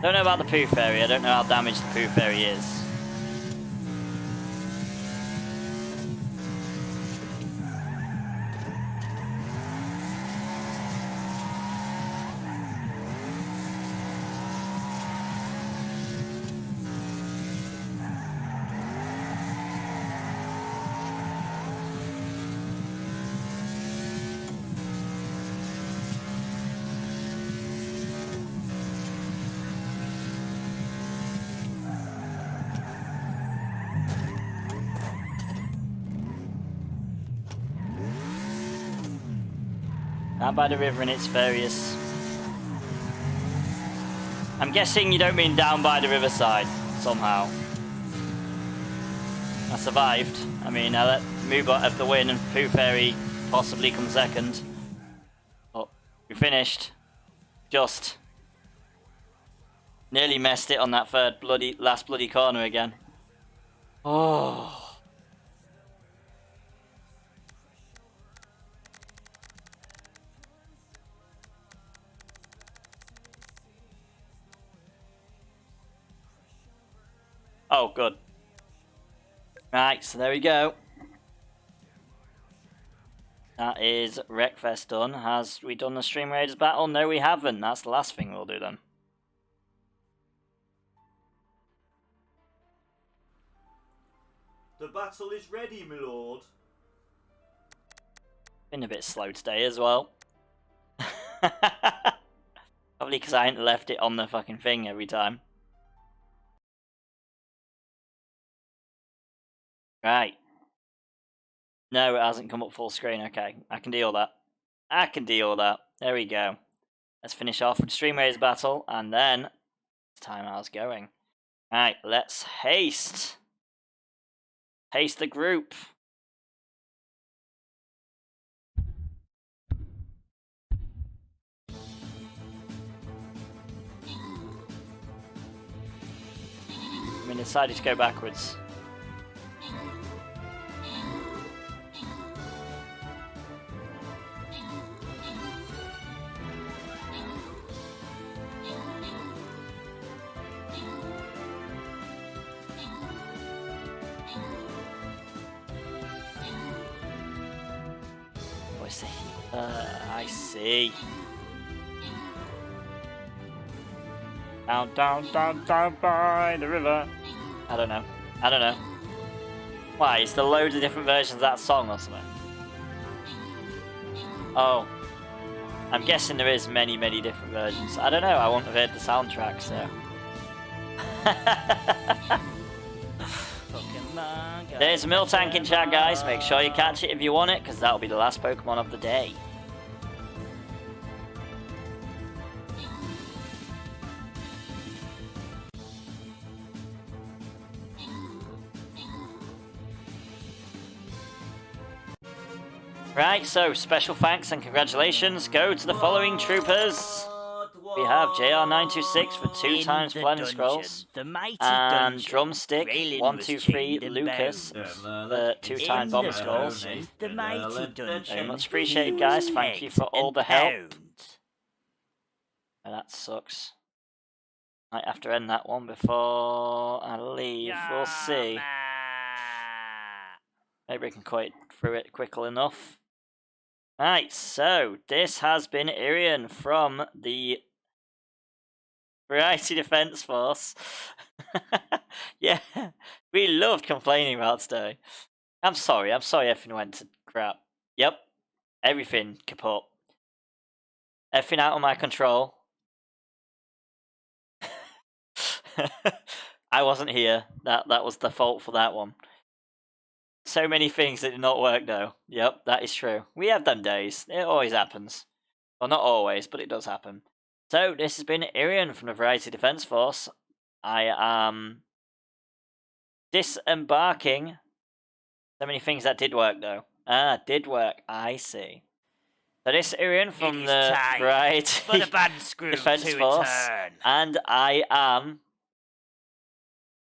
Don't know about the poo fairy. I don't know how damaged the poo fairy is. Down by the river and it's various. I'm guessing you don't mean down by the riverside, somehow. I survived. I mean, I let Moobot have the win and Pooh Fairy possibly come second. Oh, we finished. Just. Nearly messed it on that last bloody corner again. Oh. Oh, good. Right, so there we go. That is Wreckfest done. Has we done the Stream Raiders battle? No, we haven't. That's the last thing we'll do then.
The battle is ready, my lord.
Been a bit slow today as well. Probably because I ain't left it on the fucking thing every time. Right. No, it hasn't come up full screen. Okay, I can deal with that. I can deal with that. There we go. Let's finish off with Stream Raiders battle, and then it's time I was going. Right, let's haste. Haste the group. I decided to go backwards. What's the I see. Down, down, down, down by the river. I don't know. I don't know. Why? Is there loads of different versions of that song or something? Oh. I'm guessing there is many, many different versions. I don't know. I wouldn't have heard the soundtrack, so. There's a Miltank in chat, guys. Make sure you catch it if you want it, because that'll be the last Pokemon of the day. Right, so special thanks and congratulations go to the following troopers. We have JR926 for 2 times Platinum Scrolls, and Drumstick 123 Lucas for 2 times Bomber Scrolls. Very much appreciated, guys. Thank you for all the help. Oh, that sucks. Might have to end that one before I leave. We'll see. Maybe I can quite through it quickly enough. Right, so this has been Irian from the Variety Defense Force. Yeah, we loved complaining about today. I'm sorry everything went to crap. Yep, everything kaput. Everything out of my control. I wasn't here. That was the fault for that one. So many things that did not work though. Yep, that is true. We have them days. It always happens. Well, not always, but it does happen. So, this has been Irian from the Variety Defense Force. I am disembarking. So many things that did work though. Ah, did work. I see. So this is Irian from the Variety Defense Force. And I am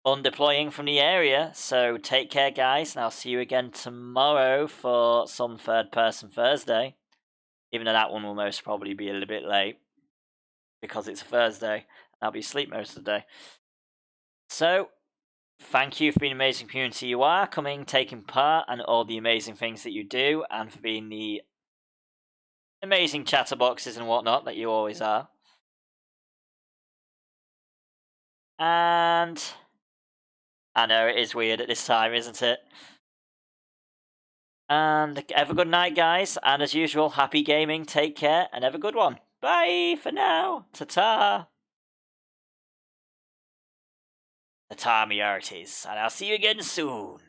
undeploying from the area, so take care, guys, and I'll see you again tomorrow for some Third Person Thursday, even though that one will most probably be a little bit late because it's a Thursday. I'll be asleep most of the day. So thank you for being an amazing community you are, coming, taking part, and all the amazing things that you do, and for being the amazing chatterboxes and whatnot that you always are. And I know it is weird at this time, isn't it? And have a good night, guys. And as usual, happy gaming, take care, and have a good one. Bye for now. Ta-ta. Ta-ta, me hearties. And I'll see you again soon.